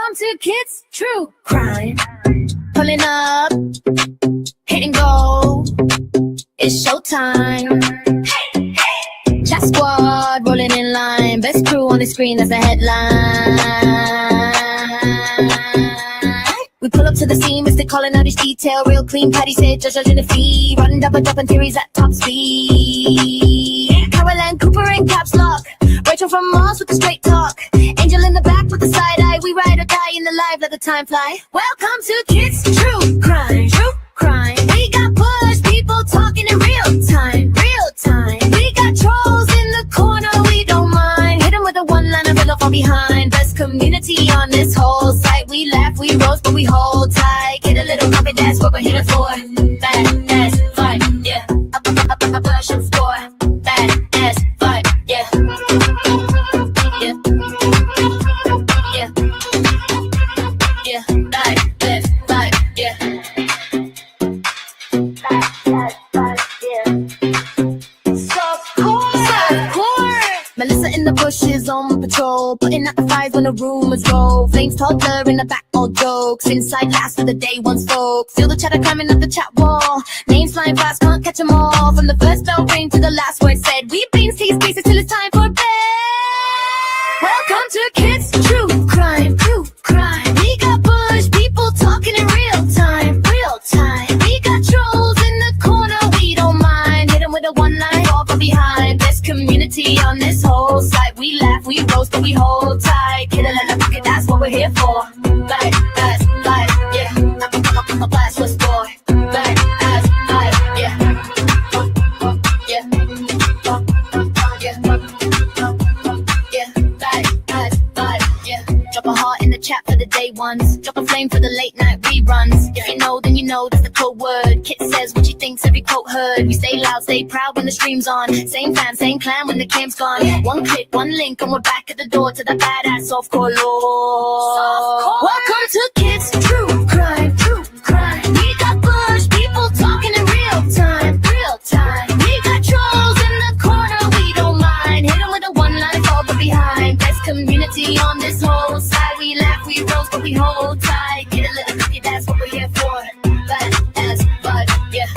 Welcome to Kids True Crime. Pulling up, hit and go. It's showtime. Hey, hey. Chat squad rolling in line. Best crew on the screen, that's the headline. We pull up to the scene, Mr. calling out each detail. Real clean, Patty said, just judging the fee. Running double dropping theories at top speed. Caroline Cooper in caps lock. Rachel from Mars with the straight talk. Angel in the back with the side eye. We ride or die in the live, let the time fly. Welcome to Kids True Crime. True Crime. We got push, people talking in real time. Real time. We got trolls in the corner, we don't mind. Hit them with a one-liner, fill up from behind. Best community on this whole site. We laugh, we roast, but we hold tight. Get a little copy, that's what we're here for. Bad ass fight, yeah. Up, push and score. Bad ass fight, yeah. Yeah. Yeah. Yeah. Right, left, right, yeah. Melissa in the bushes on patrol, putting out the fires when the rumors roll. Flames toddler in the back, all jokes. Inside last of the day, one spoke. Feel the chatter climbing up the chat wall. Names flying fast, can't catch them all. From the first bell ring to the last word said. We beans, tease, spaces till it's time for bed. Welcome to Kids True Crime. True Crime. We got push, people talking in real time. Real time. We got trolls in the corner, we don't mind. Hit them with a one-line, fall from behind. Best community on this whole site. We laugh, we roast, but we hold tight. Get a little pocket, that's what we're here for. Like, that's life, yeah. I'm a blast with boy. Like, that's life, yeah. Yeah. Yeah. Like, life, yeah. Drop a heart in the chat for the day ones. Drop a flame for the late night reruns. If you know, then you know that's the code word. Kit says what she thinks, every quote heard. We stay loud, stay proud when the stream's on. Same fam, same clan when the cam's gone. One click, one link, and we're back at the door to the badass softcore lore. Welcome to Kids True Crime. True Crime. We got push, people talking in real time. Real time. We got trolls in the corner, we don't mind. Hit them with a one-line, fall but behind. Best community on this whole side. We laugh, we roast, but we hold tight. Get a little cookie, that's what we're here for. Bad as bud, yeah.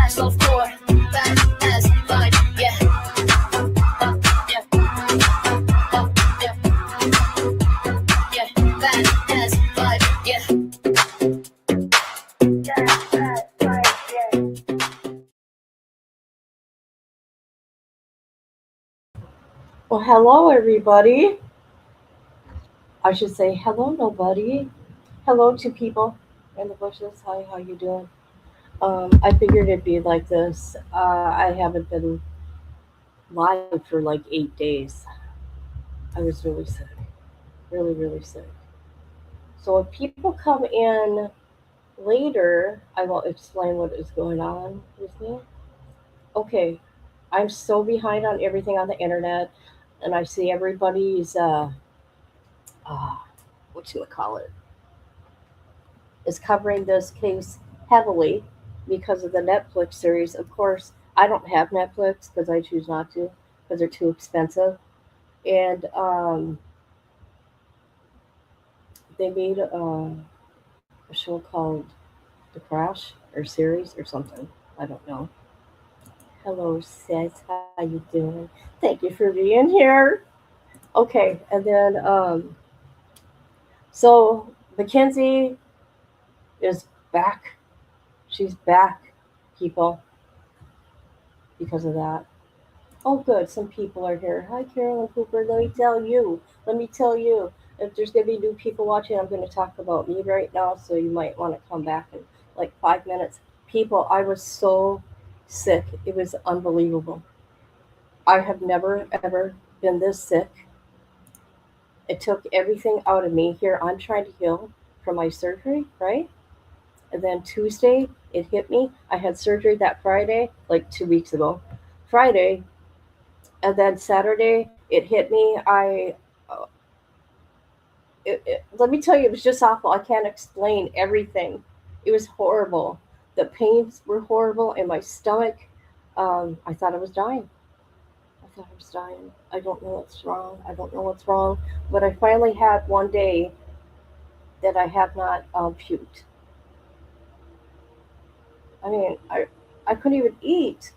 Softcore. Bad as bud, yeah. Yeah. Yeah. Yeah. Bad as bud, yeah. Well, hello, everybody. I should say hello, nobody. Hello to people in the bushes. Hi, how you doing? I figured it'd be like this. I haven't been live for like 8 days. I was really sick. Really, really sick. So if people come in later, I will explain what is going on with me. Okay, I'm so behind on everything on the internet, and I see everybody's what you would call it is covering this case heavily because of the Netflix series. Of course, I don't have Netflix because I choose not to because they're too expensive, and they made a show called The Crash or series or something. I don't know. Hello, sis. How you doing? Thank you for being here. Okay, and then so Mackenzie is back. She's back, people, because of that. Oh, good. Some people are here. Hi, Carolyn Cooper. Let me tell you. If there's going to be new people watching, I'm going to talk about me right now, so you might want to come back in like 5 minutes. People, I was so sick. It was unbelievable. I have never, ever been this sick. It took everything out of me. Here, I'm trying to heal from my surgery, right? And then Tuesday, it hit me. I had surgery that Friday, like 2 weeks ago. Friday, and then Saturday, it hit me. Let me tell you, it was just awful. I can't explain everything. It was horrible. The pains were horrible in my stomach. I thought I was dying. I thought I was dying. I don't know what's wrong. But I finally had one day that I have not puked. I mean, I couldn't even eat.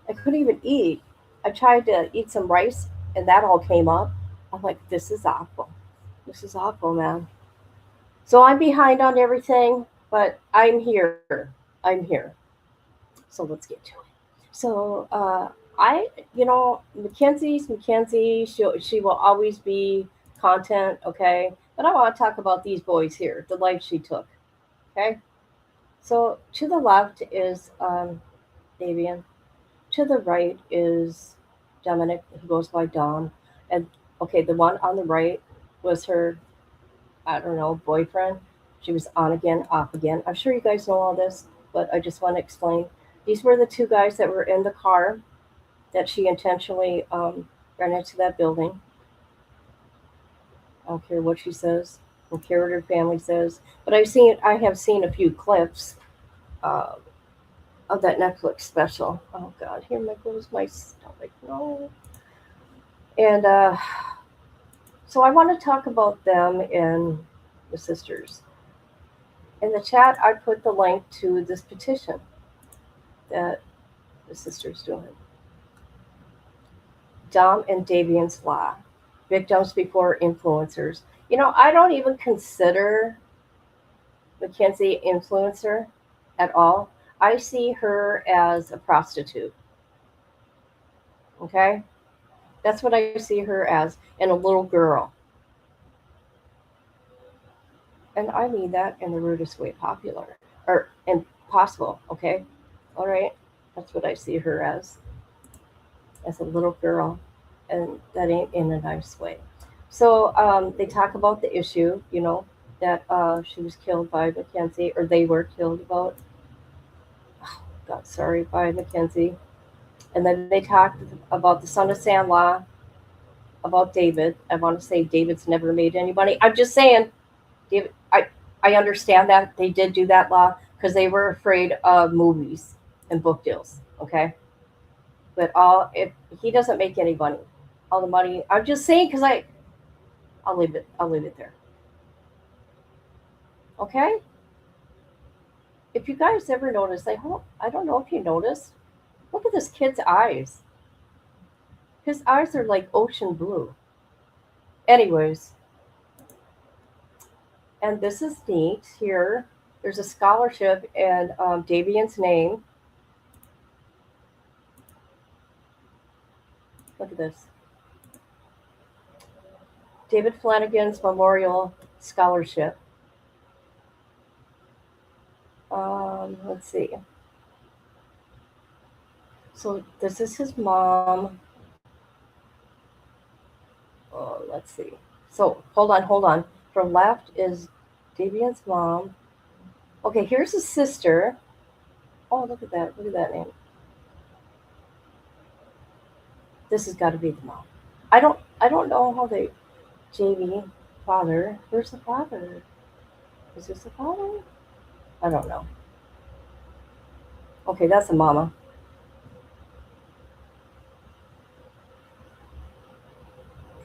I couldn't even eat. I tried to eat some rice, and that all came up. I'm like, this is awful. This is awful, man. So I'm behind on everything, but I'm here. I'm here. So let's get to it. So I, Mackenzie's Mackenzie. She will always be content, okay. But I want to talk about these boys here, the life she took, okay. So to the left is Davian. To the right is Dominic, who goes by Dom. And okay, the one on the right was her, I don't know, boyfriend. She was on again, off again. I'm sure you guys know all this, but I just want to explain. These were the two guys that were in the car that she intentionally ran into that building. I don't care what she says. I don't care what her family says. But I have seen a few clips uh, of that Netflix special. Oh God, here my goes my stomach. No. And so I want to talk about them and the sisters. In the chat, I put the link to this petition that the sisters doing. Dom and Davian's Law, Victims Before Influencers. I don't even consider Mackenzie influencer at all. I see her as a prostitute. Okay? That's what I see her as, and a little girl. And I mean that in the rudest way popular or impossible, okay? All right? That's what I see her as a little girl. And that ain't in a nice way. So they talk about the issue, that she was killed by Mackenzie, or they were killed about, God, sorry, by Mackenzie. And then they talked about the son of Sandlaw, about David. I want to say David's never made any money. I'm just saying, David, I understand that they did do that law because they were afraid of movies and book deals. Okay, but all if he doesn't make any money, all the money. I'm just saying because I'll leave it. I'll leave it there. Okay. If you guys ever notice, I don't know if you noticed. Look at this kid's eyes. His eyes are like ocean blue. Anyways, and this is neat here. There's a scholarship in Davian's name. Look at this. David Flanagan's Memorial Scholarship. Let's see. So this is his mom. Let's see. So hold on. From left is Davian's mom. Okay, here's his sister. Oh, look at that. Look at that name. This has got to be the mom. I don't know how they JV father. Where's the father? Is this the father? I don't know. Okay, that's the mama.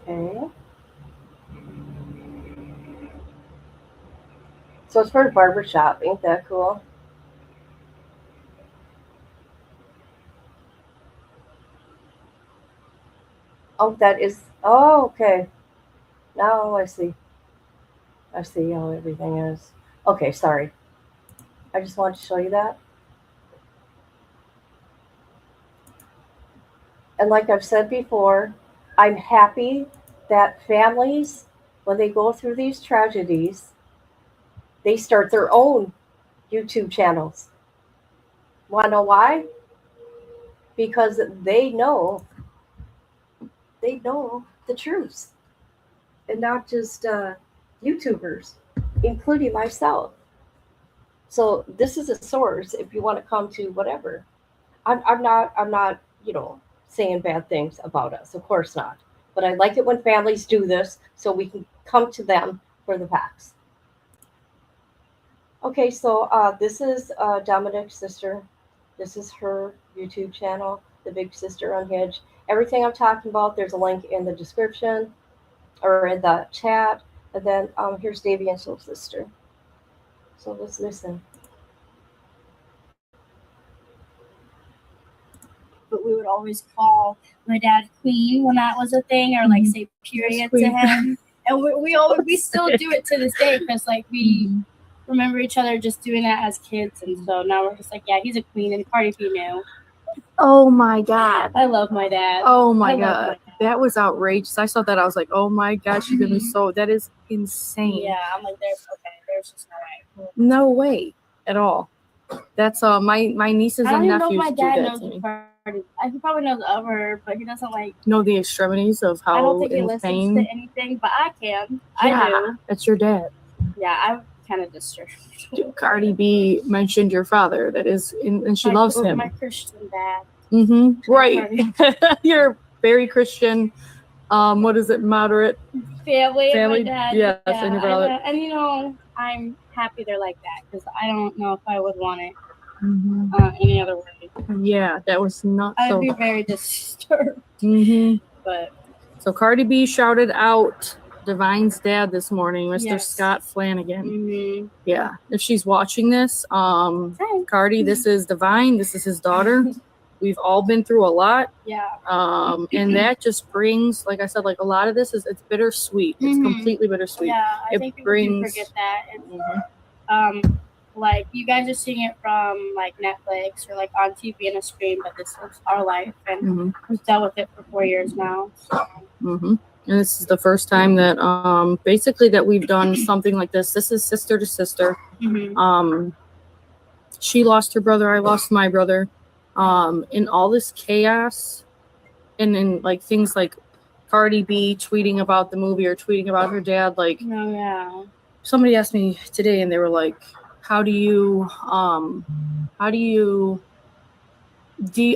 Okay. So it's for a barber shop. Ain't that cool? Oh, that is. Oh, okay. Now I see. I see how everything is. Okay, sorry. I just wanted to show you that. And like I've said before, I'm happy that families, when they go through these tragedies, they start their own YouTube channels. Want to know why? Because they know the truth, and not just YouTubers, including myself. So this is a source if you want to come to whatever. I'm not saying bad things about us. Of course not. But I like it when families do this so we can come to them for the facts. Okay, so this is Dominic's sister. This is her YouTube channel, The Big Sister Unhinged. Everything I'm talking about, there's a link in the description or in the chat. And then here's Davian's little sister. So let's listen. But we would always call my dad Queen when that was a thing, or like say period to him. And we still do it to this day because like we remember each other just doing that as kids, and so now we're just like, yeah, he's a queen, and Cardi B knew. Oh my God. I love my dad. Oh my God. That was outrageous. I saw that. I was like, oh my God, she's gonna be so, that is insane. Yeah, I'm like, there's just no way. No way at all. That's my nieces and nephews do that to me. I don't even know if my dad knows Cardi. He probably knows of her, but he doesn't like know the extremities of how I don't think he insane. listens to anything, but I can. Yeah, I do. That's your dad. Yeah, I kind of disturbed. Cardi B mentioned your father. That is, and she loves him. My Christian dad. Right. You're very Christian. What is it? Moderate family. My dad. Yes, yeah. and your brother. And you know, I'm happy they're like that because I don't know if I would want it any other way. Yeah, that was not. I'd be very disturbed. But so Cardi B shouted out Divine's dad this morning, Mr. Scott Flanagan. Yeah, if she's watching this, Cardi, this is Divine. This is his daughter. We've all been through a lot. Yeah. And that just brings, like I said, like a lot of this it's bittersweet. It's completely bittersweet. Yeah, I think people do forget that. Like you guys are seeing it from like Netflix or like on TV and a screen, but this is our life, and we've dealt with it for 4 years now. So. And this is the first time that basically that we've done something like this. This is sister to sister. She lost her brother. I lost my brother. In all this chaos, and in like things like Cardi B tweeting about the movie or tweeting about her dad, like somebody asked me today, and they were like, "How do you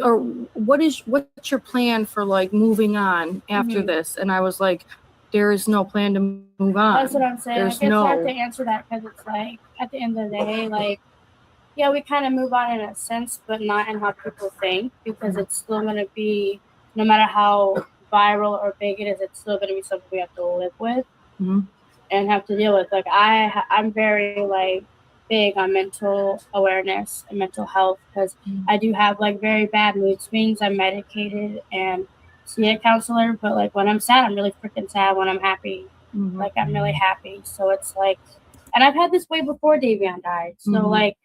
or what's your plan for like moving on after this?" And I was like, there is no plan to move on. That's what I'm saying. It's hard to answer that because it's like at the end of the day, like. Yeah, we kind of move on in a sense, but not in how people think, because it's still going to be, no matter how viral or big it is, it's still going to be something we have to live with and have to deal with. Like I'm very like big on mental awareness and mental health because I do have like very bad mood swings. I'm medicated and see a counselor, but like when I'm sad, I'm really freaking sad. When I'm happy, like I'm really happy. So it's like, and I've had this way before Davian died. So like,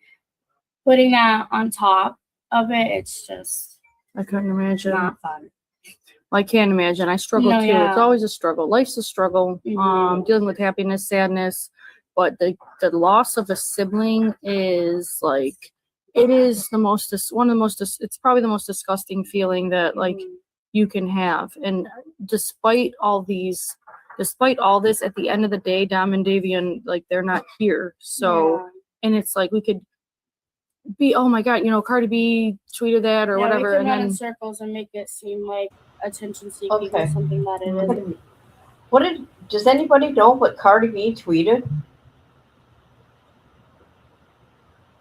putting that on top of it, it's just I couldn't imagine. Not fun. Well, I can't imagine. I struggle too. Yeah. It's always a struggle. Life's a struggle. Dealing with happiness, sadness, but the loss of a sibling is like it is it's probably the most disgusting feeling that like you can have. And despite all this, at the end of the day, Dom and Davian, like they're not here. So and it's like we could be, oh my God, Cardi B tweeted that or whatever, we can and run then in circles and make it seem like attention seeking or something that it isn't. Does anybody know what Cardi B tweeted?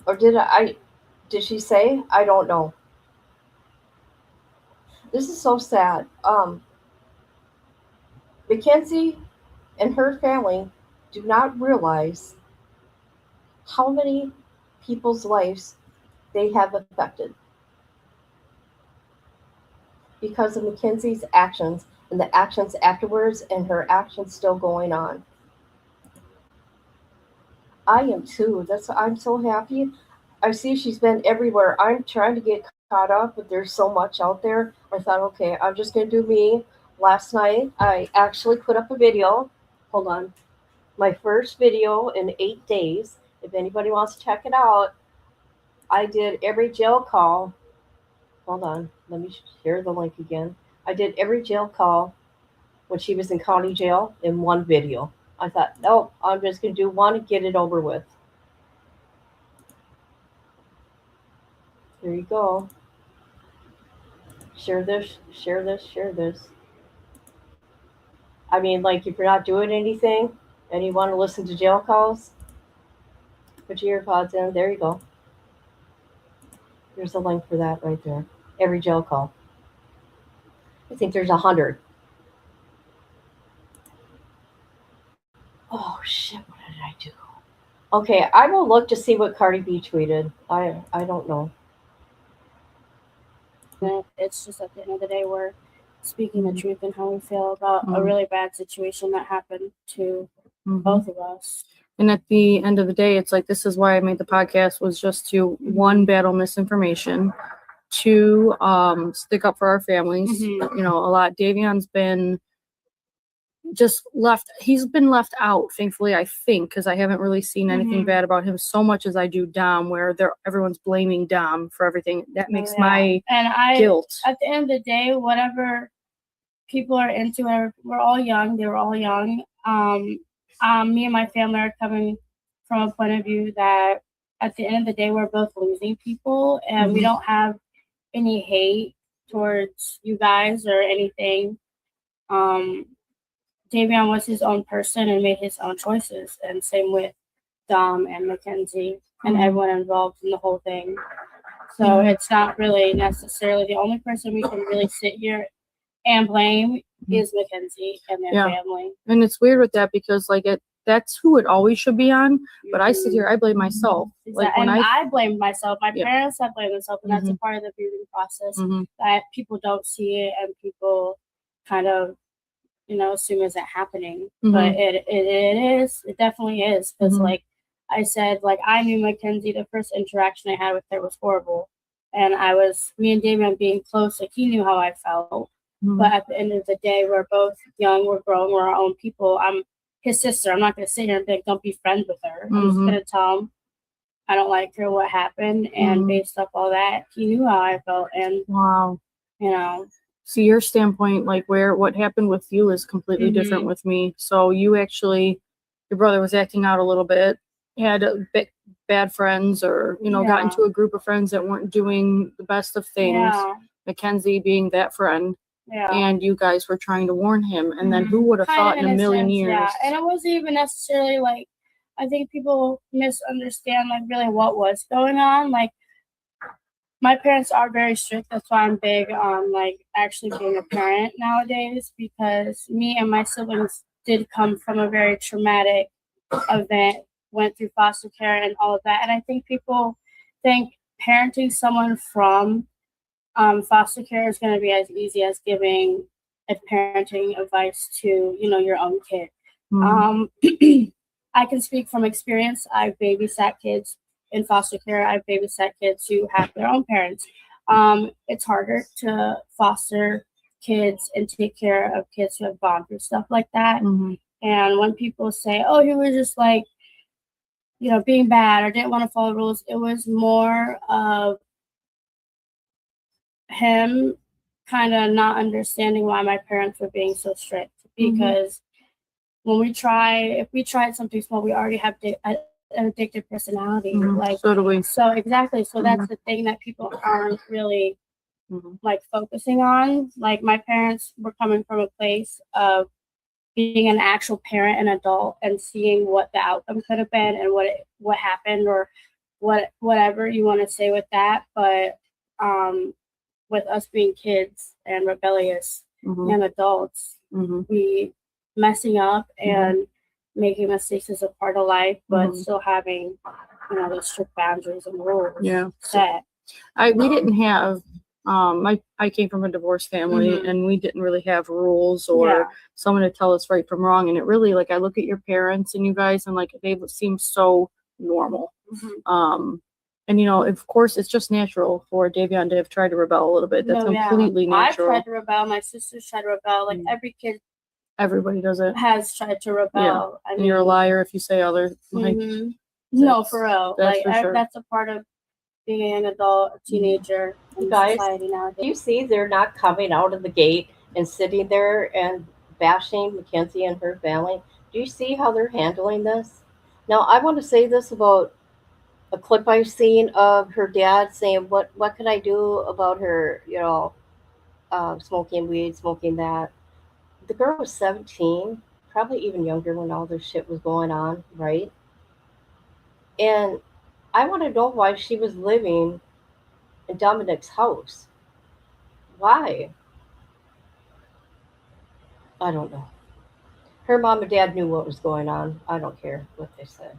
Or did she say? I don't know. This is so sad. Mackenzie and her family do not realize how many people's lives they have affected because of Mackenzie's actions and the actions afterwards and her actions still going on. I am too. I'm so happy. I see she's been everywhere. I'm trying to get caught up, but there's so much out there. I thought, okay, I'm just going to do me. Last night, I actually put up a video. Hold on. My first video in 8 days. If anybody wants to check it out, I did every jail call. Hold on. Let me share the link again. I did every jail call when she was in county jail in one video. I thought, no, I'm just going to do one and get it over with. There you go. Share this, share this, share this. I mean, like, if you're not doing anything and you want to listen to jail calls, put your earpods in. There you go. There's a link for that right there. Every jail call. I think there's 100. Oh shit! What did I do? Okay, I will look to see what Cardi B tweeted. I don't know. It's just at the end of the day, we're speaking the Mhm. truth and how we feel about a Mhm. really bad situation that happened to Mhm. both of us. And at the end of the day, it's like, this is why I made the podcast, was just to, one, battle misinformation, two, stick up for our families. Mhm. You know, a lot. Davion's been just left. He's been left out, thankfully, I think, because I haven't really seen anything Mhm. bad about him so much as I do Dom, where everyone's blaming Dom for everything. That makes Oh, yeah. my guilt. At the end of the day, whatever people are into, we're all young. They were all young. Me and my family are coming from a point of view that at the end of the day, we're both losing people, and we Mhm. don't have any hate towards you guys or anything. Davion was his own person and made his own choices, and same with Dom and Mackenzie and Mhm. everyone involved in the whole thing. So it's not really necessarily the only person we can really sit here and blame is Mackenzie and their Yeah. family. And it's weird with that because like that's who it always should be on. But I sit here, I blame myself. Like when and I blame myself. My Yeah. parents have blamed themselves, and that's a Mhm. part of the grieving process Mhm. that people don't see it and people kind of assume isn't happening. But it is. It definitely is because Mhm. like I said, like I knew Mackenzie. The first interaction I had with her was horrible, and me and Damien being close. Like he knew how I felt. Mhm. But at the end of the day, we're both young. We're grown. We're our own people. I'm his sister. I'm not going to sit here and be like, don't be friends with her. I'm just Mhm. going to tell him I don't like her, what happened, and Mhm. based off all that, he knew how I felt, and Wow. See, your standpoint, like what happened with you is completely different with me. So you actually, your brother was acting out a little bit, had a bit bad friends, or got into a group of friends that weren't doing the best of things. Yeah. Mackenzie being that friend, Yeah. and you guys were trying to warn him, and then who would have thought in a million years? Yeah, and it wasn't even necessarily like I think people misunderstand like really what was going on. Like my parents are very strict. That's why I'm big on like actually being a parent nowadays because me and my siblings did come from a very traumatic event, went through foster care and all of that. And I think people think parenting someone from foster care is going to be as easy as giving a parenting advice to your own kid. I can speak from experience. I've babysat kids in foster care. I've babysat kids who have their own parents. It's harder to foster kids and take care of kids who have gone through stuff like that. And when people say, "Oh, he was just like, being bad or didn't want to follow rules," it was more of him kind of not understanding why my parents were being so strict. Because if we tried something small, we already have an addictive personality. Like So do we. So exactly. So that's the thing that people aren't really like focusing on. Like my parents were coming from a place of being an actual parent and adult and seeing what the outcome could have been and what happened or whatever you want to say with that. But with us being kids and rebellious young adults, we messing up and making mistakes is a part of life, but still having those strict boundaries and rules set. We didn't have I came from a divorced family and we didn't really have rules or someone to tell us right from wrong, and it really, like, I look at your parents and you guys and like they seem so normal. And of course it's just natural for Davion to have tried to rebel a little bit. That's completely natural. I've tried to rebel. My sisters tried to rebel. Like every kid, everybody does it, has tried to rebel. I mean, you're a liar if you say other. Like, no, for real. That's like for sure. That's a part of being a young adult, a teenager in Guys, society nowadays. do you see they're not coming out of the gate and sitting there and bashing Mackenzie and her family? Do you see how they're handling this? Now, I want to say this about a clip I've seen of her dad saying, "What can I do about her? Smoking weed, smoking that." The girl was 17, probably even younger when all this shit was going on, right? And I want to know why she was living in Dominic's house. Why? I don't know. Her mom and dad knew what was going on. I don't care what they said.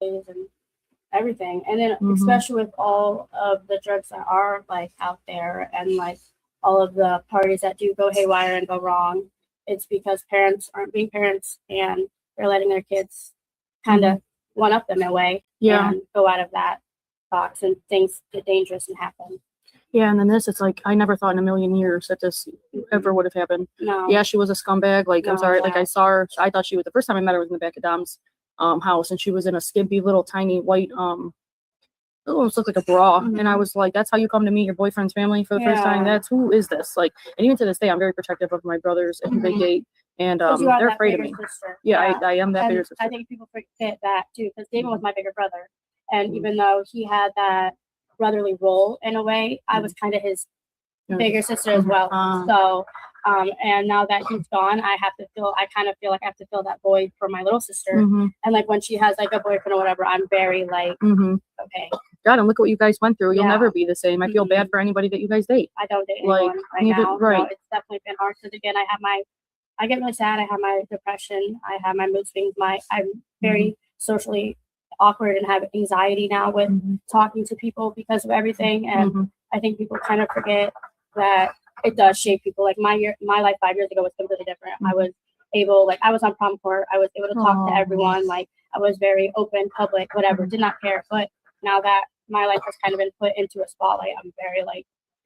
And everything. And then Mhm. especially with all of the drugs that are like out there and like all of the parties that do go haywire and go wrong, it's because parents aren't being parents and they're letting their kids kind of one up them in a way Yeah. and go out of that box and things get dangerous and happen. Yeah, and then this, it's like I never thought in a million years that this ever would have happened. No. Yeah, she was a scumbag. Like, I'm No, sorry, like yeah. I saw her. I thought she was, the first time I met her was in the back of Dom's house, and she was in a skimpy little tiny white it almost looked like a bra. And I was like, that's how you come to meet your boyfriend's family for the first time? Yeah. That's, who is this? Like, and even to this day, I'm very protective of my brothers and who they date, and 'Cause you are they're that afraid of bigger me. sister. Yeah, I am that And bigger sister. I think people forget that too, because David was my bigger brother, and even though he had that brotherly role in a way, I was kind of his bigger sister as well. So, and now that he's gone, I kind of feel like I have to fill that void for my little sister. And like when she has like a boyfriend or whatever, I'm very like, okay. God, and look what you guys went through. You'll Yeah. never be the same. I feel bad for anybody that you guys date. I don't date Like, anyone right neither- now. right. No, it's definitely been hard because again, I get really sad. I have my depression. I have my mood swings. I'm very socially awkward and have anxiety now with talking to people because of everything. And I think people kind of forget that it does shape people. Like my life 5 years ago was completely different. I was able, like I was on prom court. I was able to talk to everyone. Like I was very open, public, whatever. Did not care. But now that my life has kind of been put into a spotlight, I'm very like,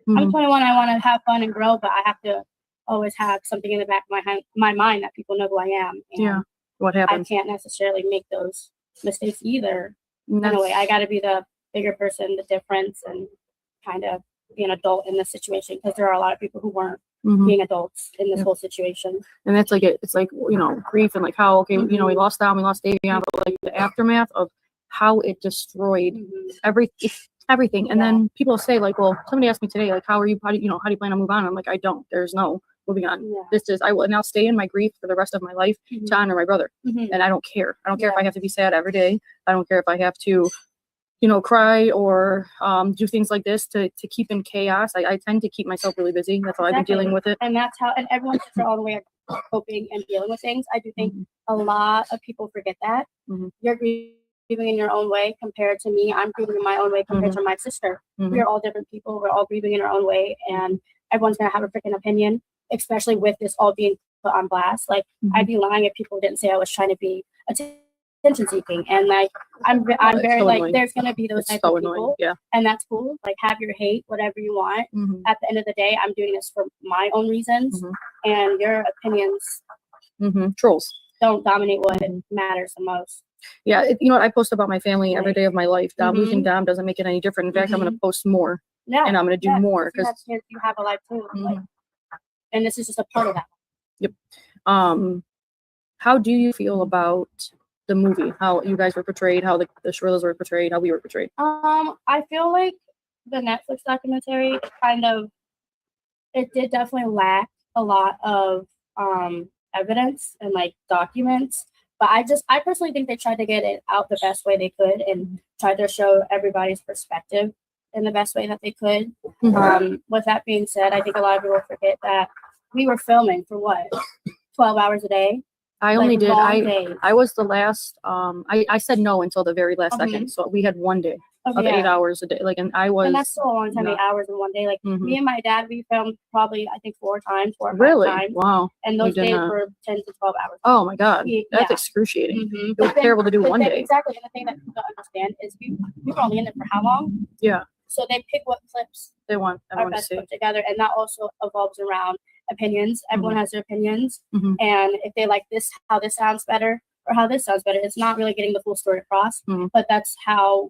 I'm 21. I want to have fun and grow, but I have to always have something in the back of my mind that people know who I am. And what I happened? can't necessarily make those mistakes either. And In a way, that's- I got to be the bigger person, the difference, and kind of be an adult in this situation because there are a lot of people who weren't being adults in this whole situation. And that's like it's like, you know, grief and like how, okay, you know, we lost Dom, we lost Davion, but like the aftermath of how it destroyed everything. And then people say like, well, somebody asked me today, like, how do you plan to move on? I'm like, I don't. There's no moving on. Yeah. This is, I will now stay in my grief for the rest of my life to honor my brother. And I don't care. I don't care if I have to be sad every day. I don't care if I have to, you know, cry or do things like this to keep in chaos. I tend to keep myself really busy. That's how I've been dealing with it. And that's how, and everyone has their own way of coping and dealing with things. I do think a lot of people forget that. You're grieving in your own way compared to me. I'm grieving in my own way compared to my sister. We're all different people. We're all grieving in our own way, and everyone's gonna have a freaking opinion, especially with this all being put on blast. Like I'd be lying if people didn't say I was trying to be attention seeking, and like I'm very so like annoying. there's gonna be those types So of people, annoying. and that's cool. Like have your hate, whatever you want. At the end of the day, I'm doing this for my own reasons, and your opinions Trolls don't dominate what matters the most. Yeah, you know what? I post about my family every day of my life. Losing Dom doesn't make it any different. In fact, I'm going to post more, Yeah, and I'm going to do more because you have a life too, like, and this is just a part of that. Yep. How do you feel about the movie? How you guys were portrayed? How the Shirillas were portrayed? How we were portrayed? I feel like the Netflix documentary it did definitely lack a lot of evidence and like documents. But I personally think they tried to get it out the best way they could and tried to show everybody's perspective in the best way that they could. With that being said, I think a lot of people forget that we were filming for what, 12 hours a day? I only did. Days. I was the last. I said no until the very last second. So we had one day of 8 hours a day. Like, and I was. And that's still a long time, 8 hours in one day. Like me and my dad, we filmed probably I think 4 times, 4 or 5 times. Wow. And those days were 10 to 12 hours. Oh my God, that's excruciating. It was terrible to do one day. Exactly. And the thing that people don't understand is we were only in it for how long? Yeah. So they pick what clips they want are best put together, and that also evolves around opinions. Everyone has their opinions, and if they like this, how this sounds better, or how this sounds better, it's not really getting the full story across. But that's how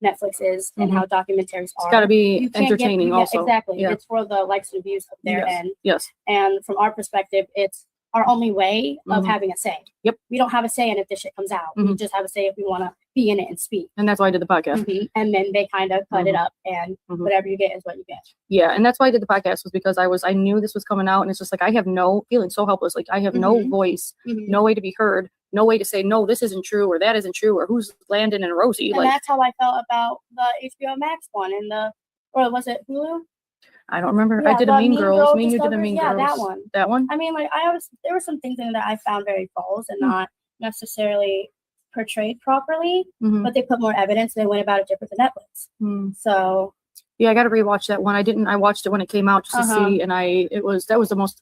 Netflix is, and how documentaries are. It's got to be entertaining, also. Exactly. It's for the likes and views of their end. Yes. And from our perspective, it's our only way of having a say. Yep. We don't have a say in if this shit comes out. We just have a say if we want to be in it and speak. And that's why I did the podcast. And then they kind of cut it up, and whatever you get is what you get. Yeah, and that's why I did the podcast, was because I knew this was coming out, and it's just like I have no feeling, so helpless. Like I have no voice, no way to be heard, no way to say no, this isn't true or that isn't true or who's Landon and Rosie. And that's how I felt about the HBO Max one and or was it Hulu? I don't remember. Yeah, I did a the Mean Girls. Me and you did a Discovery, Mean yeah, Girls. that one. That one? I mean, like there were some things in it that I found very false and not necessarily portrayed properly, but they put more evidence and they went about it different than Netflix. So yeah, I got to rewatch that one. I watched it when it came out just to see, and that was the most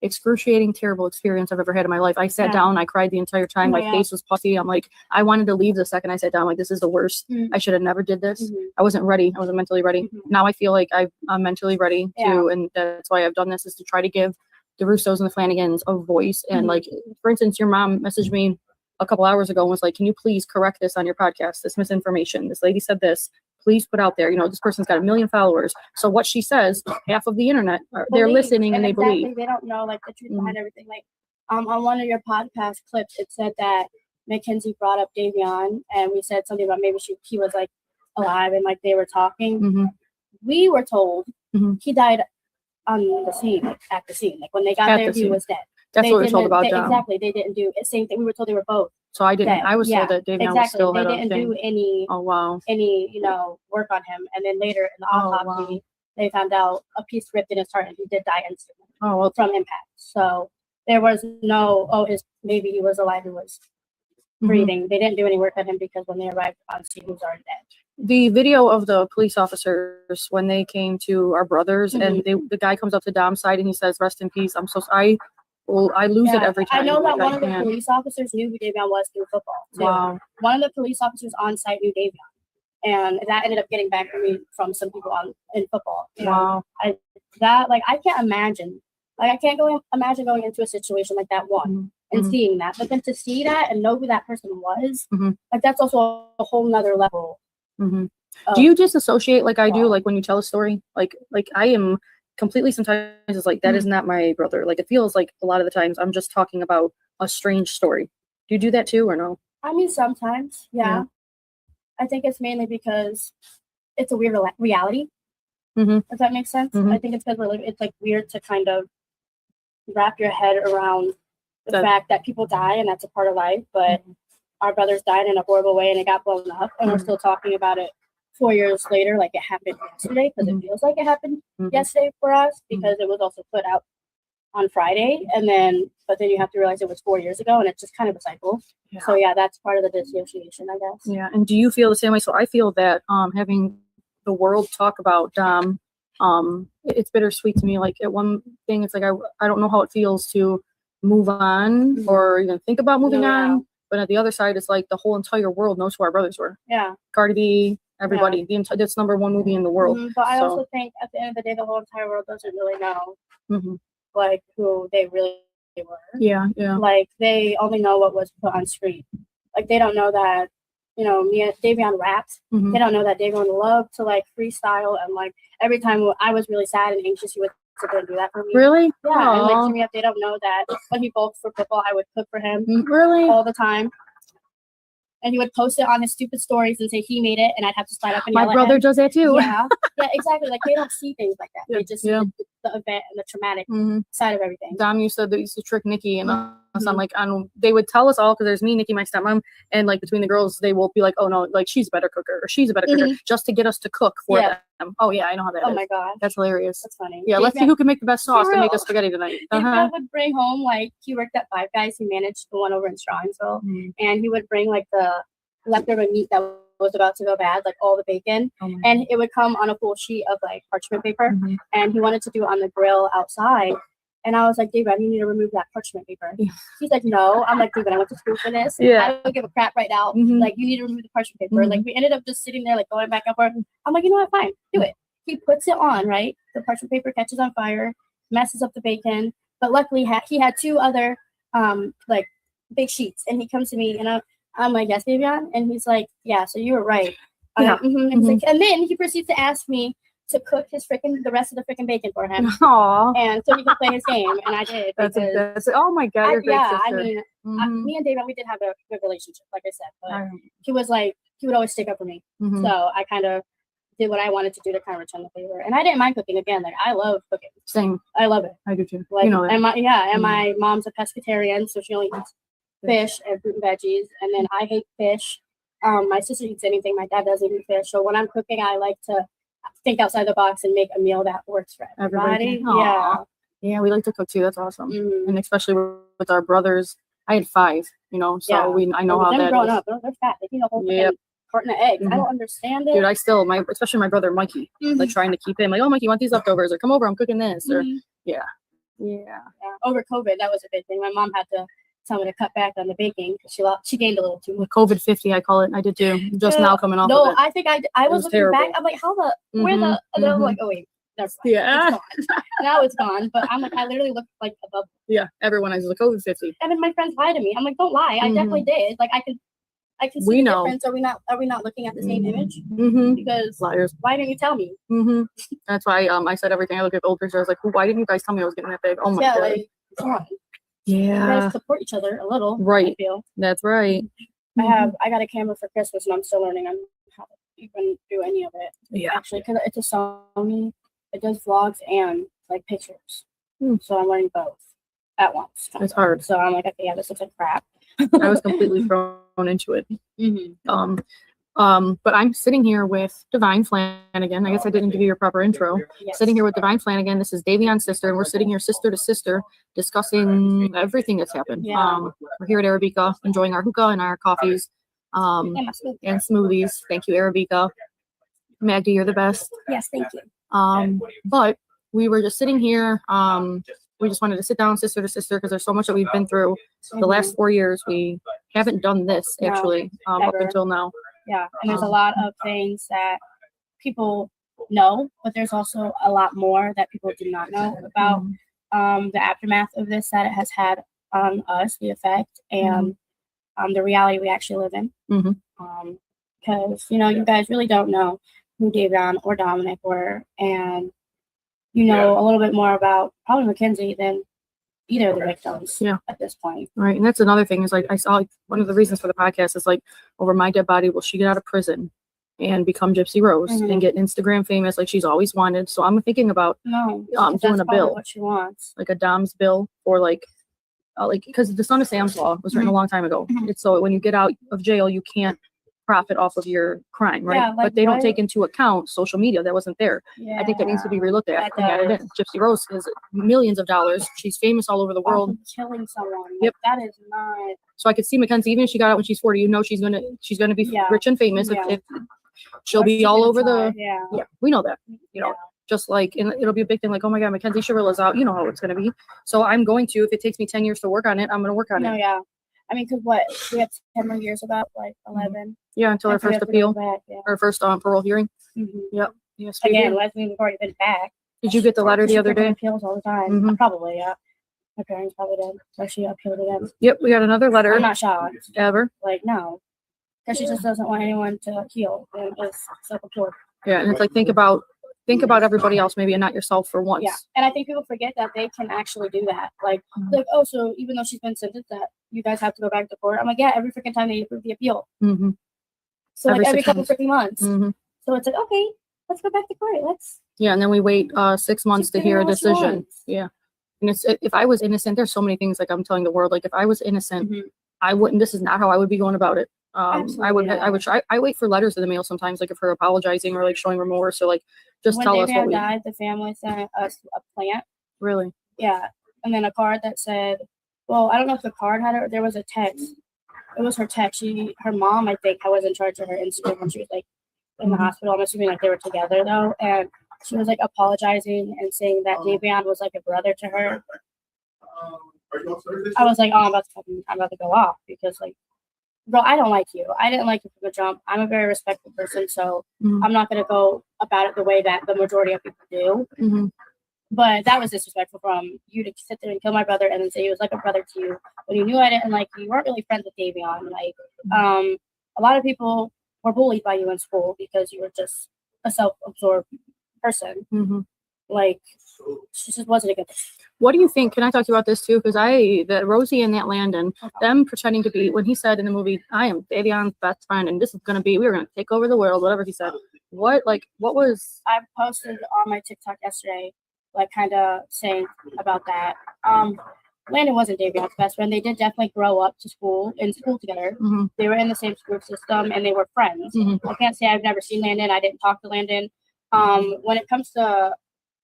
excruciating, terrible experience I've ever had in my life. I sat down, I cried the entire time. My face was puffy. I'm like, I wanted to leave the second I sat down. Like, this is the worst. I should have never did this. I wasn't ready. I wasn't mentally ready. Now I feel like I'm mentally ready too, and that's why I've done this, is to try to give the Russos and the Flanagans a voice. And like, for instance, your mom messaged me a couple hours ago and was like, can you please correct this on your podcast? This misinformation. This lady said this. Please put out there, this person's got 1 million followers. So what she says, half of the internet, they're listening and they believe. They don't know like the truth behind everything. Like on one of your podcast clips, it said that Mackenzie brought up Davion, and we said something about maybe he was like alive and like they were talking. We were told he died on the scene, like, at the scene. Like when they got there, he was dead. That's what we were told about Dom. Exactly. They didn't do the same thing. We were told they were both. So I didn't. Dead. I was told that Davion was still They had a didn't thing. do any. Oh wow. Any work on him, and then later in the autopsy, they found out a piece ripped in his heart, and he did die instantly from impact. So there was no maybe he was alive, he was breathing. They didn't do any work on him because when they arrived on scene, he was already dead. The video of the police officers when they came to our brothers, and the guy comes up to Dom's side and he says, "Rest in peace." I'm so sorry. Well, I lose it every time. I know that one of the police officers knew who Davion was through football too. Wow. One of the police officers on site knew Davion, and that ended up getting back to me from some people in football. Wow. I can't imagine. Like I can't imagine going into a situation like that and seeing that, but then to see that and know who that person was, like that's also a whole nother level. Do you disassociate like I do, like when you tell a story? Like I am completely, sometimes it's like, that is not my brother. Like it feels like a lot of the times I'm just talking about a strange story. Do you do that too or no? I mean, sometimes, yeah. I think it's mainly because it's a weird reality. If that makes sense. I think it's because it's like weird to kind of wrap your head around the fact that people die and that's a part of life, but our brothers died in a horrible way and it got blown up, and we're still talking about it 4 years later like it happened yesterday, because it feels like it happened yesterday for us, because it was also put out on Friday, but then you have to realize it was 4 years ago, and it's just kind of a cycle. So yeah, that's part of the dissociation, I guess. Yeah. And do you feel the same way? So I feel that having the world talk about Dom, it's bittersweet to me. Like at one thing, it's like I don't know how it feels to move on or even think about moving on. But at the other side, it's like the whole entire world knows who our brothers were. Yeah. Cardi B, everybody. That's number one movie in the world. But I also think at the end of the day, the whole entire world doesn't really know like who they really were. Yeah. Like they only know what was put on screen. Like they don't know that, me and Davion rapped. They don't know that Davion loved to like freestyle, and like every time I was really sad and anxious, he would sit there and do that for me. Really? Yeah. Aww. And like to me, if they don't know that when he bulked for football, I would cook for him. Really? All the time. And he would post it on his stupid stories and say he made it, and I'd have to slide up and yell at him. My brother does that too. Yeah, exactly. Like they don't see things like that. They just see the event and the traumatic side of everything. Dom used to trick Nikki and us. I'm like, they would tell us all, because there's me, Nikki, my stepmom, and like between the girls, they will be like, oh no, like she's a better cooker or she's a better cooker, just to get us to cook for them. Oh yeah, I know how that is. Oh my god, that's hilarious. That's funny. Yeah, let's see who can make the best sauce to make us spaghetti tonight. David would bring home, like he worked at Five Guys. He managed the one over in Strongsville, and he would bring like the leftover meat that was about to go bad, like all the bacon, and it would come on a full sheet of like parchment paper, and he wanted to do it on the grill outside, and I was like, David, you need to remove that parchment paper. He's like, no. I'm like, David, I went to school for this. I don't give a crap right now. Like, you need to remove the parchment paper. Like, we ended up just sitting there, like going back and forth. I'm like, you know what, fine, do it. He puts it on, right? The parchment paper catches on fire, messes up the bacon, but luckily he had two other like big sheets, and he comes to me, and I'm like, yes, Davion? And he's like, yeah, so you were right. And, he's like, and then he proceeds to ask me to cook the rest of the freaking bacon for him. Aww. And so he could play his game, and I did. That's oh my god, you're a great sister. I mean, me and Davion, we did have a good relationship, like I said, but he would always stick up for me. So I kind of did what I wanted to do to kind of return the favor. And I didn't mind cooking again. Like I love cooking. Same. I love it. I do too. Like, and my mom's a pescatarian, so she only eats fish and fruit and veggies, and then I hate fish. My sister eats anything. My dad doesn't eat fish. So when I'm cooking, I like to think outside the box and make a meal that works for everybody. Aw. Yeah, we like to cook too. That's awesome. And especially with our brothers. I had 5, so I know how that growing is. up, they're fat. They eat a whole carton of eggs. I don't understand it. Dude, especially my brother Mikey, like trying to keep him like, oh, Mikey, you want these leftovers? Or come over, I'm cooking this. Or yeah. Over COVID, that was a big thing. My mom had to tell me to cut back on the baking because she gained a little too much. COVID 50, I call it. I did too. Just now coming off of it. I think I was looking terrible. back. I'm like, where the? And then I'm like, oh wait, that's fine. Yeah. It's gone. Now it's gone. But I'm like, I literally looked like above. Yeah, everyone is like COVID 50. And then my friends lie to me. I'm like, don't lie. I definitely did. Like I can see We the know. difference. Are we not looking at the same image? Because Liars. why didn't you tell me? That's why I said everything. I look at the old picture. I was like, why didn't you guys tell me I was getting that big? Oh my god. Like, come on. You guys support each other a little. Right. I feel. That's right. I got a camera for Christmas and I'm still learning on how to even do any of it. Yeah. Actually, because it's a Sony. It does vlogs and like pictures. So I'm learning both at once. It's hard. So I'm like, okay, yeah, this looks like crap. I was completely thrown into it. But I'm sitting here with Divine Flanagan. I guess I didn't give you your proper intro. Yes. Sitting here with Divine Flanagan. This is Davion's sister, and we're sitting here sister to sister discussing everything that's happened. We're here at Arabica, enjoying our hookah and our coffees, and smoothies. Thank you, Arabica. Maggie, you're the best. Yes, thank you. But we were just sitting here. We just wanted to sit down sister to sister because there's so much that we've been through the last 4 years. We haven't done this actually up until now. Yeah, and there's a lot of things that people know, but there's also a lot more that people do not know about the aftermath of this that it has had on us, the effect, and the reality we actually live in. Because, you guys really don't know who Davion or Dominic were, and you know a little bit more about probably Mackenzie than either of the victims at this point. Right. And that's another thing is like I saw one of the reasons for the podcast is like over my dead body, will she get out of prison and become Gypsy Rose and get Instagram famous like she's always wanted? So I'm thinking about doing a bill. What she wants. Like a Dom's bill or like because the Son of Sam's law was written a long time ago. It's so when you get out of jail, you can't profit off of your crime, right? Yeah, but they don't take into account social media that wasn't there. I think that needs to be relooked at. Gypsy Rose is millions of dollars. She's famous all over the world. Killing someone. Yep. That is not. So I could see Mackenzie, even if she got out when she's 40, she's gonna be rich and famous. If she'll be all over the. Yeah, we know that. You know, just like and it'll be a big thing. Like, oh my God, Mackenzie Shirilla's out. You know how it's gonna be. So I'm going to. If it takes me 10 years to work on it, I'm gonna work on it. Yeah. I mean, because what we have 10 more years about like 11. Yeah, until our first appeal, our first parole hearing. Yep. Yes. Again, we've already been back. Did you get the letter the other day? Appeals all the time. Probably, yeah. My parents probably did. So she appealed again. Yep, we got another letter. I'm not shocked. Ever? Like no, because she just doesn't want anyone to appeal and just self-report. Yeah, and it's like think about everybody else maybe and not yourself for once. Yeah, and I think people forget that they can actually do that. Like, oh, so even though she's been sentenced, that you guys have to go back to court. I'm like, yeah, every freaking time they approve the appeal. So every couple freaking months. So it's like, okay, let's go back to court. Yeah, and then we wait 6 months to hear a decision. Yeah, and it's if I was innocent, there's so many things like I'm telling the world. Like if I was innocent, I wouldn't. This is not how I would be going about it. I would try. I wait for letters in the mail sometimes, like if her apologizing or like showing remorse or like just when tell us what we. When died, the family sent us a plant. Really? Yeah, and then a card that said, well, I don't know if the card had it. There was a text. It was her text. Her mom, I think, was in charge of her Instagram when she was like in the hospital. I'm assuming like they were together though, and she was like apologizing and saying that Davion was like a brother to her. I was like, oh, I'm about to go off because like. Bro, I don't like you. I didn't like you from the jump. I'm a very respectful person, so I'm not going to go about it the way that the majority of people do. But that was disrespectful from you to sit there and kill my brother and then say he was like a brother to you when you knew I didn't like you. You weren't really friends with Davion. Like, a lot of people were bullied by you in school because you were just a self-absorbed person. Like, she just wasn't a good person. What do you think? Can I talk to you about this too? Because that Rosie and that Landon, them pretending to be, when he said in the movie, I am Davion's best friend and this is going to be, we're going to take over the world, whatever he said. What was? I posted on my TikTok yesterday, like kind of saying about that. Landon wasn't Davion's best friend. They did definitely grow up in school together. They were in the same school system and they were friends. I can't say I've never seen Landon. I didn't talk to Landon. When it comes to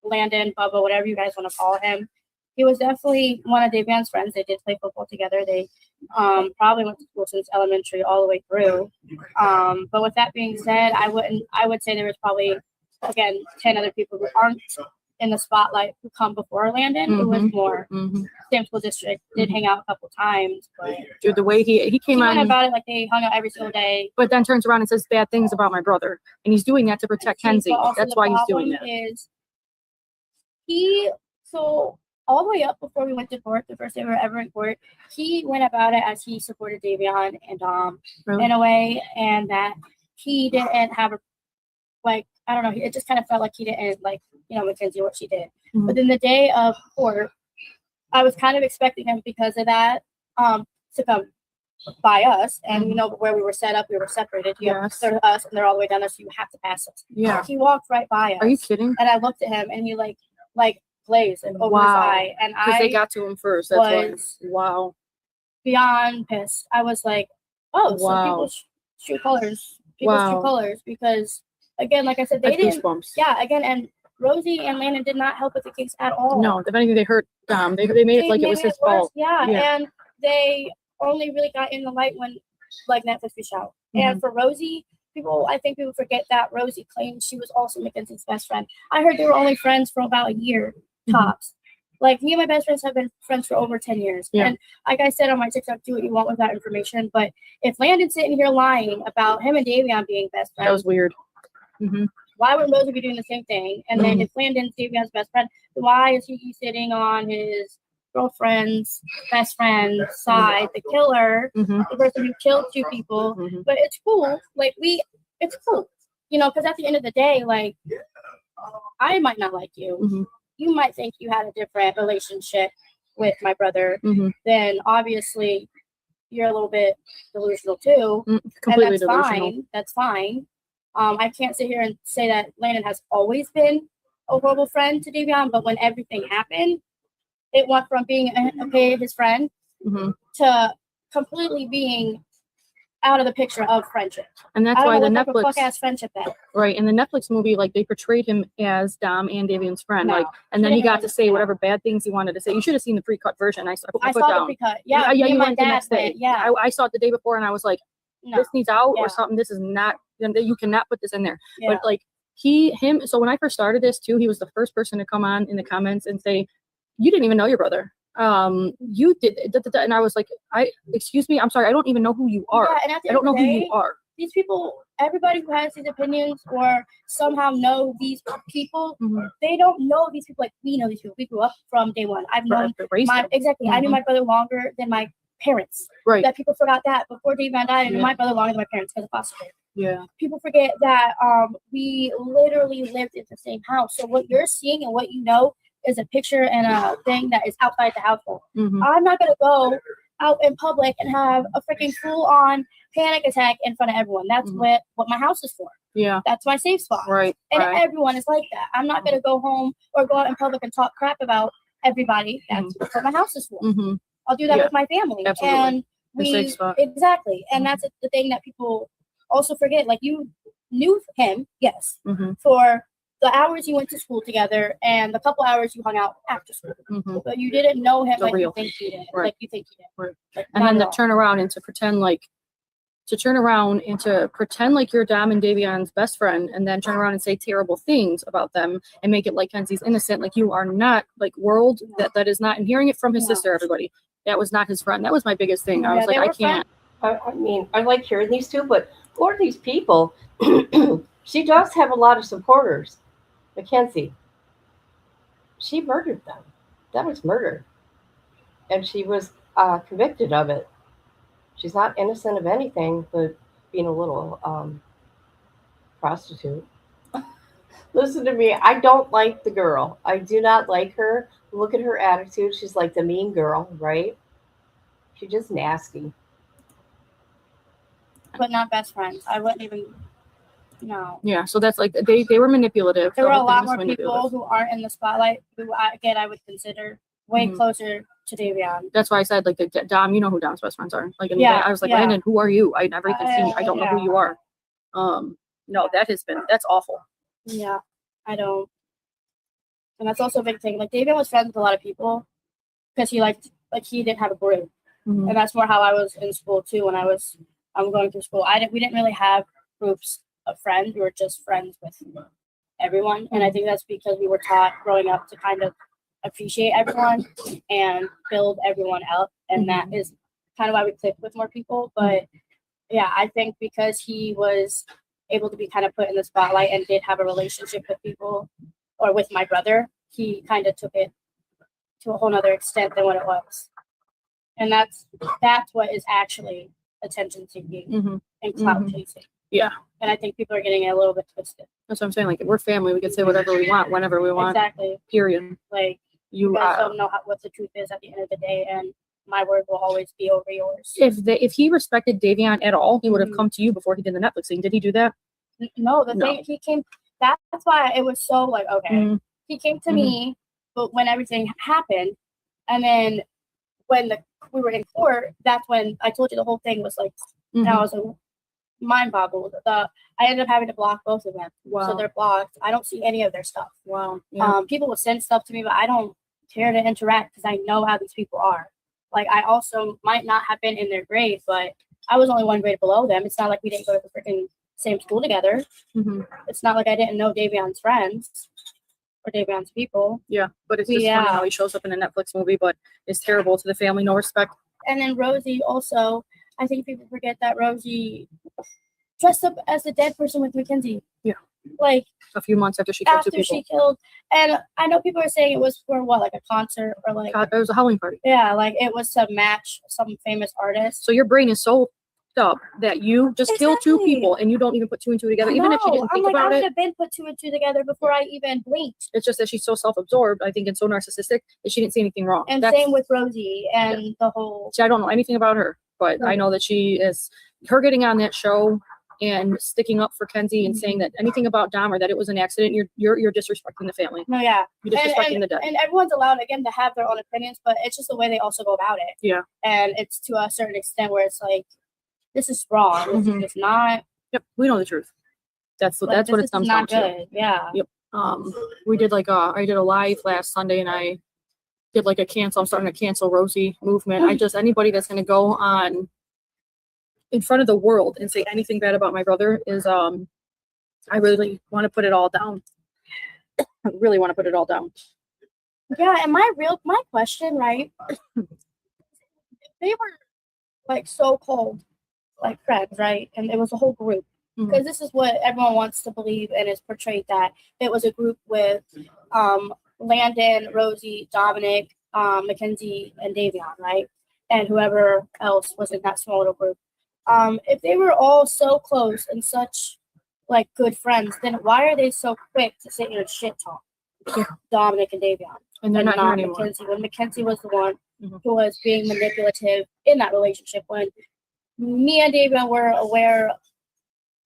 Landon, Bubba, whatever you guys want to call him, he was definitely one of Davion's friends. They did play football together. They probably went to school since elementary all the way through. But with that being said, I would say there was probably, again, 10 other people who aren't in the spotlight who come before Landon. It was more same school district, did hang out a couple times. But Dude, the way he came went on about it like they hung out every single day. but then turns around and says bad things about my brother. And he's doing that to protect Kenzie. But also That's the why he's doing problem that. is so all the way up before we went to court, the first day we were ever in court, he went about it as he supported Davion and Dom in a way, and that he didn't have a, like, I don't know, it just kind of felt like he didn't like, Mackenzie, what she did. But then the day of court, I was kind of expecting him because of that to come by us, and where we were set up, we were separated. You have to us, and they're all the way down there, so you have to pass us. Yeah. He walked right by us. Are you kidding? And I looked at him, and he like glazed over his eye, and because they got to him first. That's why. Wow. Beyond pissed. I was like, oh, some people shoot colors. People shoot colors because, again, like I said, they didn't. Goosebumps. Yeah, again, and Rosie and Landon did not help with the case at all. No, if anything, they hurt Dom. They made it like it was his fault. Yeah, and they only really got in the light when, like, Netflix reached out. And for Rosie, I think people forget that Rosie claimed she was also Mackenzie's best friend. I heard they were only friends for about a year, tops. Like, me and my best friends have been friends for over 10 years. Yeah. And like I said on my TikTok, do what you want with that information. But if Landon's sitting here lying about him and Davion being best friends. That was weird. Why would Rosie be doing the same thing? And then if Landon's Davion's best friend, why is he sitting on his girlfriend's best friend's side, the killer, the person who killed 2 people? But it's cool. Like, it's cool. Because at the end of the day, like, I might not like you. You might think you had a different relationship with my brother. Then obviously you're a little bit delusional too. Completely and that's delusional. fine. That's fine. I can't sit here and say that Landon has always been a horrible friend to Davion, but when everything happened, it went from being his friend to completely being out of the picture of friendship. And that's why the Netflix fuck-ass friendship that. Right, in the Netflix movie, like, they portrayed him as Dom and Davion's friend, and then he got to say whatever bad things he wanted to say. You should have seen the pre-cut version. I saw the pre-cut. Yeah, you went the next day. Yeah, I saw it the day before, and I was like, this needs out or something. This is not. You cannot put this in there. But like him. So when I first started this too, he was the first person to come on in the comments and say, "You didn't even know your brother. You did." And I was like, excuse me, I'm sorry, I don't even know who you are. Yeah, and at the I don't know day, who you are. These people, everybody who has these opinions or somehow know these people, they don't know these people like we know these people. We grew up from day one. I've known I knew my brother longer than my parents. Right. That people forgot that before Davion died, I knew my brother longer than my parents because of foster care. Yeah. People forget that we literally lived in the same house. So what you're seeing and what you know is a picture and a thing that is outside the household. I'm not gonna go out in public and have a freaking full-on panic attack in front of everyone. That's what my house is for. Yeah. That's my safe spot. Right. And everyone is like that. I'm not gonna go home or go out in public and talk crap about everybody. That's what my house is for. I'll do that with my family. Absolutely. And exactly. And that's the thing that people also forget. Like, you knew him, yes, for the hours you went to school together and the couple hours you hung out after school, but you didn't know him like you think you did. Like you think you did. Right. Like, and then to turn around and to pretend like you're Dom and Davion's best friend, and then turn around and say terrible things about them and make it like Kenzie's innocent. Like, you are not, like, world that is not. And hearing it from his sister, everybody, that was not his friend. That was my biggest thing. I was like, I can't. I mean, I like hearing these two, but who are these people? She does have a lot of supporters. Mackenzie, she murdered them. That was murder. And she was convicted of it. She's not innocent of anything but being a little prostitute. Listen to me. I don't like the girl. I do not like her. Look at her attitude. She's like the mean girl, right? She's just nasty. But not best friends. I wouldn't even. No. Yeah, so that's like they were manipulative. There were a lot more people who aren't in the spotlight who I would consider way closer to Davion. That's why I said, like, Dom, you know who Dom's best friends are. Like, I was like, Landon, who are you? I never even seen you. I don't know who you are. No, that's awful. Yeah. I don't. And that's also a big thing. Like David was friends with a lot of people because he he didn't have a group, Mhm. and that's more how I was in school too. When I was going through school, we didn't really have groups of friends. We were just friends with everyone, and I think that's because we were taught growing up to kind of appreciate everyone and build everyone up, and that is kind of why we clicked with more people. But yeah, I think because he was able to be kind of put in the spotlight and did have a relationship with people or with my brother, he kind of took it to a whole nother extent than what it was. And that's what is actually attention seeking and clout chasing. Yeah. And I think people are getting it a little bit twisted. That's what I'm saying. Like, we're family. We can say whatever we want, whenever we want. Exactly. Period. Like, you guys don't know what the truth is at the end of the day, and my word will always be over yours. If he respected Davion at all, he would have come to you before he did the Netflix thing. Did he do that? No, thing he came. That's why it was so like okay. He came to me, but when everything happened, and then when we were in court, that's when I told you the whole thing was like, and I was like, mind boggled. I ended up having to block both of them. Wow. So they're blocked. I don't see any of their stuff. Wow. Yeah. People will send stuff to me, but I don't care to interact because I know how these people are. Like, I also might not have been in their grade, but I was only one grade below them. It's not like we didn't go to the freaking same school together. It's not like I didn't know Davion's friends or Davion's people. Yeah, but it's just funny how he shows up in a Netflix movie, but is terrible to the family, no respect. And then Rosie also, I think people forget that Rosie dressed up as the dead person with Mackenzie. Yeah. Like a few months after she killed two people. And I know people are saying it was for what, like a concert or like it was a Halloween party. Yeah, like it was to match some famous artist. So your brain is so up that you just killed two people and you don't even put two and two together, even if you didn't think about it. I would have been put two and two together before I even blinked. It's just that she's so self-absorbed, I think, and so narcissistic that she didn't see anything wrong. And same with Rosie and the whole. See, I don't know anything about her, but I know that she is. Her getting on that show and sticking up for Kenzie and saying that anything about Dom or that it was an accident, you're disrespecting the family. No, yeah, you're disrespecting the dead. And everyone's allowed again to have their own opinions, but it's just the way they also go about it. Yeah, and it's to a certain extent where it's like, this is wrong. This is just not. Yep, we know the truth. That's what it comes down to. Yeah. Yep. We did I did a live last Sunday, and I did I'm starting to cancel Rosie movement. Anybody that's going to go on in front of the world and say anything bad about my brother is I really want to put it all down. I really want to put it all down. Yeah, and my question, right? They were so cold, like friends, right? And it was a whole group. Because this is what everyone wants to believe and is portrayed, that it was a group with Landon, Rosie, Dominic, Mackenzie, and Davion, right? And whoever else was in that small little group. If they were all so close and such good friends, then why are they so quick to sit here and shit talk Dominic and Davion? And they're not here anymore. Mackenzie, when Mackenzie was the one who was being manipulative in that relationship, when me and Davion were aware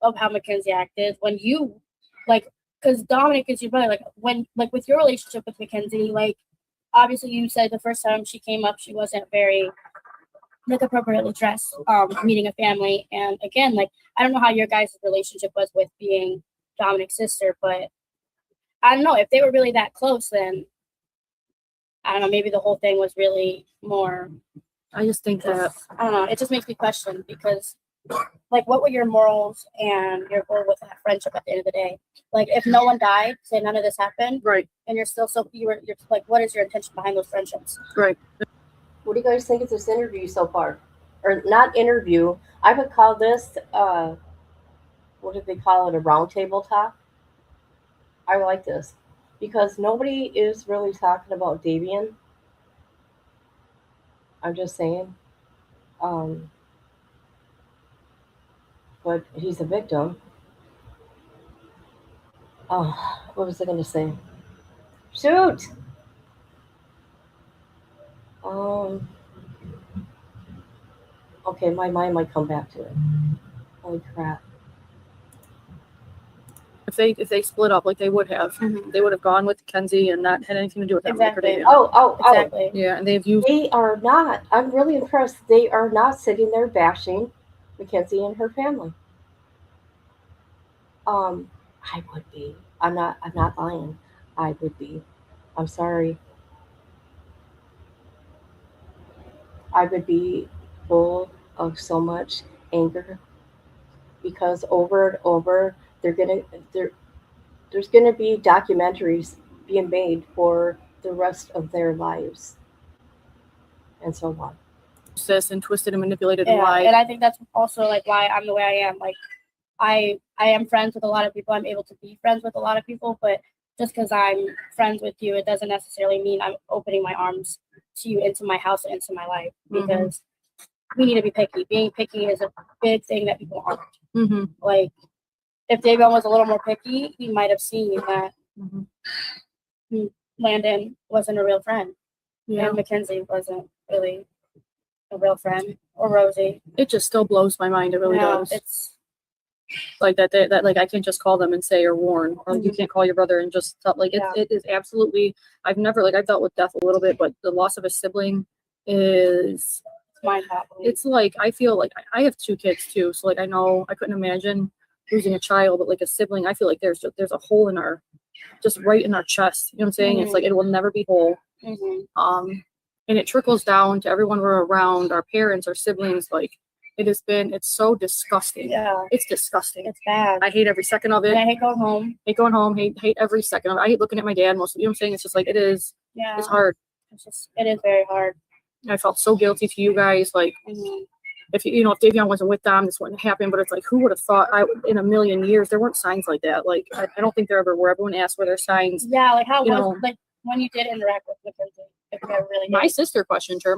of how Mackenzie acted, when you because Dominic is your brother, when with your relationship with Mackenzie, obviously you said the first time she came up, she wasn't very appropriately dressed, meeting a family. And again, I don't know how your guys' relationship was with being Dominic's sister, but I don't know if they were really that close, then I don't know, maybe the whole thing was really more. I just think that I don't know, it just makes me question, because what were your morals and your goal with that friendship at the end of the day? If no one died, say none of this happened, right? And you're still you're what is your intention behind those friendships? Right. What do you guys think of this interview so far? Or not interview. I would call this, what did they call it? A roundtable talk? I like this. Because nobody is really talking about Davion. I'm just saying. But he's a victim. Oh, what was I going to say? Shoot! Okay, my mind might come back to it. Holy crap. If they split up like they would have, they would have gone with Kenzie and not had anything to do with that. Exactly. Exactly. Yeah, and they've used. They are not. I'm really impressed. They are not sitting there bashing Mackenzie and her family. I would be. I'm not lying. I would be. I'm sorry. I would be full of so much anger because over and over they're gonna there there's gonna be documentaries being made for the rest of their lives and so on. Sis and twisted and manipulated Yeah, and lied. and I think that's also like why I'm the way I am. Like I am friends with a lot of people. I'm able to be friends with a lot of people, but just because I'm friends with you, it doesn't necessarily mean I'm opening my arms to you into my house and into my life because we need to be picky. Being picky is a big thing that people aren't. Mm-hmm. Like if Davion was a little more picky, he might have seen that Landon wasn't a real friend. Yeah. And Mackenzie wasn't really a real friend, or Rosie. It just still blows my mind. It really does. It's like that like I can't just call them and say or warn, or you can't call your brother and just tell, like it is absolutely. I've never I've dealt with death a little bit, but the loss of a sibling is mind-boggling. It's like I feel like I have 2 kids too, so like I know I couldn't imagine losing a child, but like a sibling, I feel like there's a hole in our, just right in our chest. You know what I'm saying? It's like it will never be whole. And it trickles down to everyone we're around, our parents, our siblings. Like it's so disgusting. Yeah, it's disgusting. It's bad. I hate every second of it. And I hate going home. Hate every second of it. I hate looking at my dad most of, you know what I'm saying? It's just like it is. Yeah, it's hard. It is very hard. I felt so guilty to you guys. Like if if Davion wasn't with them, this wouldn't happen. But it's like, who would have thought in a million years there weren't signs like that? Like I don't think there ever were. Everyone asked were there signs. Yeah, like how was like when you did interact with Mackenzie? If you really did. My sister questioned her.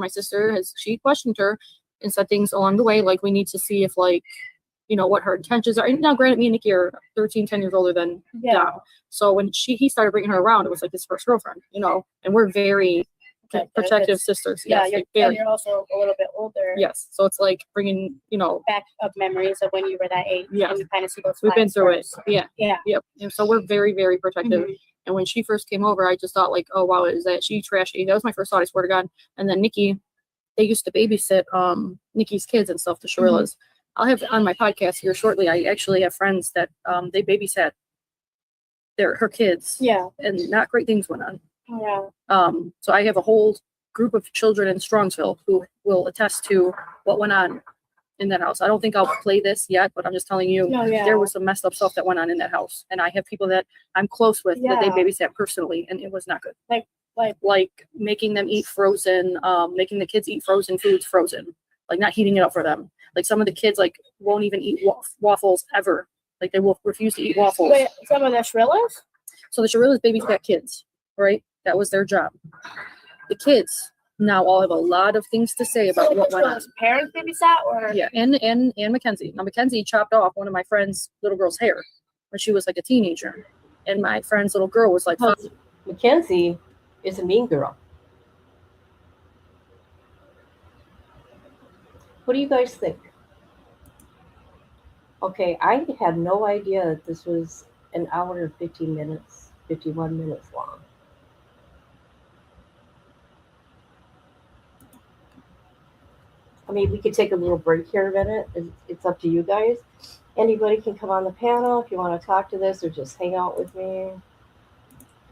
She questioned her and said things along the way, like we need to see if what her intentions are. And now granted, me and Nikki are 13, 10 years older than them. So when he started bringing her around, it was like his first girlfriend, and we're very protective sisters. Yeah, yes, you're also a little bit older. Yes, so it's like bringing back up memories of when you were that age. Yeah, and you kind of see those. We've been through it. Yeah, yep. And so we're very, very protective. And when she first came over, I just thought like, oh wow, is that she trashy? That was my first thought. I swear to God. And then Nikki, they used to babysit Nikki's kids and stuff, the Shirillas. I'll have on my podcast here shortly. I actually have friends that they babysat her kids. Yeah, and not great things went on. Yeah. So I have a whole group of children in Strongsville who will attest to what went on in that house. I don't think I'll play this yet, but I'm just telling you, there was some messed up stuff that went on in that house. And I have people that I'm close with that they babysat personally, and it was not good. Like making them eat frozen, making the kids eat frozen foods frozen, like not heating it up for them. Like some of the kids won't even eat waffles ever. Like they will refuse to eat waffles. Wait, some of the Shirillas? So the Shirillas babysat kids, right? That was their job. The kids now all have a lot of things to say about what went on. Parents babysat, or and Mackenzie. Now Mackenzie chopped off one of my friend's little girl's hair when she was like a teenager, and my friend's little girl was like. Mackenzie is a mean girl. What do you guys think? Okay, I had no idea that this was an hour and 15 minutes, 51 minutes long. I mean, we could take a little break here a minute. It's up to you guys. Anybody can come on the panel if you want to talk to this or just hang out with me.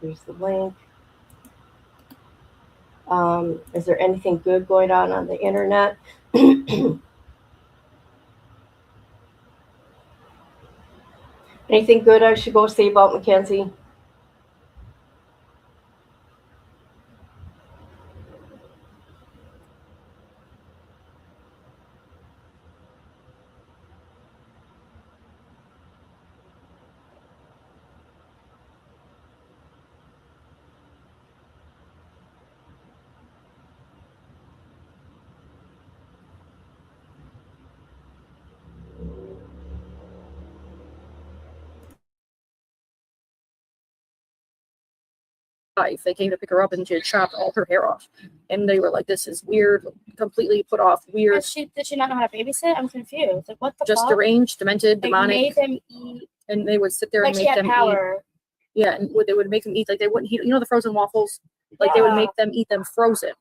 Here's the link. Is there anything good going on the internet? Anything good I should go say about Mackenzie? They came to pick her up and she had chopped all her hair off, and they were like, "This is weird, completely put off, weird." Did she not know how to babysit? I'm confused. Like, what the just fuck? deranged, demented, demonic. Made them eat, and they would sit there like and make them power. Eat. Yeah, and they would make them eat like they wouldn't heat. The frozen waffles, like they would make them eat them frozen.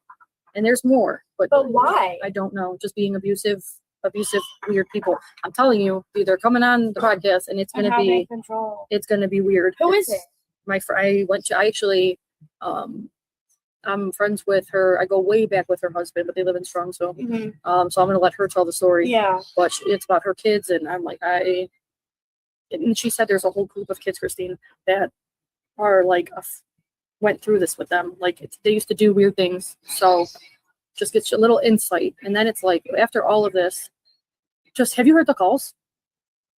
And there's more, but why? I don't know. Just being abusive abusive, weird people. I'm telling you, they're coming on the podcast, and it's gonna be weird. Who is it? My friend. I actually, I'm friends with her. I go way back with her husband, but they live in Strongsville. So I'm gonna let her tell the story. Yeah. But it's about her kids, and I'm like, and she said there's a whole group of kids, Christine, that are like went through this with them. Like they used to do weird things. So just gets you a little insight, and then it's like after all of this, just have you heard the calls?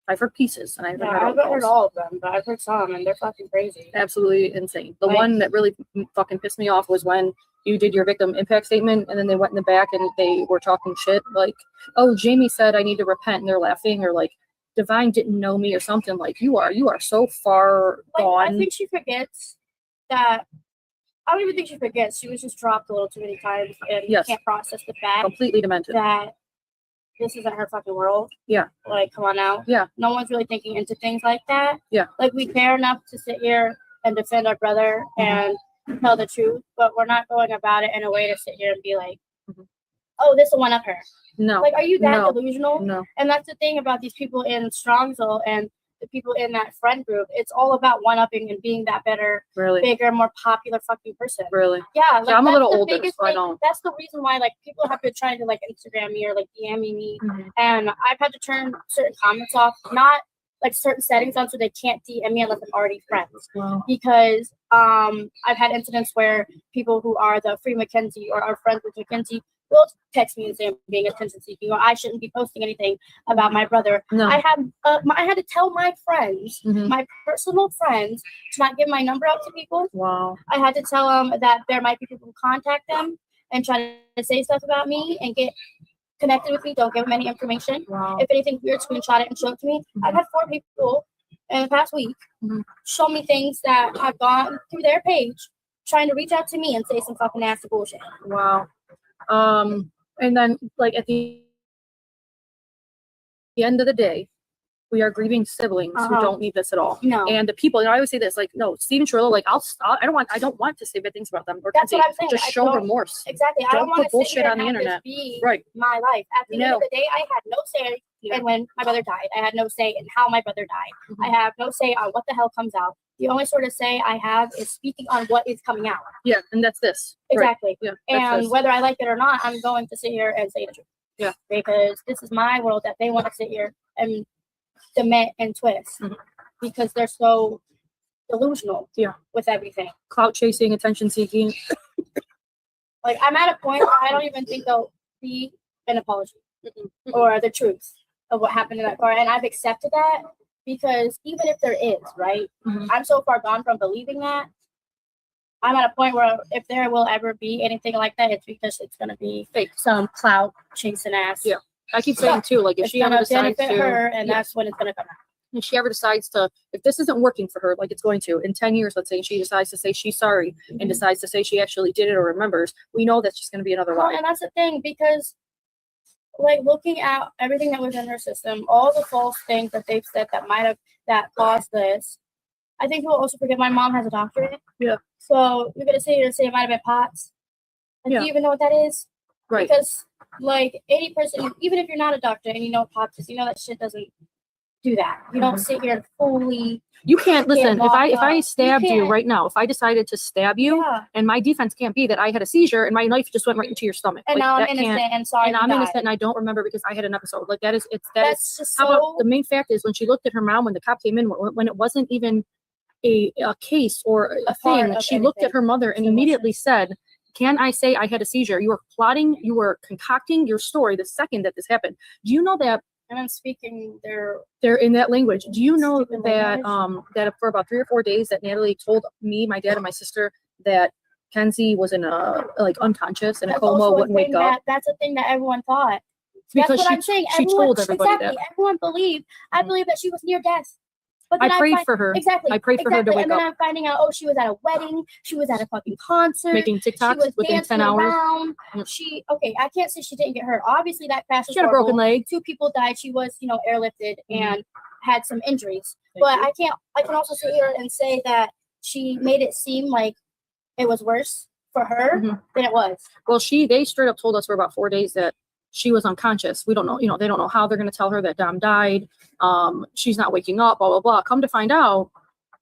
I've heard pieces, and I haven't heard all of them, but I've heard some, and they're fucking crazy. Absolutely insane. The one that really fucking pissed me off was when you did your victim impact statement, and then they went in the back and they were talking shit like, "Oh, Jamie said I need to repent," and they're laughing, or like, "Divine didn't know me," or something. Like, you are so far gone. I think she forgets that. I don't even think she forgets. She was just dropped a little too many times, and can't process the fact completely demented that this isn't her fucking world. Yeah. Like, come on now. Yeah. No one's really thinking into things like that. Yeah. Like, we care enough to sit here and defend our brother and tell the truth, but we're not going about it in a way to sit here and be like, oh, this will one up her. No. Like, are you that delusional? No. And that's the thing about these people in Strongsville and the people in that friend group. It's all about one-upping and being that better, bigger, more popular fucking person. Really? Yeah. Like, I'm a little older, so I don't. That's the reason why, like, people have been trying to, like, Instagram me or, like, DM me. And I've had to turn certain comments off, not, like, certain settings on so they can't DM me unless I'm already friends. Wow. Because I've had incidents where people who are the free Mackenzie or are friends with Mackenzie will text me and say I'm being attention seeking, or I shouldn't be posting anything about my brother. No. I had to tell my friends, my personal friends, to not give my number out to people. Wow. I had to tell them that there might be people who contact them and try to say stuff about me and get connected with me. Don't give them any information. Wow. If anything weird, screenshot it and show it to me. I've had 4 people in the past week show me things that have gone through their page trying to reach out to me and say some fucking nasty bullshit. Wow. And then, like, at the end of the day, we are grieving siblings who don't need this at all. No. And the people, and I always say this, like, no, Steve and Shirilla, like, I don't want to say bad things about them. Or that's what I'm saying. Just show remorse. Exactly. I don't want to bullshit on the internet. Be my life. At the end of the day, I had no say in when my brother died. I had no say in how my brother died. I have no say on what the hell comes out. The only sort of say I have is speaking on what is coming out. Yeah, and that's this. Exactly. Right. Yeah, and whether I like it or not, I'm going to sit here and say the truth. Yeah. Because this is my world that they want to sit here and cement and twist because they're so delusional with everything. Clout chasing, attention seeking. Like, I'm at a point where I don't even think there'll be an apology or the truth of what happened in that car. And I've accepted that because even if there is, right, I'm so far gone from believing that. I'm at a point where if there will ever be anything like that, it's because it's going to be fake, some clout chasing ass. Yeah. I keep saying too, like, if she ever decides to, her, and that's when it's going to come out. If she ever decides to, if this isn't working for her, like it's going to, in 10 years, let's say, she decides to say she's sorry and decides to say she actually did it or remembers, we know that's just going to be another lie. And that's the thing, because, like, looking at everything that was in her system, all the false things that they've said that caused this, I think people also forget my mom has a doctorate. Yeah. So you're going to sit here and say it might have been POTS. And do you even know what that is? Right. Because, like, 80%, even if you're not a doctor and you know what POTS is, you know that shit doesn't do that. You don't sit here and fully. You can't listen. If I stabbed you right now, if I decided to stab you, and my defense can't be that I had a seizure and my knife just went right into your stomach. And like, now I'm innocent and sorry. And I'm innocent and I don't remember because I had an episode. Like that's just how about the main fact is when she looked at her mom when the cop came in, when it wasn't even a case or a thing, she looked at her mother and immediately said, "Can I say I had a seizure? You were plotting, you were concocting your story the second that this happened." Do you know that? And I'm speaking they're in that language. Do you know that that for about 3 or 4 days that Natalie told me, my dad, and my sister that Kenzie was in a unconscious in a coma, wouldn't wake up? That's a thing that everyone thought. Because that's what I'm saying. She told everybody that. Everyone believed. I believe that she was near death. But then I prayed for her. Exactly. I prayed for her to wake up. And then up. I'm finding out, she was at a wedding. She was at a fucking concert. Making TikToks within 10 hours. Around. I can't say she didn't get hurt. Obviously, that crash was She had a broken leg. 2 people died. She was, airlifted and had some injuries. I can also sit here and say that she made it seem like it was worse for her than it was. Well, they straight up told us for about 4 days that she was unconscious. We don't know, they don't know how they're going to tell her that Dom died. She's not waking up, blah, blah, blah. Come to find out,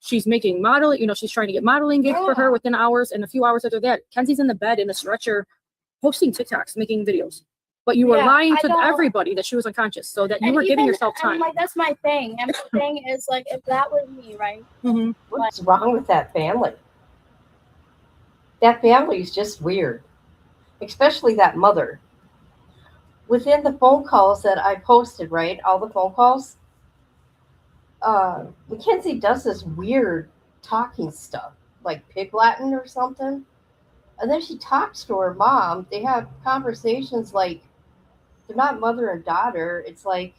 she's making modeling, she's trying to get modeling gigs for her within hours. And a few hours after that, Kenzie's in the bed in a stretcher, posting TikToks, making videos. But you were lying to everybody that she was unconscious, so that you were giving yourself time. Like, that's my thing. And my thing is, like, if that was me, right? Mm-hmm. What's wrong with that family? That family is just weird, especially that mother. Within the phone calls that I posted, right, all the phone calls, Mackenzie does this weird talking stuff, like pig Latin or something. And then she talks to her mom. They have conversations like they're not mother and daughter. It's like,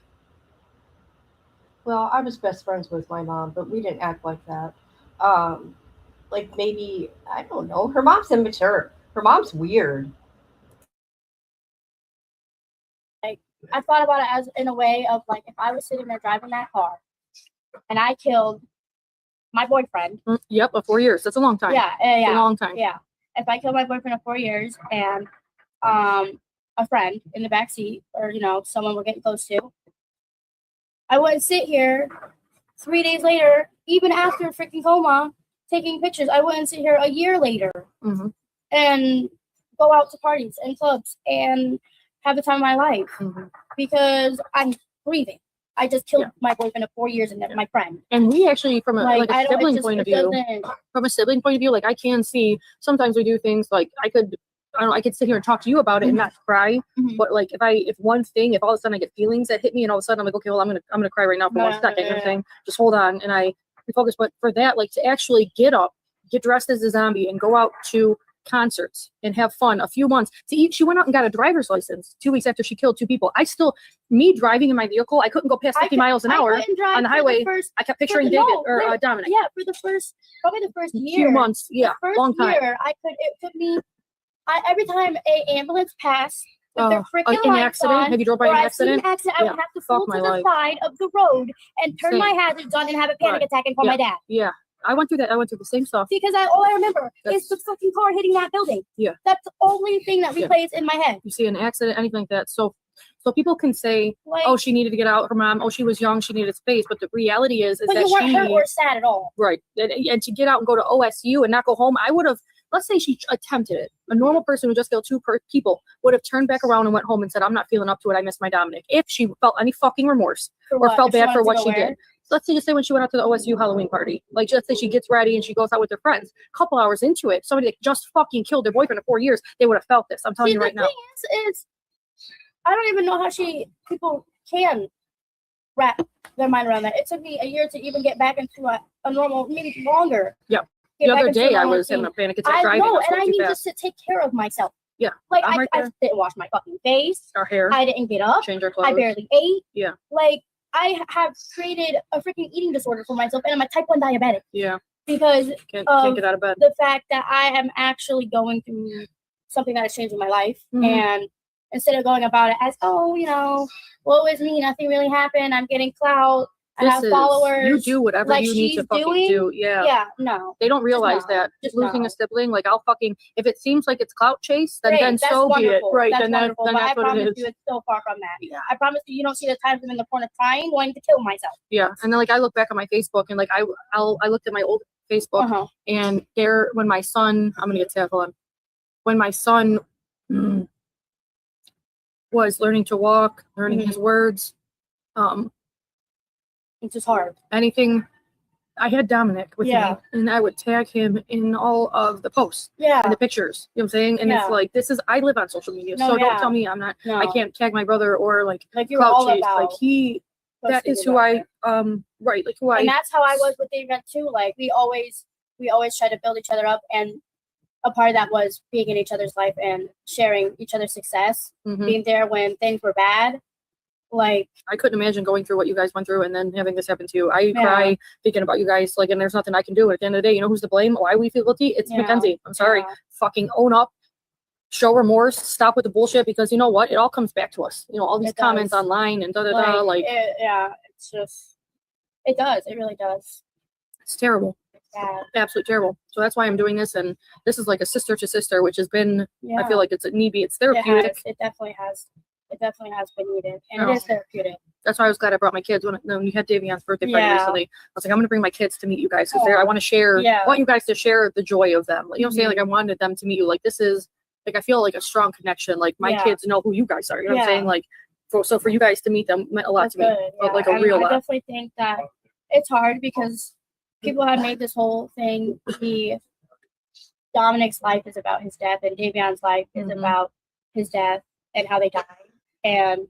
well, I was best friends with my mom, but we didn't act like that. Like maybe, I don't know. Her mom's immature. Her mom's weird. Like, I thought about it as in a way of, like, if I was sitting there driving that car and I killed my boyfriend. Yep, of 4 years. That's a long time. Yeah. It's a long time. Yeah. If I killed my boyfriend of 4 years and a friend in the backseat, or someone we're getting close to, I wouldn't sit here 3 days later, even after freaking coma, taking pictures. I wouldn't sit here a year later and go out to parties and clubs and have the time of my life because I'm breathing. I just killed my boyfriend of 4 years and my friend. And we actually, from a sibling point of view, like, I can see sometimes we do things like I could sit here and talk to you about it and not cry. But like if one thing, if all of a sudden I get feelings that hit me and all of a sudden I'm like, okay, well, I'm gonna cry right now for 1 second. You know what I'm saying? Just hold on, and I focus. But for that, like, to actually get up, get dressed as a zombie, and go out to concerts and have fun a few months to eat. She went out and got a driver's license 2 weeks after she killed 2 people. Me driving in my vehicle, I couldn't go past 50 miles an hour on the highway. I kept picturing Dominic. Yeah, for probably the first year. Few months. Yeah, long time. It took me, every time a ambulance passed with their freaking an lights accident? on, Have you drove by an accident? I would have to pull to the side of the road and turn my hazards on and have a panic attack and call my dad. Yeah. I went through that. I went through the same stuff. Because all I remember is the fucking car hitting that building. Yeah. That's the only thing that replays in my head. You see an accident, anything like that. So people can say, like, oh, she needed to get out. Her mom, oh, she was young. She needed space. But the reality is that you weren't hurt or sad at all. Right. And to get out and go to OSU and not go home, I would have, let's say she attempted it. A normal person who just killed 2 people would have turned back around and went home and said, I'm not feeling up to it. I miss my Dominic. If she felt any fucking remorse or felt bad for what she did. Let's say, when she went out to the OSU Halloween party, like, let's say she gets ready and she goes out with her friends. A couple hours into it, somebody that just fucking killed their boyfriend of 4 years, they would have felt this. I'm telling you right now. The thing is, I don't even know how people can wrap their mind around that. It took me a year to even get back into a normal, maybe longer. Yeah. The other day I was having a panic attack driving. I know, and I need just to take care of myself. Yeah. Like, I didn't wash my fucking face. Our hair. I didn't get up. Change our clothes. I barely ate. Yeah. Like, I have created a freaking eating disorder for myself, and I'm a type 1 diabetic. Yeah. Because can't get out of bed. The fact that I am actually going through something that is changing my life, and instead of going about it as, woe is me, nothing really happened, I'm getting clout, I have followers. You do whatever you need to fucking do. Yeah. Yeah, no. They don't realize that. Just losing a sibling, like, if it seems like it's clout chase, then so be it. Right. That's then that's what it is. It's so far from that. Yeah. I promise you don't see the times I'm in the corner crying, wanting to kill myself. Yeah. And then, like, I look back on my Facebook and, like, I looked at my old Facebook and when my son, I'm going to get to that, hold on. When my son was learning to walk, learning his words, it's just hard. Anything. I had Dominic with me, and I would tag him in all of the posts, and the pictures. You know what I'm saying? And it's like, I live on social media, so don't tell me I'm not. I can't tag my brother or like you're all chase. about. Like that is who I right. Like who I. And that's how I was with the event too. Like we always try to build each other up, and a part of that was being in each other's life and sharing each other's success, being there when things were bad. Like, I couldn't imagine going through what you guys went through and then having this happen to you. I cry thinking about you guys, like, and there's nothing I can do. At the end of the day, you know who's to blame? Why we feel guilty? It's Mackenzie. I'm sorry. Fucking own up, show remorse, stop with the bullshit, because you know what? It all comes back to us. You know, all these comments online and it's just, it does. It really does. It's terrible. Yeah. Absolutely terrible. So that's why I'm doing this, and this is like a sister to sister, which has been, I feel like it's a need be. It's therapeutic. It definitely has. it definitely has been needed, and No. it is therapeutic. That's why I was glad I brought my kids when you had Davion's birthday party Yeah. recently. I was like, I'm gonna bring my kids to meet you guys because I want to share. Yeah. I want you guys to share the joy of them. Like, you know what I'm saying? Mhm. Like I wanted them to meet you. Like this is like I feel like a strong connection. Like my Yeah. kids know who you guys are. You know what I'm Yeah. saying? Like so for you guys to meet them meant a lot That's to me. good. But, Yeah. like a And real I lot. definitely think that it's hard because people have made this whole thing Dominic's life is about his death, and Davion's life is Mhm. about his death and how they died. And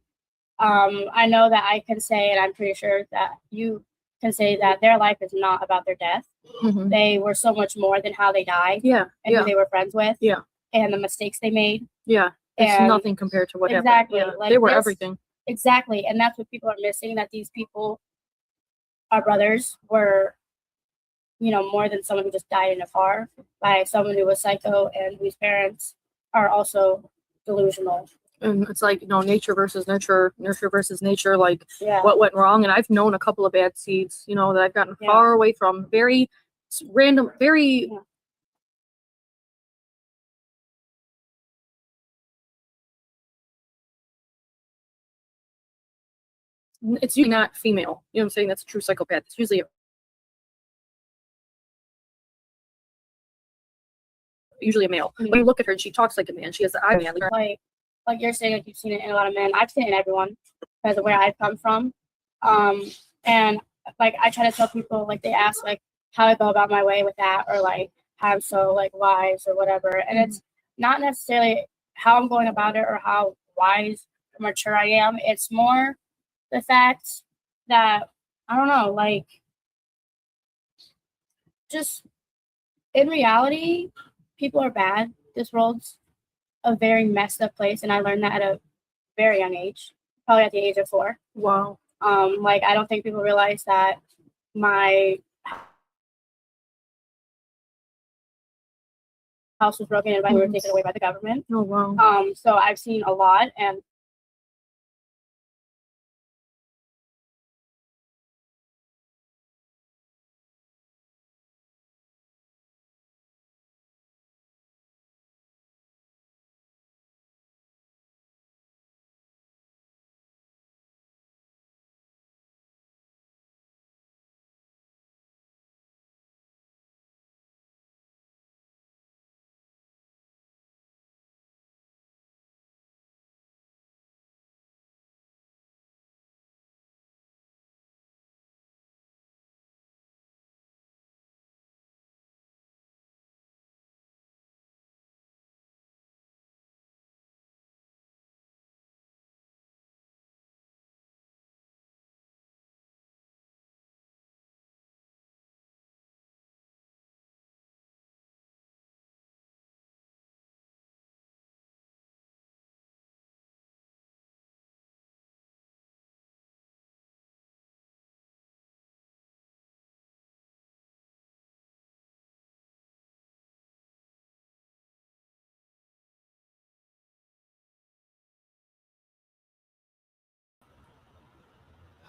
I know that I can say, and I'm pretty sure that you can say that their life is not about their death. Mhm. They were so much more than how they died Yeah. and Yeah. who they were friends with. Yeah. And the mistakes they made. Yeah. It's And nothing compared to what exactly, happened. Yeah. like They were this- everything. Exactly. And that's what people are missing, that these people, our brothers, were, more than someone who just died in a car by someone who was psycho and whose parents are also delusional. And it's like, nature versus nurture versus nature, like Yeah. what went wrong. And I've known a couple of bad seeds, that I've gotten Yeah. far away from, very random, very Yeah. it's usually not female. You know what I'm saying? That's a true psychopath. It's usually a male. Mhm. When you look at her and she talks like a man, she has the eye man. Like you're saying, like you've seen it in a lot of men. I've seen it in everyone because of where I've come from. And like I try to tell people, like they ask like how I go about my way with that, or like how I'm so like wise or whatever. And it's not necessarily how I'm going about it or how wise or mature I am. It's more the fact that I don't know, like just in reality, people are bad. This world's a very messed up place, and I learned that at a very young age, probably at the age of 4. Wow. Like I don't think people realize that my house was broken and we were taken away by the government. Oh wow. So I've seen a lot, and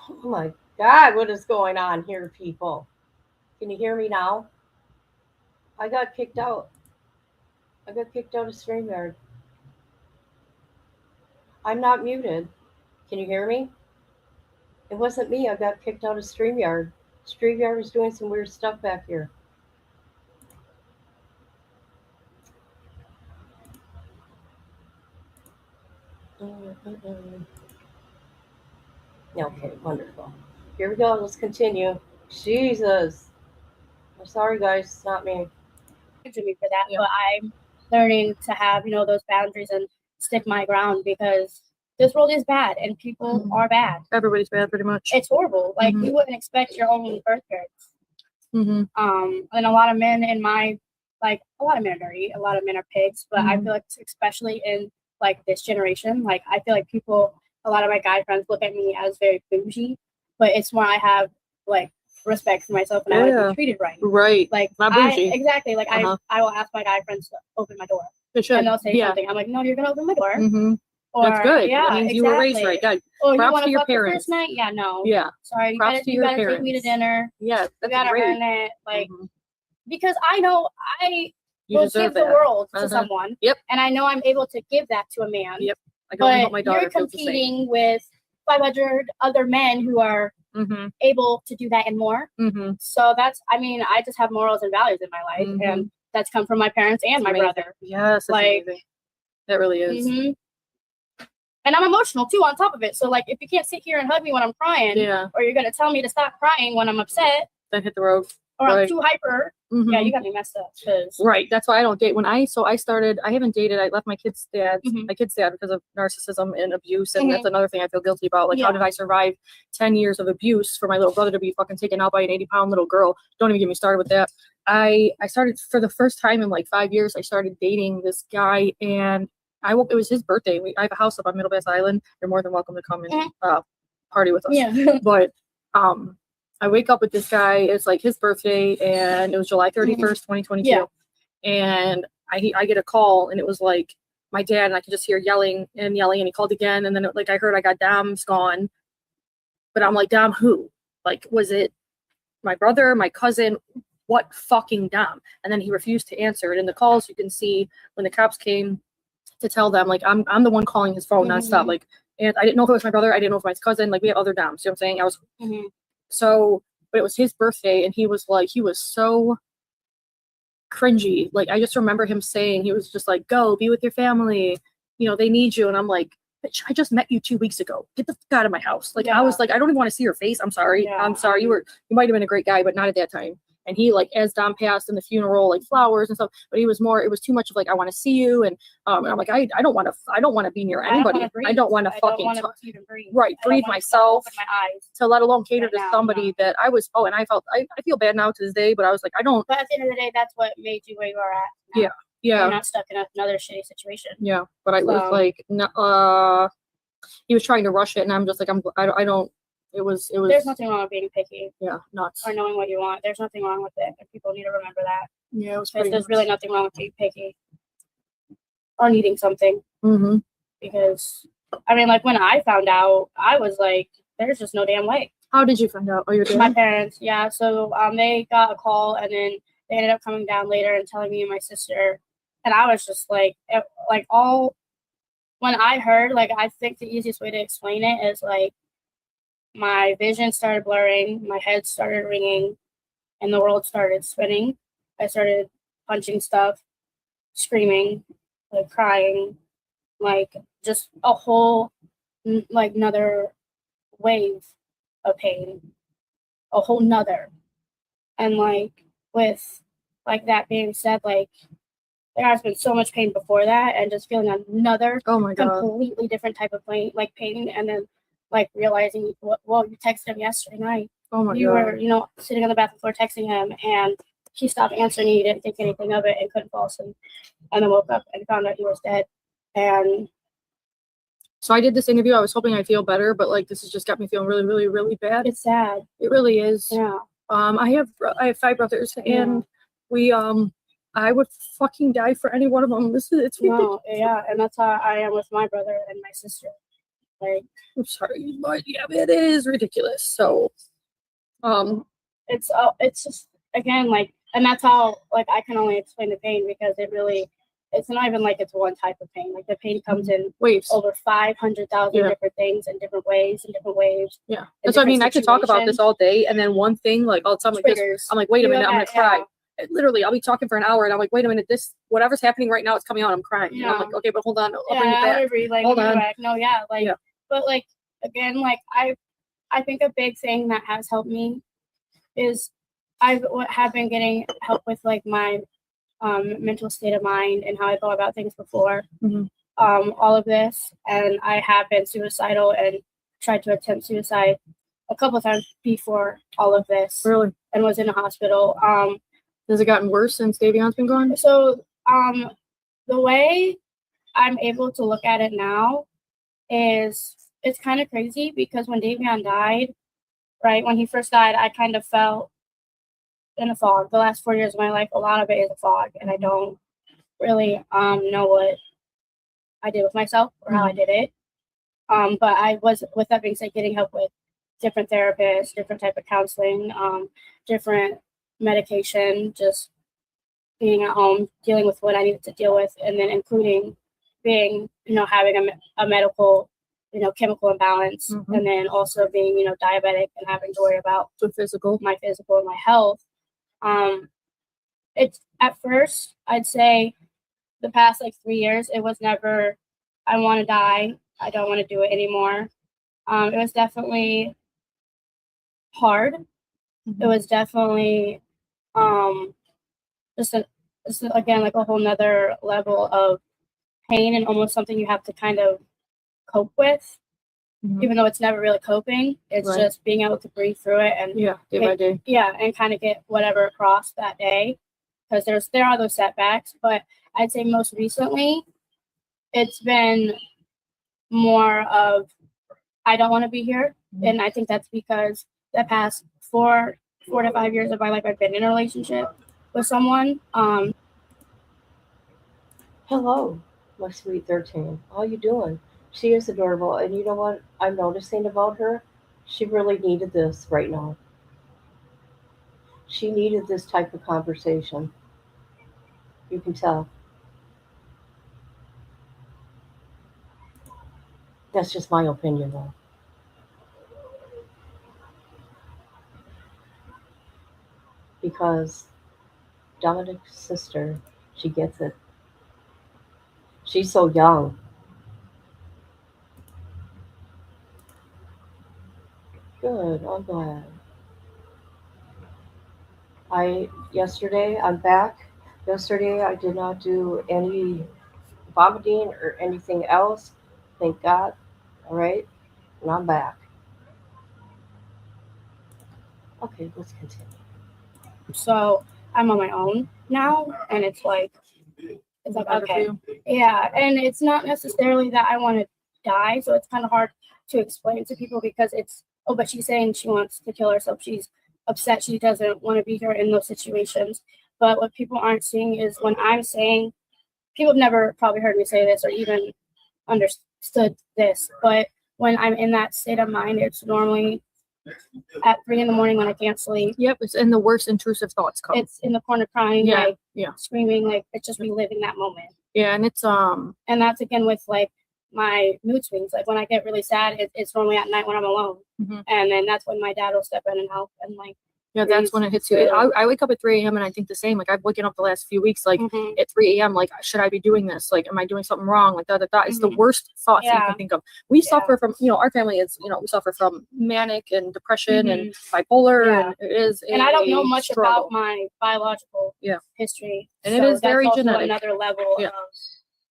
Oh my God, what is going on here, people? Can you hear me now? I got kicked out. I got kicked out of StreamYard. I'm not muted. Can you hear me? It wasn't me. I got kicked out of StreamYard. StreamYard was doing some weird stuff back here. Okay, wonderful. Here we go. Let's continue. Jesus. I'm sorry, guys. It's not me. to me for that. Yeah. But I'm learning to have, those boundaries and stick my ground, because this world is bad and people are bad. Everybody's bad, pretty much. It's horrible. Like you wouldn't expect your own birth parents. Mm-hmm. And a lot of men in my, like a lot of men are dirty, a lot of men are pigs, but I feel like especially in like this generation, like I feel like a lot of my guy friends look at me as very bougie, but it's more I have like respect for myself and I want to be treated right. Right. Like not bougie. Exactly. Like I will ask my guy friends to open my door. They should. And they'll say something. I'm like, no, you're gonna open my door. Mm-hmm. Or, That's good. Yeah, that means exactly. you were raised right. God. Or Props you want to to your fuck the parents. first night? Yeah, no. Yeah. Sorry, Props to you your gotta take me to parents. dinner. Yeah, You that's gotta great. earn it. Like because I know I You will deserve give the that. world to someone. Yep. And I know I'm able to give that to a man. Yep. I don't know but what my daughter you're feels the same. competing with 500 other men who are Mm-hmm. able to do that and more. Mm-hmm. So that's, I mean, I just have morals and values in my life, Mhm. and that's come from my parents and It's my amazing. brother. Yes, it's Like, amazing. That really is. Mhm. And I'm emotional too on top of it. So like, if you can't sit here and hug me when I'm crying, Yeah. or you're gonna tell me to stop crying when I'm upset, Then hit the road. or I'm Right. too hyper, Mhm. yeah, you got me messed up. 'Cause Right. That's why I don't date. I started, I haven't dated. I left my kid's dad, Mhm. because of narcissism and abuse. And Mhm. that's another thing I feel guilty about. Like, how Yeah. did I survive 10 years of abuse for my little brother to be fucking taken out by an 80-pound little girl? Don't even get me started with that. I started, for the first time in like 5 years, I started dating this guy, and it was his birthday. I have a house up on Middle Bass Island. You're more than welcome to come and party with us. Yeah. But I wake up with this guy. It's like his birthday, and it was July 31st, 2022. Yeah. And I get a call, and it was like my dad, and I could just hear yelling, and he called again, and then I heard I got Dom's gone, but I'm like, Dom who? Like, was it my brother, my cousin? What fucking Dom? And then he refused to answer it. In the calls, you can see when the cops came to tell them, like, I'm the one calling his phone nonstop. Like, and I didn't know if it was my brother. I didn't know if it was my cousin. Like, we have other Doms. You know what I'm saying? I was so, but it was his birthday, and he was so cringy. Like, I just remember him saying, he was just like, go be with your family. You know, they need you. And I'm like, bitch, I just met you 2 weeks ago. Get the fuck out of my house. Like, I was like, I don't even want to see your face. I'm sorry. Yeah. I'm sorry. You might have been a great guy, but not at that time. And he, like, as Dom passed in the funeral, like, flowers and stuff, but it was too much of like, I want to see you. And I'm like, I don't want to be near anybody. I don't want to fucking breathe myself, my eyes. to let alone cater Right to now, somebody that I was, and I feel bad now to this day, but I was like, I don't. But at the end of the day, that's what made you where you are at now. Yeah. You're not stuck in another shitty situation. Yeah. But I was like, no, he was trying to rush it, and I'm just like, I don't. It was. There's nothing wrong with being picky. Yeah, nuts. Or knowing what you want. There's nothing wrong with it. And people need to remember that. Yeah, it was Because pretty there's nuts. really nothing wrong with being picky. Or needing something. Mm-hmm. Because, I mean, like, when I found out, I was like, there's just no damn way. How did you find out? Oh, your dad? My parents, yeah. So they got a call, and then they ended up coming down later and telling me and my sister. And I was just like, when I heard, like, I think the easiest way to explain it is, like, my vision started blurring, my head started ringing, and the world started spinning. I started punching stuff, screaming, like, crying, like, just a whole, like, another wave of pain, a whole nother. And, like, with, like, that being said, like, there has been so much pain before that, and just feeling another Oh my God. completely different type of pain, and then, like, realizing, well, you texted him yesterday night. Oh my You God. were, sitting on the bathroom floor texting him, and he stopped answering you. He didn't think anything of it and couldn't fall asleep. And then woke up and found out he was dead. And so I did this interview. I was hoping I'd feel better, but like, this has just got me feeling really, really, really bad. it's sad. It really is. Yeah. I have 5 brothers, and we I would fucking die for any one of them. It's ridiculous. No, yeah, and that's how I am with my brother and my sister. Like, I'm sorry, but yeah, it is ridiculous. So, it's just, again, like, and that's how, like, I can only explain the pain, because it's not even like it's one type of pain. Like, the pain comes in waves. over 500,000 different things in different ways and different waves. Yeah. And so, I mean, I could talk about this all day, and then one thing, like, all the time, like this, I'm like, wait a minute, I'm gonna cry. Literally, I'll be talking for an hour, and I'm like, wait a minute, whatever's happening right now, it's coming out. I'm crying. Yeah. And I'm like, okay, but hold on, I'll bring it back. Agree, like, Hold on. back. No, yeah, like, but, like, again, like, I think a big thing that has helped me is I have been getting help with, like, my mental state of mind and how I go about things before all of this. And I have been suicidal and tried to attempt suicide a couple of times before all of this. Really? And was in a hospital. Has it gotten worse since Davion's been gone? So the way I'm able to look at it now is, it's kind of crazy, because when Davion died, right, when he first died, I kind of felt in a fog. The last 4 years of my life, a lot of it is a fog, and I don't really know what I did with myself or how I did it. But I was, with that being said, getting help with different therapists, different type of counseling, different medication, just being at home, dealing with what I needed to deal with, and then including being, having a medical, chemical imbalance, Mhm. and then also being, diabetic and having to worry about The physical. my physical and my health. It's at first, I'd say the past like 3 years, it was never, I want to die. I don't want to do it anymore. It was definitely hard. It was definitely just again like a whole nother level of pain and almost something you have to kind of cope with, Mhm. even though it's never really coping. It's Right. just being able to breathe through it and Day by day. and kind of get whatever across that day, because there are those setbacks. But I'd say most recently, it's been more of I don't want to be here, and I think that's because the past 4 to 5 years of my life, I've been in a relationship with someone. Hello, my sweet 13. How you doing? She is adorable, and you know what I'm noticing about her? She really needed this right now. She needed this type of conversation. You can tell. That's just my opinion, though. Because Dominic's sister, she gets it. She's so young. Good, I'm glad. I'm back. Yesterday, I did not do any vomiting or anything else. Thank God. All right, and I'm back. Okay, let's continue. So I'm on my own now, and it's like Better for okay, you. yeah, and it's not necessarily that I want to die, so it's kind of hard to explain to people because it's but she's saying she wants to kill herself. She's upset. She doesn't want to be here in those situations. But what people aren't seeing is when I'm saying, people have never probably heard me say this or even understood this, but when I'm in that state of mind, it's normally at 3 a.m. when I can't sleep. Yep, it's in the worst intrusive thoughts come. It's in the corner crying, Yeah, like yeah. screaming, like it's just reliving that moment. Yeah, and it's And that's again with like my mood swings. Like when I get really sad, it's normally at night when I'm alone, and then that's when my dad will step in and help and like. Yeah, that's when it hits you. I wake up at 3 a.m. and I think the same. Like I've waken up the last few weeks, like at 3 a.m. Like, should I be doing this? Like, am I doing something wrong? Like that. It's the worst thoughts that you can think of. We suffer from, our family is, we suffer from manic and depression and bipolar, and it is. And I don't know much about my biological history, and it is very genetic. Another level of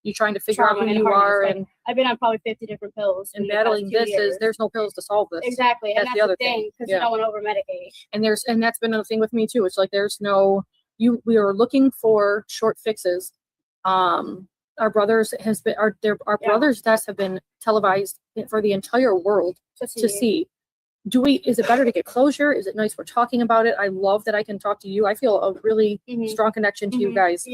you trying to figure out who you are, like, and I've been on probably 50 different pills. And battling this is there's no pills to solve this. Exactly, and that's the other thing because you don't want to over medicate. And that's been another thing with me too. It's like there's no we are looking for short fixes. Our brothers brothers' deaths have been televised for the entire world to see. Is it better to get closure? Is it nice we're talking about it? I love that I can talk to you. I feel a really strong connection to you guys.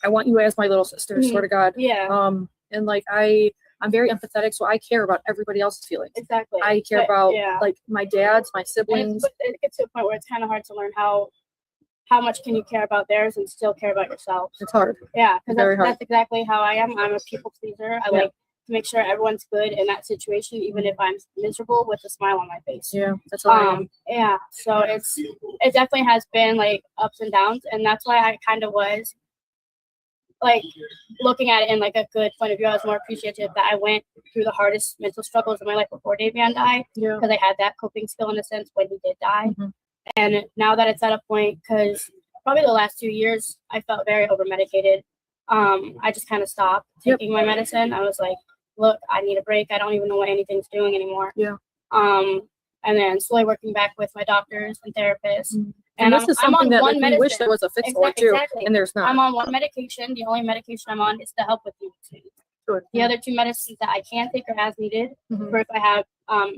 I want you as my little sister, swear to God. And like I'm very empathetic, so I care about everybody else's feelings. Exactly. I care about like my dad's, my siblings. It gets to a point where it's kind of hard to learn how much can you care about theirs and still care about yourself. It's hard. Yeah, because that's exactly how I am. I'm a people pleaser. I like to make sure everyone's good in that situation, even if I'm miserable, with a smile on my face. Yeah, that's all I am. Yeah, so it definitely has been like ups and downs, and that's why I kind of was like looking at it in like a good point of view. I was more appreciative that I went through the hardest mental struggles of my life before Davian died, because I had that coping skill in a sense when he did die. And now that it's at a point, because probably the last 2 years I felt very over medicated. I just kind of stopped taking my medicine. I was like, look, I need a break. I don't even know what anything's doing anymore. And then slowly working back with my doctors and therapists. And this is something that like, we wish there was a fix for too, and there's not. I'm on one medication. The only medication I'm on is to help with mood swings. The other two medicines that I can take are as needed for if I have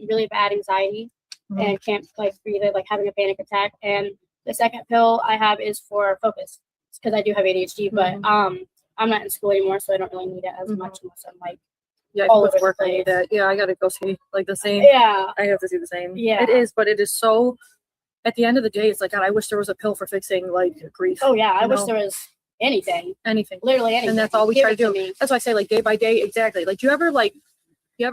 really bad anxiety and can't like breathe, like having a panic attack. And the second pill I have is for focus, because I do have ADHD, but I'm not in school anymore, so I don't really need it as much unless I'm like all over work. the I need that. Yeah, I gotta go see like the same. Yeah, I have to do the same. Yeah, it is, but it is so. At the end of the day, it's like, God, I wish there was a pill for fixing like grief. Oh yeah, I wish there was anything, anything. literally anything. And that's all we Give try it to do. me. That's why I say like day by day, exactly. Like, do you ever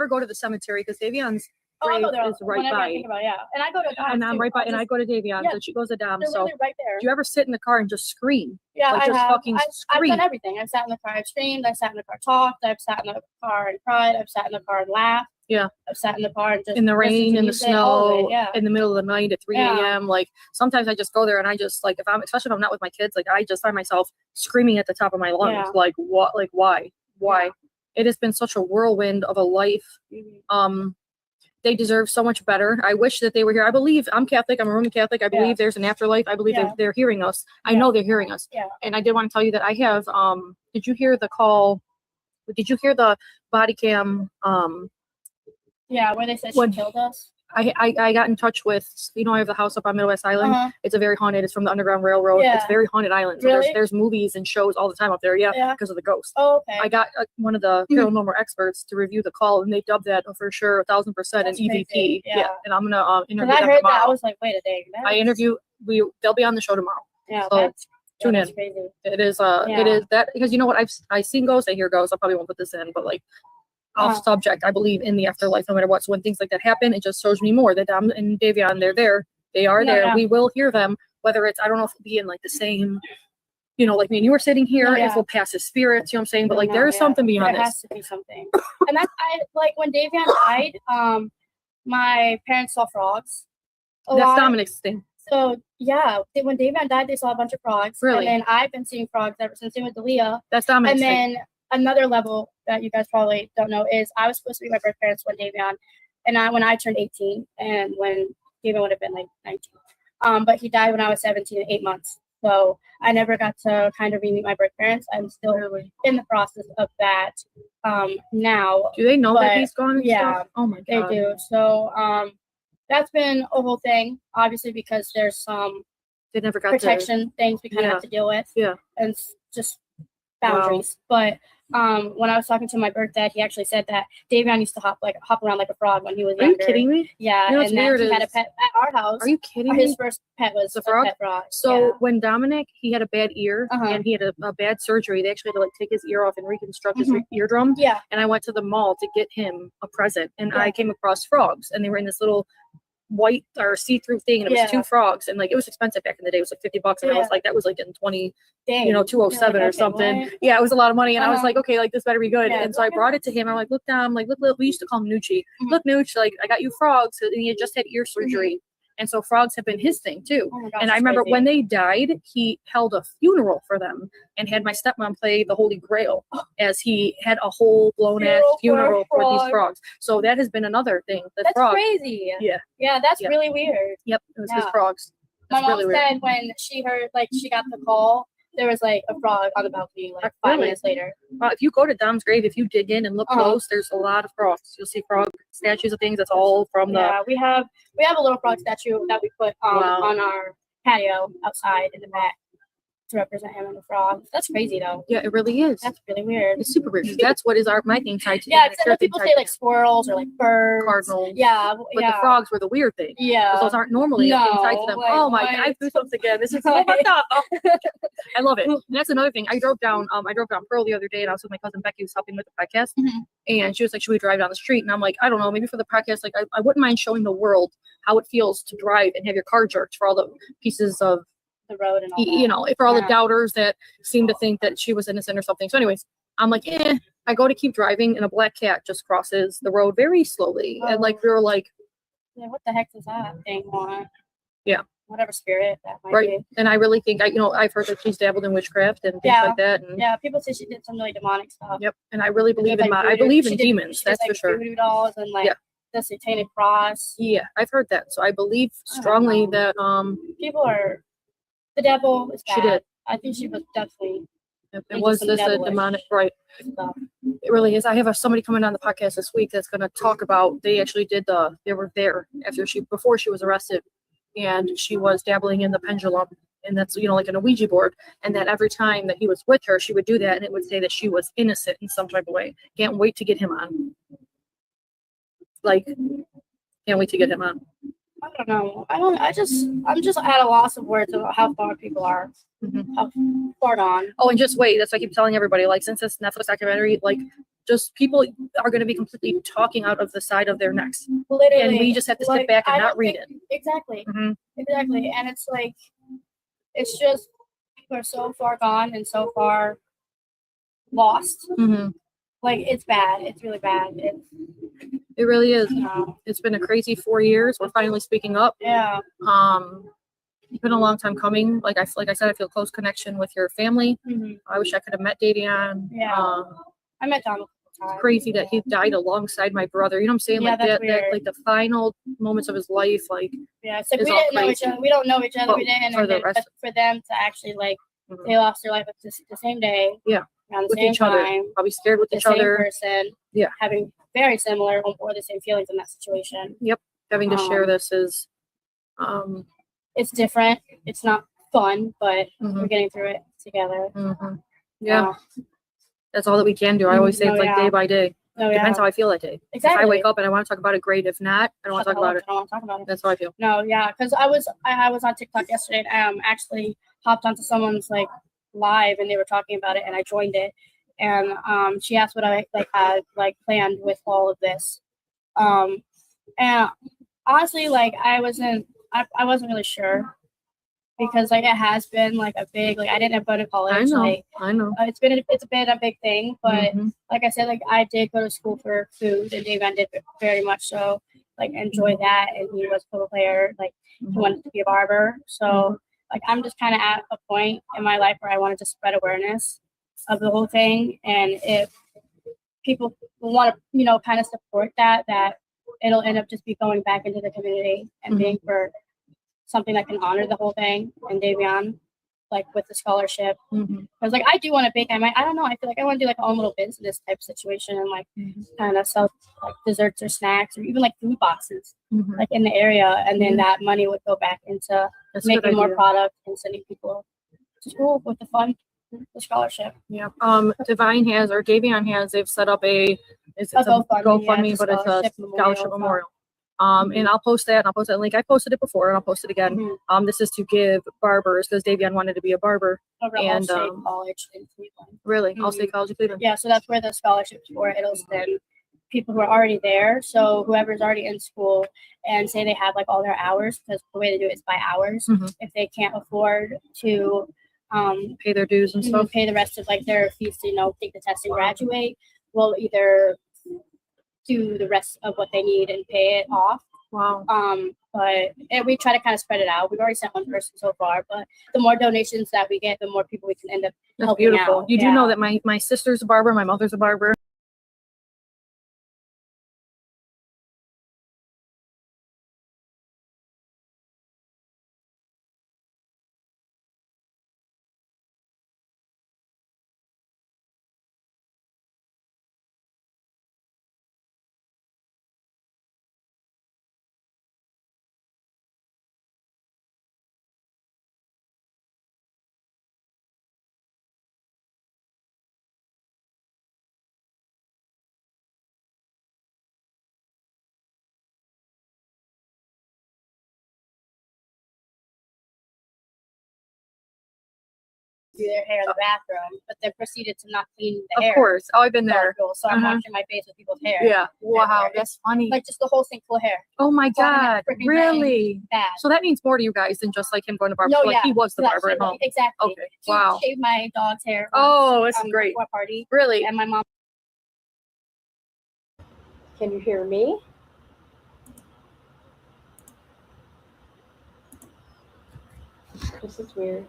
go to the cemetery? Because Davion's I grave go there is right whenever I by. think about and I go to Dom's And I'm too. right by, and I go to Davion, Yeah, so she goes to Dom. They're So literally right there. do you ever sit in the car and just scream? Yeah, Like, I just have. fucking I've scream. done everything. I've sat in the car, I've screamed. I've sat in the car, talked. I've sat in the car and cried. I've sat in the car and laughed. Yeah. I've sat in the car and just In the listened rain, to in the music, all of snow, it, yeah. in the middle of the night at 3 a.m. Like, sometimes I just go there and I just, like, especially if I'm not with my kids, like, I just find myself screaming at the top of my lungs. Yeah. Like, what? Like, why? Yeah. It has been such a whirlwind of a life. They deserve so much better. I wish that they were here. I believe, I'm Catholic. I'm a Roman Catholic. I believe there's an afterlife. I believe they're hearing us. I know they're hearing us. Yeah. And I did want to tell you that I have, did you hear the call? Did you hear the body cam? Yeah, where they said When- she killed us. I got in touch with, I have the house up on Midwest Island. Uh-huh. It's a very haunted, it's from the Underground Railroad. Yeah. It's very haunted island. So Really? there's movies and shows all the time up there. Yeah. Because of the ghost. Oh, okay. I got one of the paranormal experts to review the call, and they dubbed that for sure 1,000% an That's EVP. crazy. Yeah. And I'm gonna interview When I them heard tomorrow. that, I was like, wait a day. They'll be on the show tomorrow. Yeah, So tune that's in. crazy. It is that, because you know what, I've seen ghosts, I hear ghosts. I probably won't put this in, but like off subject, I believe in the afterlife no matter what. So when things like that happen, it just shows me more that Dom and Davion, they're there. They are there. Yeah. We will hear them, whether it's, I don't know if it'll be in like the same, like me and you were sitting here, if we'll pass as spirits, you know what I'm saying? But like there is something beyond there this. has to be something. And that's like when Davion died, my parents saw frogs. That's Dominic's thing. So yeah, when Davion died, they saw a bunch of frogs. Really? And then I've been seeing frogs ever since they went to Leah. That's Dominic's And thing. then another level that you guys probably don't know is I was supposed to be my birth parents when Davion, and when I turned 18, and when Davion would have been like 19. But he died when I was 17 and 8 months. So I never got to kind of re-meet my birth parents. I'm still in the process of that now. Do they know that he's gone and yeah, stuff? Oh my they God. do. So that's been a whole thing, obviously, because there's some They never got protection things we kind of have to deal with. Yeah. And just boundaries. But when I was talking to my birth dad, he actually said that Davion used to hop around like a frog when he was Are younger. you kidding me? Yeah, You know what's and that weird he had a is- pet at our house. Are you kidding His me? first pet was The frog? a pet frog. So when Dominic, he had a bad ear Uh-huh. and he had a bad surgery, they actually had to like take his ear off and reconstruct his eardrum. yeah, And I went to the mall to get him a present, and Yeah. I came across frogs, and they were in this little white or see-through thing, and it was Yeah. 2 frogs, and like it was expensive back in the day. It was like $50, and I was Yeah. like, that was like in 20, dang. 207 You're or like, okay, something. what? Yeah, it was a lot of money, and I was Uh-huh. like, okay, like this better be good. Yeah, And so I okay. brought it to him. I'm like, look, Dom, like look, we used to call him Nucci. Mhm. Look, Nooch, like I got you frogs, and he had just had ear surgery, and so frogs have been his thing too. Oh my gosh, And I that's remember crazy. when they died, he held a funeral for them and had my stepmom play the Holy Grail as he had a whole blown ass funeral for these frog. frogs. So that has been another thing. The That's frog. crazy. Yeah. Yeah, that's Yeah. really weird. Yep. It was his Yeah. frogs. My That's mom really weird. said when she heard, like, she got the call, there was like a frog on the balcony, like 5 Really? minutes later. If you go to Dom's grave, if you dig in and look Uh-huh. close, there's a lot of frogs. You'll see frog statues of things. That's all from the. Yeah, we have a little frog statue that we put Wow. on our patio outside in the back to represent him and the frog. That's crazy though. Yeah, it really is. That's really weird. It's super weird. That's what is my thing tied to. Yeah, the except when people say like squirrels or like birds. cardinals. Yeah, But the frogs were the weird thing. Yeah. 'Cause those aren't normally a thing tied to No, them. like, Oh my what? God, I threw something again. This is so Right. fucked up. I love it. And that's another thing. I drove down Pearl the other day, and I was with my cousin Becky, who's helping with the podcast. Mhm. And she was like, should we drive down the street? And I'm like, I don't know, maybe for the podcast, like I wouldn't mind showing the world how it feels to drive and have your car jerked for all the pieces of, the road and all that. for all the Yeah. doubters that seem to think that she was innocent or something. So anyways, I'm like, I go to keep driving, and a black cat just crosses the road very slowly. And like, we were like, Yeah, what the heck does that thing want? Yeah. Whatever spirit that might right. be. And I really think I've heard that she's dabbled in witchcraft and things Yeah. like that. And Yeah, people say she did some really demonic stuff. yep. And I really She did, believe in like, I voodoo. believe She in did- demons. she did, That's for like, sure. voodoo dolls and like Yeah. the satanic cross. Yeah, I've heard that. So I believe strongly know. that People are the devil is bad. She did. I think she was definitely it Into was some this a devilish demonic, right? stuff. It really is. I have somebody coming on the podcast this week that's going to talk about. They actually they were there before she was arrested, and she was dabbling in the pendulum, and that's like in a Ouija board, and that every time that he was with her, she would do that, and it would say that she was innocent in some type of way. Can't wait to get him on. Like, can't wait to get him on. I don't know. I'm just at a loss of words about how far people are. How far gone. Oh, and just wait. That's what I keep telling everybody. Like, since this Netflix documentary, like, just people are going to be completely talking out of the side of their necks. Literally. And we just have to sit back and not read it. Exactly. Mhm. Exactly. And it's like, it's just, we're so far gone and so far lost. Mhm. Like, it's bad. It's really bad. It really is. Yeah. It's been a crazy 4 years. We're finally speaking up. Yeah. It's been a long time coming. Like I said, I feel close connection with your family. Mhm. I wish I could have met Davion. Yeah. I met Donald. Crazy that he died alongside my brother. You know what I'm saying? Yeah, Like that's that, weird. like the final moments of his life. Like, Yeah, so we it's all didn't know each crazy. other. We don't know each other. But We didn't. for And the then, rest- but for them to actually like, Mhm. they lost their life at the same day. Yeah. Around the with same each other, time. probably scared with The each same other. person. Yeah. Having very similar or the same feelings in that situation. Yep. Having to share Um, this is, It's different. It's not fun, but Mhm. we're getting through it together. Yeah. That's all that we can do. I always say No, it's like yeah. day by day. No, Depends yeah. how I feel that day. Exactly. If I wake up and I want to talk about it, great. If not, I don't want to talk about it. I don't want to talk about it. That's how I feel. No, yeah, because I was on TikTok yesterday and actually hopped onto someone's like live and they were talking about it and I joined it and she asked what I like had like planned with all of this. And honestly like I wasn't really sure because like it has been like a big like I didn't go to college. I know. Like I know. it's been a big thing, but Mhm. like I said, like I did go to school for food, and David did very much so. Like enjoy that, and he was a football player. Like he wanted to be a barber, so like I'm just kind of at a point in my life where I wanted to spread awareness of the whole thing, and if people want to, kind of support that it'll end up just be going back into the community and being for something that can honor the whole thing and Davion, like with the scholarship. Because like I do want to bake. I don't know. I feel like I want to do like my own little business type situation and like kind of sell like desserts or snacks or even like food boxes like in the area, and then that money would go back into That's a good making more idea. product and sending people to school with the fund, the scholarship. Yeah. Divine has or Davion has. They've set up it's a GoFundMe, but it's a scholarship memorial. And I'll post that. And I'll post that link. I posted it before, and I'll post it again. This is to give barbers because Davion wanted to be a barber. Over And Allstate College in Cleveland. really, Allstate College of Cleveland. Yeah, so that's where the scholarship's for. It'll send people who are already there. So whoever's already in school and say they have like all their hours, because the way they do it is by hours. If they can't afford to Pay their dues and stuff. pay the rest of like their fees to take the test and graduate, we'll either do the rest of what they need and pay it off. Wow. But we try to kind of spread it out. We've already sent one person so far, but the more donations that we get, the more people we can end up That's helping beautiful. out. You do know that my sister's a barber, my mother's a barber. do their hair in the bathroom, but then proceeded to not clean the Of hair. course. Oh, I've been there. So I'm washing my face with people's hair. Yeah. Wow. Everywhere. That's funny. Like just the whole sink full of hair. Oh my Finding God. that freaking Really? Bad. So that means more to you guys than just like him going to barber. No, Like yeah. he was the So barber at home. Exactly. Okay. He Wow. shaved my dog's hair. Oh, that's once, great. before a party. Really? And my mom. Can you hear me? This is weird.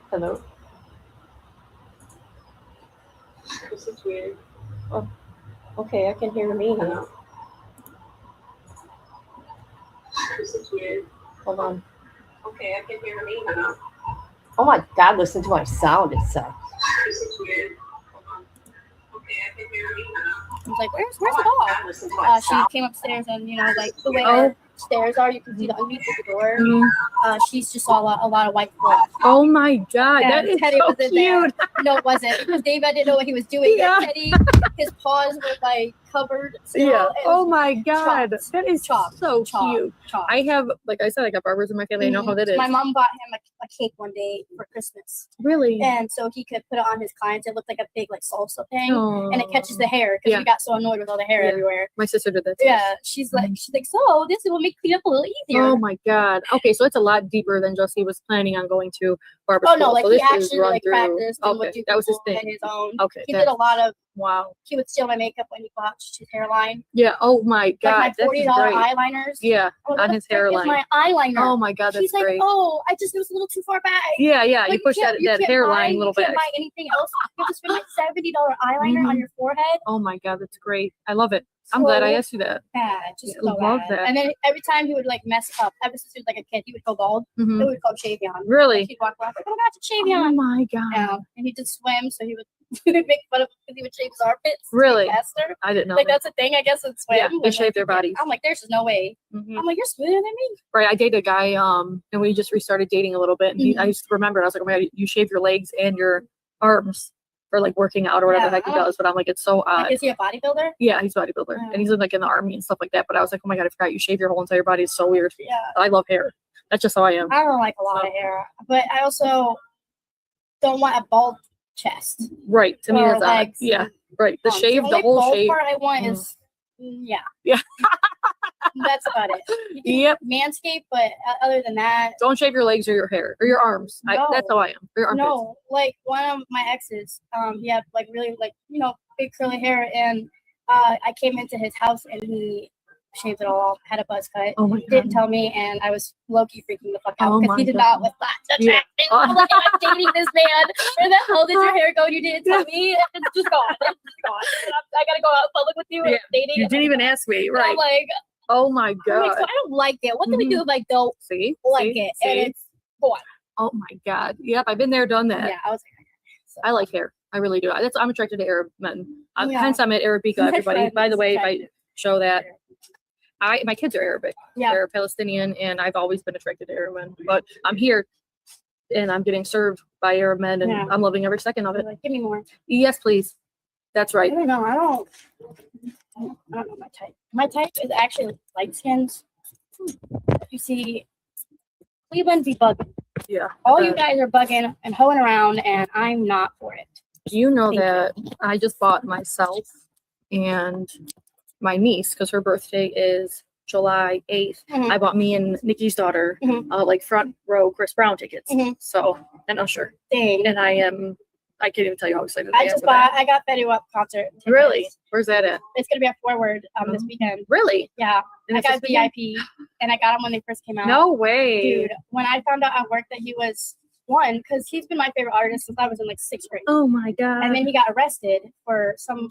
Hello? This is weird. Oh, okay, I can hear me now. This is weird. Hold on. Okay, I can hear me now. Oh my God, listen to my sound. It sucks. This is weird. Hold on. Okay, I can hear me now. I was like, where's the dog? Listen to my She sound. came upstairs and like the way her stairs are, you can see the underneath of the door. She's just saw a lot of white fluff. Oh my God. And That is Teddy so was in there. cute. No, it wasn't because David didn't know what he was doing. Yeah. And Teddy, his paws were like covered. Still, Yeah. and Oh my God. chopped. That is Chopped. so Chopped. cute. Chopped. I have, like I said, I got barbers in my family. I know how that is. My mom bought him a cake one day for Christmas, Really? and so he could put it on his clients. It looked like a big like salsa thing, Oh. and it catches the hair because Yeah. we got so annoyed with all the hair Yeah. everywhere. My sister did that too. Yeah, she's like, so this will make cleanup a little easier. Oh my God. Okay, so it's a lot deeper than just he was planning on going to barber Oh school. no, like so he this is actually run like through. practiced and would Okay, do that was his Google thing. and his own. Okay. He did a lot of. Wow. He would steal my makeup when he botched his hairline. Yeah. Oh my God. Like my $40 that's great. eyeliners. Yeah. Oh, On what his the frick is hairline. my eyeliner. Oh my God, that's She's like, great. oh, I just it was a little too far back. Yeah, yeah. Like, You push that can't hairline buy, a little you bit. can't buy anything else. You have to spend like $70 eyeliner on Mhm. your forehead. Oh my God, that's great. I love it. I'm glad I asked you that. Bad, just Yeah, so love bad. that. And then every time he would like mess up, ever since he was like a kid, he would go bald. Mhm. He would call Shavion. Really? Like, he'd walk around like, oh my God, it's Oh Shavion. my God. Yeah, and he did swim, so he would make fun of him because he would shave his armpits. to be Really? faster. I didn't know Like that. that's a thing, I guess, in swim. Yeah, they when, shave like, their bodies. I'm like, there's just no way. Mhm. I'm like, you're smoother than me. Right. I dated a guy, and we just restarted dating a little bit. And I used to remember, I was like, oh my God, you shave your legs and your arms for like working out or whatever the heck he does. But I'm like, it's so odd. Like, is he a bodybuilder? Yeah, he's a bodybuilder. Oh. And he's in like in the army and stuff like that. But I was like, oh my God, I forgot you shave your whole entire body. It's so weird. Yeah. I love hair. That's just how I am. I don't like a lot of hair, but I also don't want a bald chest. Right. To me, or that's odd. legs Yeah. and Right. The arms. shave, the only whole bald shave. part I want Mm. is yeah. Yeah. That's about it. You can Yep. manscape, but other than that, Don't shave your legs or your hair or your arms. No. That's how I am. Or your armpits. no. Like one of my exes, he had like really like big curly hair, and I came into his house and he shaved it all off, had a buzz cut. Oh my Didn't God. tell me, and I was low-key freaking the fuck out Oh because he my did God. not look that Yeah. attractive. I'm like, I'm dating this man. Where the hell did your hair go? You didn't tell me. It's just gone. It's just gone. I gotta go out in public with you and Yeah. dating. You and didn't then- even ask me. and Right. I'm like, Oh my so God. I don't like it. What do we do if I don't See? like See? it? See? And it's gone. Oh my God. Yep. I've been there, done that. Yeah, I was like, so. I like hair. I really do. I'm attracted to Arab men. Yeah. Hence, I'm at Arabica, My everybody. friend By the is way, if I attracted show that, my kids are Arabic. Yeah. They're Palestinian, and I've always been attracted to Arab men. But I'm here, and I'm getting served by Arab men, and Yeah. I'm loving every second of They're it. like, give me more. Yes, please. That's I right. don't know. I don't know my type. My type is actually light skins. You see, Cleveland be bugging. Yeah. All you guys are bugging and hoeing around, and I'm not for it. Do you know Thank that I just bought myself and my niece, because her birthday is July 8th. Mhm. I bought me and Nikki's daughter Mhm. like front row Chris Brown tickets. Mhm. So, and Usher. Dang. And I can't even tell you how excited I I am just for that. I got Fetty Wap concert tickets. Really? Where's that at? It's gonna be at Forward this weekend. Really? Yeah, And I it's got this weekend? VIP, and I got him when they first came out. No way. Dude, when I found out at work that he was because he's been my favorite artist since I was in like 6th grade. Oh my God. And then he got arrested for some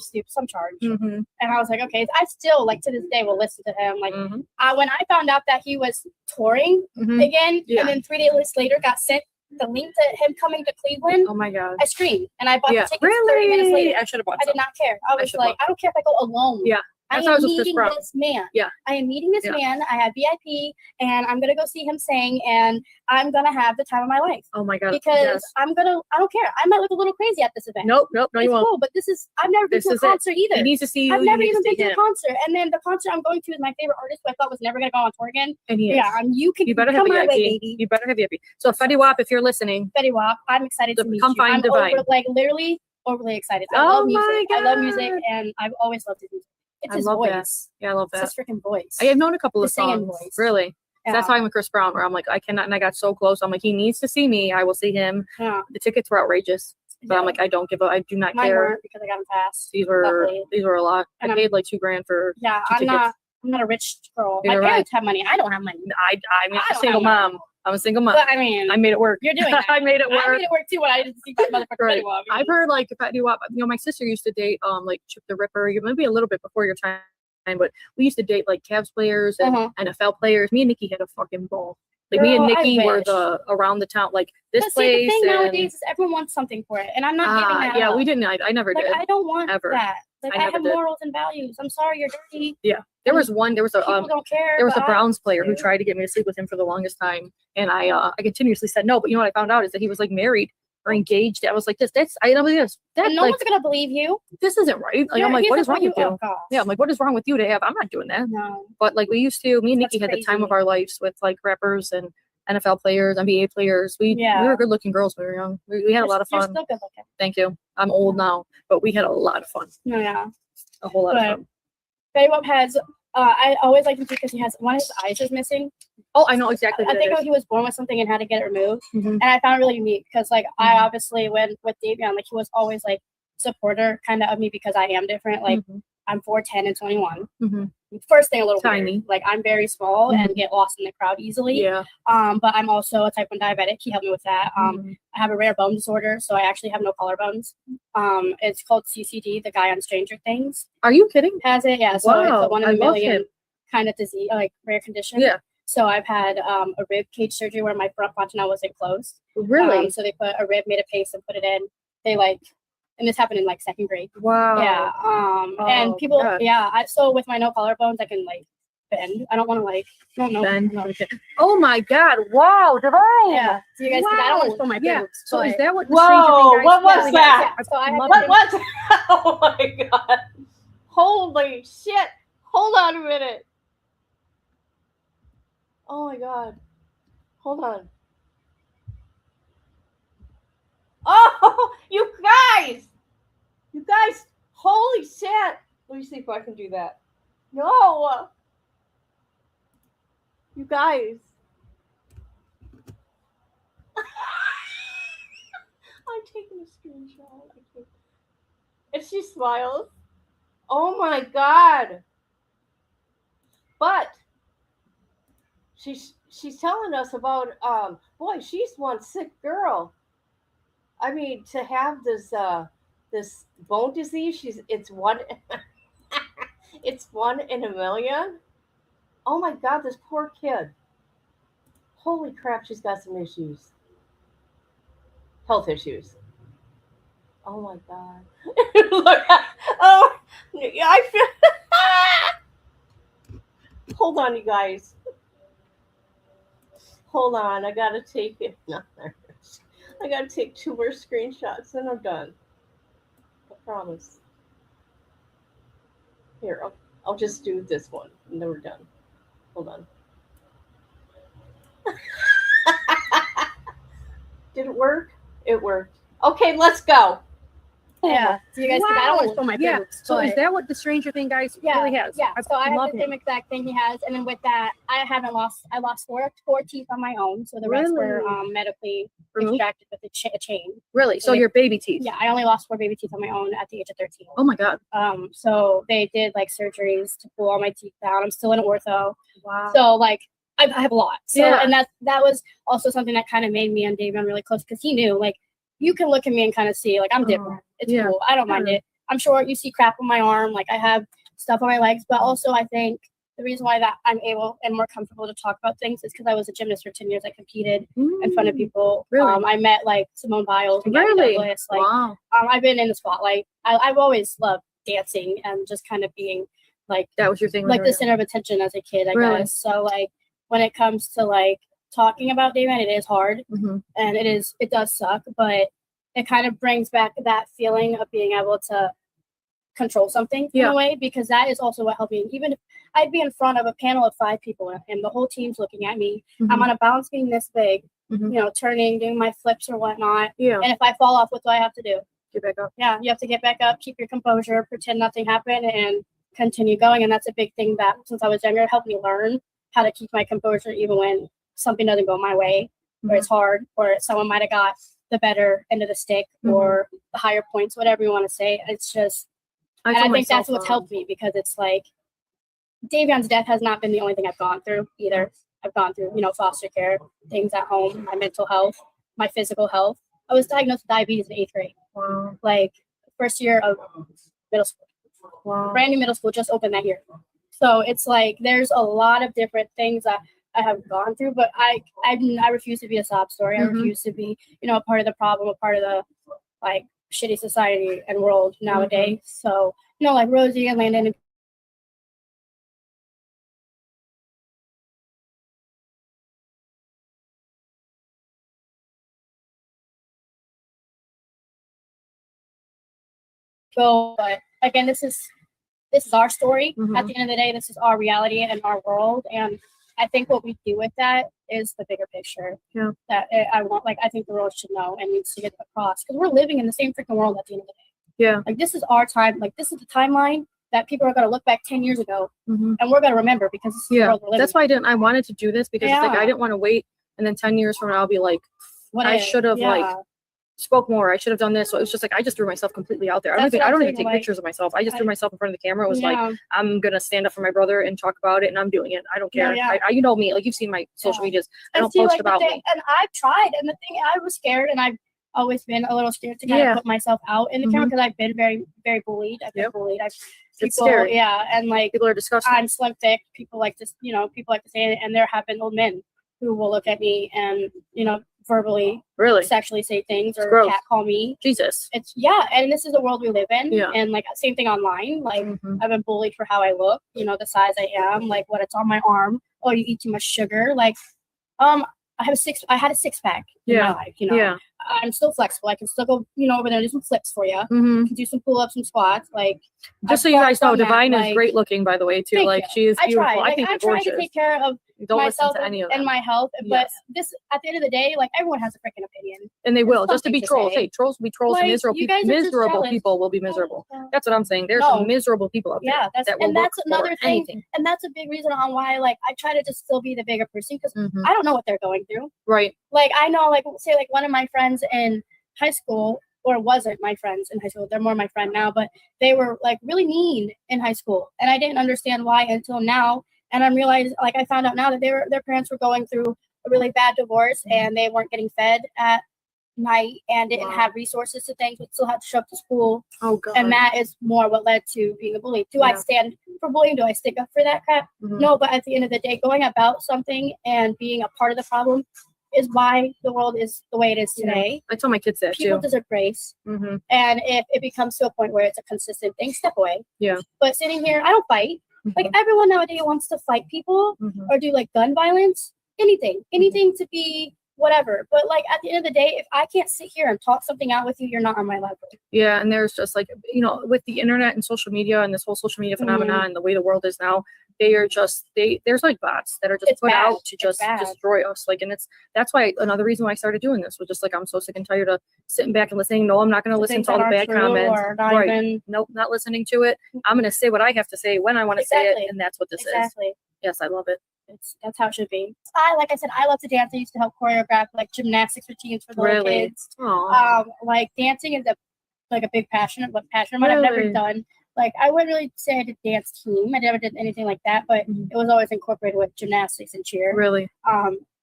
charge. Mhm. And I was like, okay, I still like to this day will listen to him. Like Mhm. when I found out that he was touring Mhm. again, Yeah. and then 3 days later got sent the link to him coming to Cleveland, Oh my God. I screamed and I bought Yeah. the tickets 30 minutes Really? later. I should have bought I some. did not care. I was should've like, I don't care if I go alone. Yeah. I That's how I am was with Chris meeting Brown. this man. Yeah. I am meeting this Yeah. man. I have VIP, and I'm gonna go see him sing, and I'm gonna have the time of my life Oh my God. because Yes. I don't care. I might look a little crazy at this event. Nope. No, it's you won't. cool, but I've never been This to a is it. concert either. He needs to see you. I've you never need even to see been to a him. concert, and then the concert I'm going to is my favorite artist who I thought was never gonna go on tour again. And he is. Yeah, you can You better have come my VIP. way, baby. You better have VIP. So Fetty Wap, if you're listening, Fetty Wap, I'm excited to The meet Come you. Find I'm Divine. literally overly excited. I Oh love my music. I love music, God. and I've always loved his music. It's I his love that. voice. yeah, I love It's that. his freaking voice. I have known a couple The of singing songs. voice. Really. Yeah. That's how I'm with Chris Brown, where I'm like, I cannot, and I got so close. I'm like, he needs to see me. I will see him. Yeah. The tickets were outrageous, but I'm Yeah. like, I don't give a, I do not Mine care. weren't because I got them fast. These were Luckily. a lot. And I paid like $2,000 for. Yeah, two tickets. I'm not a rich girl. You're My right. parents have money. I don't have money. I'm I a don't single have mom. I'm a single mom. But I mean, I made it work. you're doing that. I made it I work. made it work too when I didn't see my motherfucking Right. Fetty Wap. I've heard like Fetty Wap. My sister used to date like Chip the Ripper. Maybe a little bit before your time, but we used to date like Cavs players and NFL players. Me and Nikki had a fucking ball. Like me and Girl, I Nikki were wish. the around the town, like this But see, the place. thing and, nowadays is everyone wants something for it, and I'm not giving that yeah, up. we didn't. I never Like did. I don't want Ever. that. Like I I, never have did. morals and values. I'm sorry, you're dirty. There was a People don't care. there was a but I Browns player who do. tried to get me to sleep with him for the longest time, and I continuously said no. But you know what I found out is that he was like married or engaged. I was like, that's I don't believe this. That And no like one's gonna believe you. this isn't right. Like I'm like, He's what like, is wrong with you? Oh, gosh. Yeah, I'm like, what is wrong with you to have? I'm not doing that. No. But like we used to, me and That's Nikki had the time crazy. of our lives with like rappers and NFL players, NBA players. We were good looking girls when we were young. We had a lot of You're fun. still good looking. Thank you. I'm old now, but we had a lot of fun. No, yeah. A whole lot of fun. Betty Boop has. I always like him because he has one of his eyes is missing. Oh, I know exactly. I think he was born with something and had to get it removed. Mm-hmm. And I found it really unique because, like, I obviously when with Davion, like, he was always like supporter kind of me because I am different. Like, I'm 4'10" and 21. First thing, a little tiny. Weird. Like, I'm very small and get lost in the crowd easily. Yeah. But I'm also a type 1 diabetic. He helped me with that. I have a rare bone disorder, so I actually have no collarbones. It's called CCD. The guy on Stranger Things. Are you kidding? Has it? Yeah. So it's a 1 in a million kind of disease, like rare condition. Yeah. So I've had a rib cage surgery where my front fontanelle wasn't closed. Really? So they put a rib, made a paste, and put it in. They and this happened in like 2nd grade. Wow. Yeah. And people, so with my no collarbones, I can like bend. I don't want to bend. No. Oh my God! Wow, did I? Yeah. So you guys, I don't want to show my boobs. So is that what? Whoa! What was that? Yeah. So I have What? Oh my God! Holy shit! Hold on a minute. Oh my God! Hold on. Oh, you guys! Holy shit! Let me see if I can do that. No! You guys. I'm taking a screenshot. And she smiles. Oh my God! But she's telling us about boy, she's one sick girl. I mean, to have this this bone disease, it's one it's 1 in a million. Oh my God, this poor kid. Holy crap, she's got some issues. Health issues. Oh my God. Look, oh, I feel. Hold on, you guys. Hold on, I gotta take it. I gotta take 2 more screenshots, and I'm done. I promise. Here, I'll just do this one, and then we're done. Hold on. Did it work? It worked. Okay, let's go. Yeah. So you guys, I don't want to show my boobs. So is that what the Stranger Thing guys really has? Yeah. So I have the same exact thing he has, and then with that, I lost four teeth on my own, so the rest were medically extracted with a chain. Really? So your baby teeth? Yeah, I only lost 4 baby teeth on my own at the age of 13. Oh my God. So they did like surgeries to pull all my teeth down. I'm still in ortho. Wow. So like I have a lot. So and that was also something that kind of made me and Davion really close because he knew like you can look at me and kind of see like I'm different. It's cool. I don't mind it. I'm sure you see crap on my arm, like I have stuff on my legs, but also I think the reason why that I'm able and more comfortable to talk about things is because I was a gymnast for 10 years. I competed in front of people. Really? I met like Simone Biles and Gabby Douglas. Like, wow. I've been in the spotlight. I've always loved dancing and just kind of being like that was your thing, like the center of attention as a kid, I guess. So like when it comes to like talking about Davion, it is hard and it does suck, but it kind of brings back that feeling of being able to control something in a way, because that is also what helped me. Even if I'd be in front of a panel of 5 people and the whole team's looking at me, I'm on a balance beam this big, turning, doing my flips or whatnot. And if I fall off, what do I have to do? Get back up. Yeah, you have to get back up, keep your composure, pretend nothing happened, and continue going. And that's a big thing that since I was younger, it helped me learn how to keep my composure even when something doesn't go my way, or it's hard, or someone might have got the better end of the stick or the higher points, whatever you want to say. It's just, I think that's what's helped me, because it's like Davion's death has not been the only thing I've gone through either. I've gone through, foster care, things at home, my mental health, my physical health. I was diagnosed with diabetes in 8th grade. Wow. Like first year of middle school. Wow. Brand new middle school just opened that year. So it's like there's a lot of different things that I have gone through, but I refuse to be a sob story. I refuse to be, a part of the problem, a part of the like shitty society and world nowadays. So, like Rosie and Landon and go. But again, this is our story. Mhm. At the end of the day, this is our reality and our world. And I think what we do with that is the bigger picture. Yeah. That I want. Like, I think the world should know and needs to get across, because we're living in the same freaking world at the end of the day. Yeah. Like, this is our time. Like, this is the timeline that people are going to look back 10 years ago, Mhm. and we're going to remember, because this is the world we're living That's why I wanted to do this, because it's like Yeah. I didn't want to wait, and then 10 years from now I'll be like, What I if? should have like Yeah. spoke more. I should have done this. So it was just like I just threw myself completely out there. I That's what I'm don't even thinking, take like, pictures of myself. I just threw myself in front of the camera. It was like, Yeah. I'm gonna stand up for my brother and talk about it, and I'm doing it. I don't care. Yeah. You know me. Like, you've seen my social medias. I And don't see, post like, about me. and I've tried, and the thing, I was scared, and I've always been a little scared to kind Yeah. of put myself out in the camera, because I've been very, very bullied. I've been Yep. bullied. It's People, scary. yeah, and like, People are disgusting. I'm slim thick. People like to say it, and there have been old men who will look at me and verbally, Really? sexually say things or gross. catcall me. Jesus. It's and this is the world we live in. Yeah. And like, same thing online. Like, Mhm. I've been bullied for how I look, the size I am, like what it's on my arm. Oh, you eat too much sugar. Like, I had a six pack in my life. Yeah. I'm still flexible. I can still go, over there and do some flips for you. Mhm. Can do some pull ups, some squats. Like, Just so I've you guys know, done that, Divine is like- great looking, by the way, too. Thank Like, you. she is I beautiful. try. I think I'm you're trying gorgeous. to take care of Don't myself listen to any of and them. my health. But Yes. this, at the end of the day, like, everyone has a freaking opinion. And they will, just to be something to trolls. say. Hey, trolls will be trolls, and Like, you guys are just miserable jealous. people will be miserable. Yeah. That's what I'm saying. There's No. some miserable people out there. Yeah, that's that will and that's look another for thing, anything. and that's a big reason on why, like, I try to just still be the bigger person, because Mhm. I don't know what they're going through. Right. Like, I know, like, say, like, one of my friends in high school, or wasn't my friends in high school, they're more my friend now, but they were, like, really mean in high school, and I didn't understand why until now. And I'm realized, like, I found out now that their parents were going through a really bad divorce, and they weren't getting fed at night, and didn't have resources to things, but still had to show up to school. Oh, God. And that is more what led to being a bully. Do I Yeah. stand for bullying? Do I stick up for that crap? Mhm. No, but at the end of the day, going about something and being a part of the problem is why the world is the way it is today. I tell my kids that, People too. deserve grace. Mm-hmm. And if it becomes to a point where it's a consistent thing, step away. Yeah. But sitting here, I don't fight. Like, everyone nowadays wants to fight people Mhm. or do, like, gun violence, anything to be whatever. But, like, at the end of the day, if I can't sit here and talk something out with you, you're not on my level. Yeah, and there's just, like, with the internet and social media and this whole social media phenomenon and the way the world is now, they are just there's like bots that are just It's put bad. out to It's just bad. destroy us. Like, and that's why another reason why I started doing this was just like, I'm so sick and tired of sitting back and listening. No, I'm not going to listen Things to all that the aren't bad true comments. or not Right. even Nope, not listening to it. I'm going to say what I have to say when I want to say Exactly. it, and that's what this is. exactly. Yes, I love it. That's how it should be. Like I said, I love to dance. I used to help choreograph, like, gymnastics routines for the little Really? kids. Aww. Like, dancing is a big passion of mine. I've never Really? done, like, I wouldn't really say I did dance team. I never did anything like that, but Mhm. it was always incorporated with gymnastics and cheer. Really?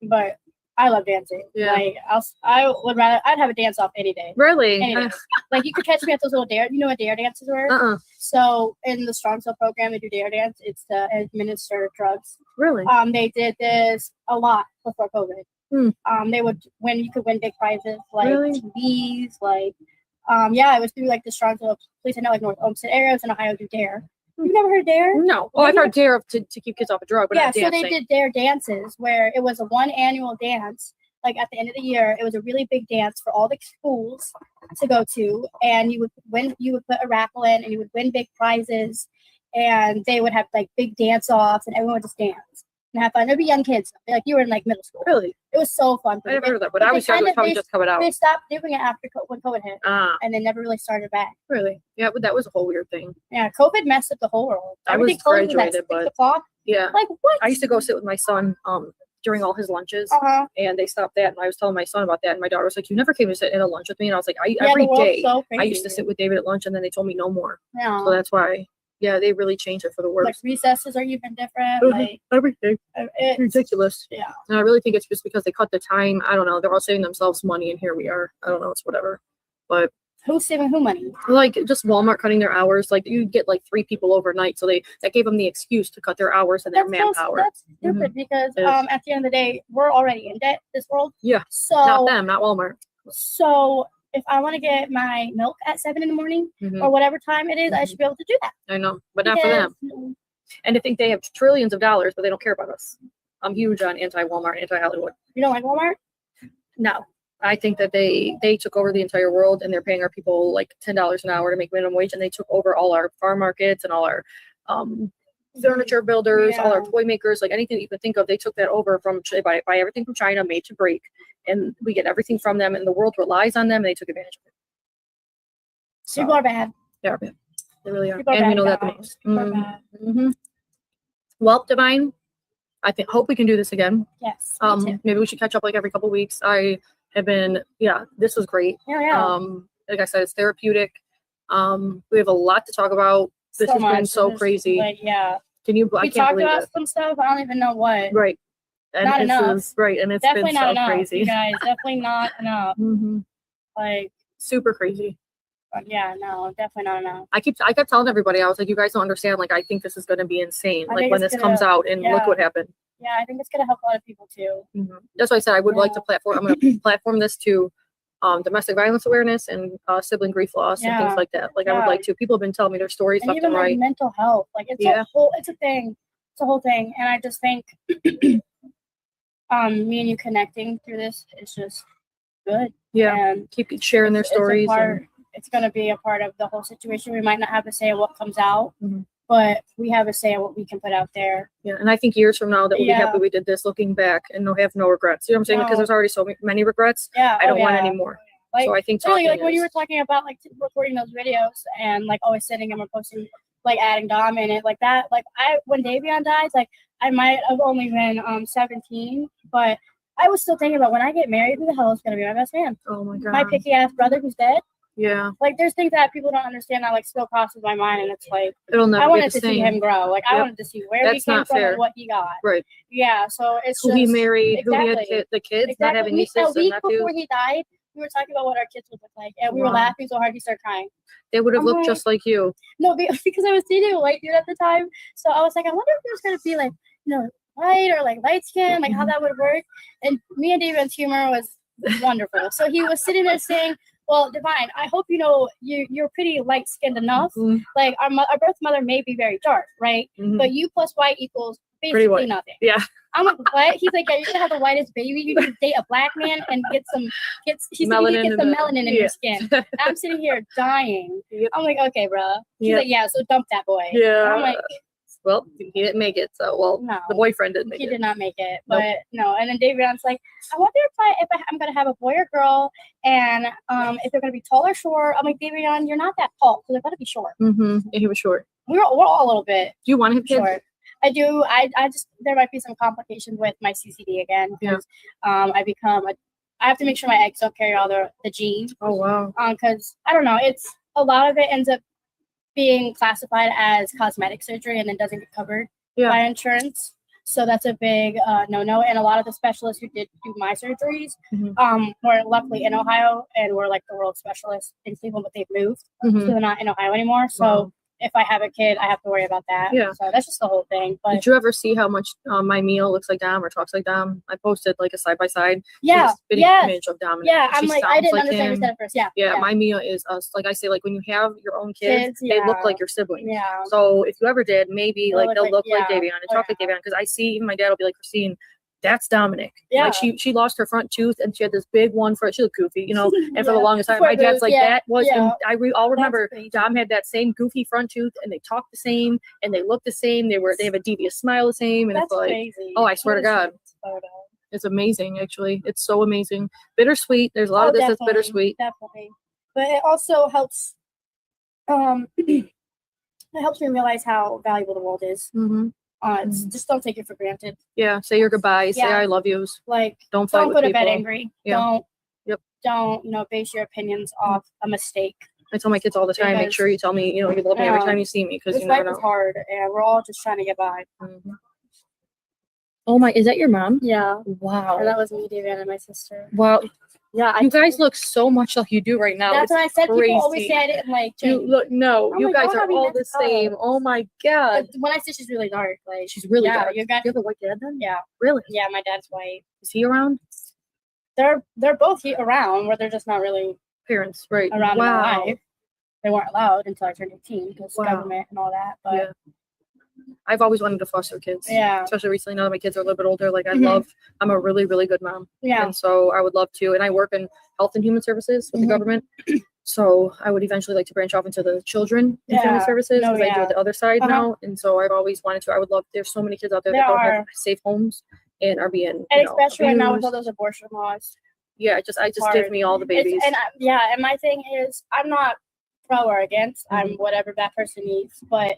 But I love dancing. Yeah. Like, I'd have a dance off any day. Really? Any day. Like, you could catch me at those little dare. You know what dare dances were? Uh-uh. So in the Strong Soul program, they do dare dance. It's to administer drugs. Really? They did this a lot before COVID. They would you could win big prizes, like Really? TVs, like it was through, like, the Strong Soul Police. I know, like, North Olmsted areas in Ohio do dare. You've never heard dare? No. Oh, I've heard dare to keep kids off of drugs, but Yeah, not so dancing. they did dare dances where it was a one annual dance. Like, at the end of the year, it was a really big dance for all the schools to go to, and you would put a raffle in, and you would win big prizes, and they would have, like, big dance offs, and everyone would just dance and have fun. There'd be young kids, like, you were in, like, middle school. Really? It was so fun. I never heard of that, but but I they was young. It was kinda- probably they- just coming out. They stopped doing it after when COVID hit, Ah, and they never really started back. really? Yeah, but that was a whole weird thing. Yeah, COVID messed up the whole world. I was Everything closed at graduated, 6 but- o'clock. Yeah. Like, what? I used to go sit with my son during all his lunches, and they stopped that. And I was telling my son about that, and my daughter was like, "You never came to sit at a lunch with me." And I was like, "Every the world's day so crazy. I used to sit with David at lunch, and then they told me no more." Yeah. So that's why, yeah, they really changed it for the Like, worse. recesses are even different. Mhm. Like, Everything. it's Ridiculous. Yeah. And I really think it's just because they cut the time. I don't know. They're all saving themselves money, and here we are. I don't know. It's whatever. But Who's saving who money? like, just Walmart cutting their hours. Like, you get like 3 people overnight, so that gave them the excuse to cut their hours and their manpower. That's stupid because It is. at the end of the day, we're already in debt. This world. Yeah. So Not them, not Walmart. So if I want to get my milk at 7 a.m. Mhm. or whatever time it is, I should be able to do that. I know, but not for them. Because- And to think they have trillions of dollars, but they don't care about us. I'm huge on anti-Walmart, anti-Hollywood. You don't like Walmart? No, I think that they took over the entire world, and they're paying our people like $10 an hour to make minimum wage, and they took over all our farm markets and all our furniture builders, all our toy makers, like anything that you could think of. They took that over from buy everything from China, made to break, and we get everything from them, and the world relies on them, and they took advantage of it. So, people are bad. they are bad. They really are. People are And we bad, know that the guys. most. People are bad. Mm-hmm. Well, Divine, hope we can do this again. Yes. Me too. Maybe we should catch up like every couple weeks. I have been, this was great. Yeah. Like I said, it's therapeutic. We have a lot to talk about. This has been so crazy. Like, yeah. Can you? I We can't talked believe about it. some stuff. I don't even know what. Right. And not enough. Right, and it's Definitely been not so enough, crazy. you guys. Definitely not enough. Mm-hmm. Like, super crazy. Yeah, no, definitely not enough. I kept telling everybody, I was like, you guys don't understand. Like, I think this is going to be insane. I Like think when it's this comes out, and look what happened. Yeah, I think it's gonna help a lot of people too. Mm-hmm. That's why I said I would like to platform. I'm going to platform this to domestic violence awareness and sibling grief loss and things like that. Like I would like to. People have been telling me their stories and left even and right. like mental health. Like it's a whole thing. It's a whole thing. And I just think me and you connecting through this is just good. Yeah. And keep sharing their stories. It's gonna be a part of the whole situation. We might not have a say in what comes out. But we have a say in what we can put out there. Yeah, and I think years from now that we'll be happy we did this, looking back, and have no regrets. You know what I'm saying? Because there's already so many regrets. Yeah, I don't want any more. Like, so I think really, like when you were talking about like recording those videos and like always sitting them or posting, like adding Dom in it, like that. Like when Davion died, like I might have only been 17, but I was still thinking about when I get married, who the hell is gonna be my best man? Oh my god, my picky ass brother who's dead. Yeah. Like there's things that people don't understand that like still crosses my mind, and it's like it'll never I wanted to be the see same. him grow. Like I wanted to see where he came from and what he got. Right. Yeah. So it's who just, he married, who he had the kids, not having nieces a week and nephews. before he died, we were talking about what our kids would look like, and we were laughing so hard we started crying. They would have looked just like you. No, because I was dating a white dude at the time, so I was like, I wonder if he was gonna be like, white or like light skin, like how that would work. And me and David's humor was wonderful. So he was sitting there saying, well, Divine, I hope you know you're pretty light skinned enough. Like our birth mother may be very dark, right? But you plus white equals basically nothing. Yeah. I'm like, what? He's like, yeah, you're gonna have the whitest baby. You need to date a black man and get some melanin in your skin. I'm sitting here dying. I'm like, okay, bro. He's like, yeah, so dump that boy. Yeah. I'm like, well, he didn't make it. So, no, the boyfriend didn't make it. He did not make it. But no. And then Davion's like, I wonder if I'm gonna have a boy or girl, and if they're gonna be tall or short. I'm like, Davion, you're not that tall, so they're gonna be short. Yeah, he was short. We're all a little bit. Do you want him short? I do. I just there might be some complications with my CCD again because I have to make sure my eggs don't carry all the genes. Oh wow. Because I don't know, it's a lot of it ends up being classified as cosmetic surgery and then doesn't get covered by insurance. So that's a big no-no. And a lot of the specialists who did do my surgeries were luckily in Ohio and were like the world specialists in Cleveland, but they've moved. So they're not in Ohio anymore. So if I have a kid, I have to worry about that. Yeah. So that's just the whole thing. But did you ever see how much my meal looks like Dom or talks like Dom? I posted like a side-by-side image of Dom. Yeah, I'm like, I didn't understand what you said at first. Yeah, my Mia is us. Like I say, like when you have your own kids they look like your siblings. Yeah. So if you ever did, maybe they'll look like Davion and talk like Davion. Because I see even my dad will be like, Christine, that's Dominic. Yeah. Like she lost her front tooth and she had this big one for she looked goofy, you know. And for the longest time, my dad's like that was. And I'll remember Dom had that same goofy front tooth, and they talk the same, and they look the same. They have a devious smile the same, and it's like, crazy. Oh, I swear to God, it's amazing. Actually, it's so amazing. Bittersweet. There's a lot of this that's bittersweet. Definitely, but it also helps. It helps me realize how valuable the world is. Just don't take it for granted. Yeah, say your goodbyes. Say I love yous. Like don't fight don't with go to people. bed angry. Yeah. Don't base your opinions off a mistake. I tell my kids all the time, make sure you tell me, you love me every time you see me, because this life is hard and we're all just trying to get by. Oh my, is that your mom? Yeah. Wow. And that was me, David, and my sister. Wow. Yeah, you guys look so much like you do right now. That's what I said. People always say I didn't like change. You guys are all the same. Oh my God. But when I say she's really dark, like she's really dark. You have a white dad then? Yeah. Really? Yeah, my dad's white. Is he around? They're both around, where they're just not really parents, right? Around in my life. They weren't allowed until I turned 18 because government and all that. But I've always wanted to foster kids. Yeah. Especially recently now that my kids are a little bit older. Like Mhm. I'm a really, really good mom. Yeah. And so I would love to, and I work in health and human services with the government. So I would eventually like to branch off into the children and family services because I do the other side now. And so I've always wanted to. I would love. There's so many kids out there that don't have safe homes and are being, and especially right now with all those abortion laws. Yeah, I just give me all the babies. And my thing is, I'm not pro or against. I'm whatever that person needs, but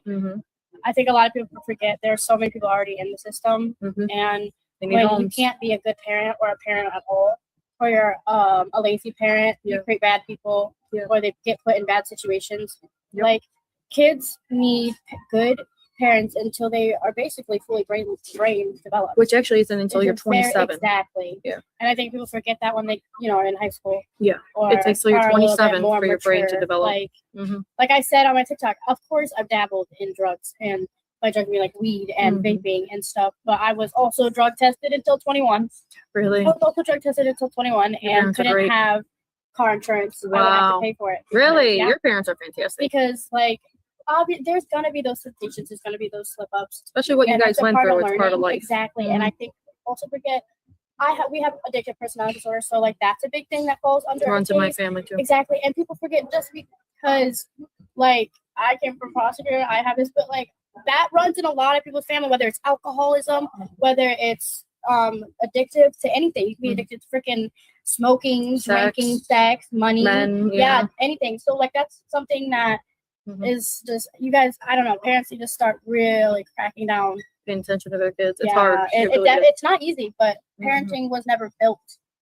I think a lot of people forget there's so many people already in the system, and like you can't be a good parent or a parent at all, or you're a lazy parent. You create bad people, or they get put in bad situations. Like kids need good parents until they are basically fully brain developed, which actually isn't until you're 27. Exactly. Yeah. And I think people forget that when they are in high school. Yeah. Or it takes till you're 27 for your brain to develop. Like I said on my TikTok, of course I've dabbled in drugs, and by drugs I mean like weed and vaping and stuff, but I was also drug tested until 21. Really? I was also drug tested until 21 and couldn't have car insurance. Wow. I would have to pay for it. Really? Your parents are fantastic. Because like there's gonna be those temptations, there's gonna be those slip ups, especially what you guys went through. It's part of life. Exactly. And I think also forget we have addictive personality disorder, so like that's a big thing that falls under. It runs in my family too. Exactly. And people forget just because like I came from foster care, I have this, but like that runs in a lot of people's family, whether it's alcoholism, whether it's addictive to anything. You can be addicted to freaking smoking, drinking, sex, money, men, anything. So like that's something that is just, you guys, I don't know, parents need to start really cracking down, paying attention to their kids. It's hard. It's not easy, but parenting was never built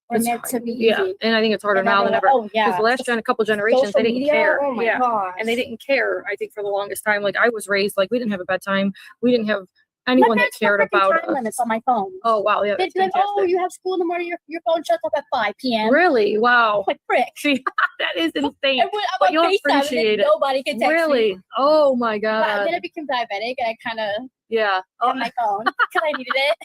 or meant to be easy. And I think it's harder now than ever. Because the last couple generations, they didn't care. Oh my gosh. And they didn't care. I think for the longest time, like I was raised, like we didn't have a bedtime. We didn't have anyone that cared about time limits on my phone. Oh wow, yeah, they'd be like, "Oh, you have school in the morning. Your phone shuts off at 5 p.m." Really? Wow. Like frick. See, that is insane. But you'll appreciate it. Nobody can text me. Oh my god. Then I became diabetic, and I kind of on my phone because I needed it.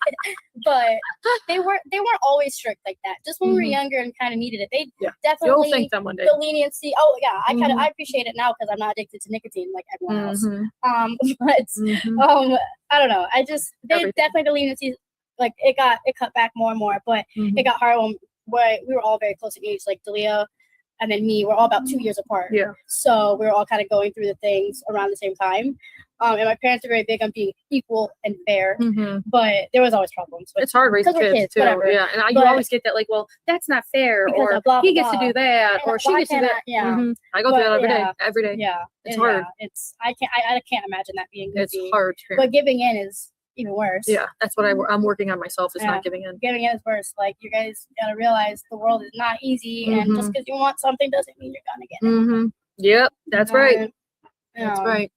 But they weren't always strict like that. Just when we were younger and kind of needed it, they definitely. You'll thank them one day. The leniency. Oh yeah, I appreciate it now because I'm not addicted to nicotine like everyone else. But I don't know. Definitely the leniency, like it cut back more and more, but it got hard when we were all very close in age, like Dalia and then me, we're all about 2 years apart. Yeah. So we were all kind of going through the things around the same time. And my parents are very big on being equal and fair, but there was always problems. It's hard raising kids too. Whatever. Yeah. And you always get that, like, well, that's not fair, or he gets to do that, or she gets to do that. Yeah. I go through that every day. Yeah. It's hard. I can't imagine that being easy. It's hard. But giving in is even worse. Yeah, that's what I'm working on myself, is not giving in. Giving in is worse. Like, you guys gotta realize the world is not easy, and just because you want something doesn't mean you're gonna get it. Yep, that's right. That's right.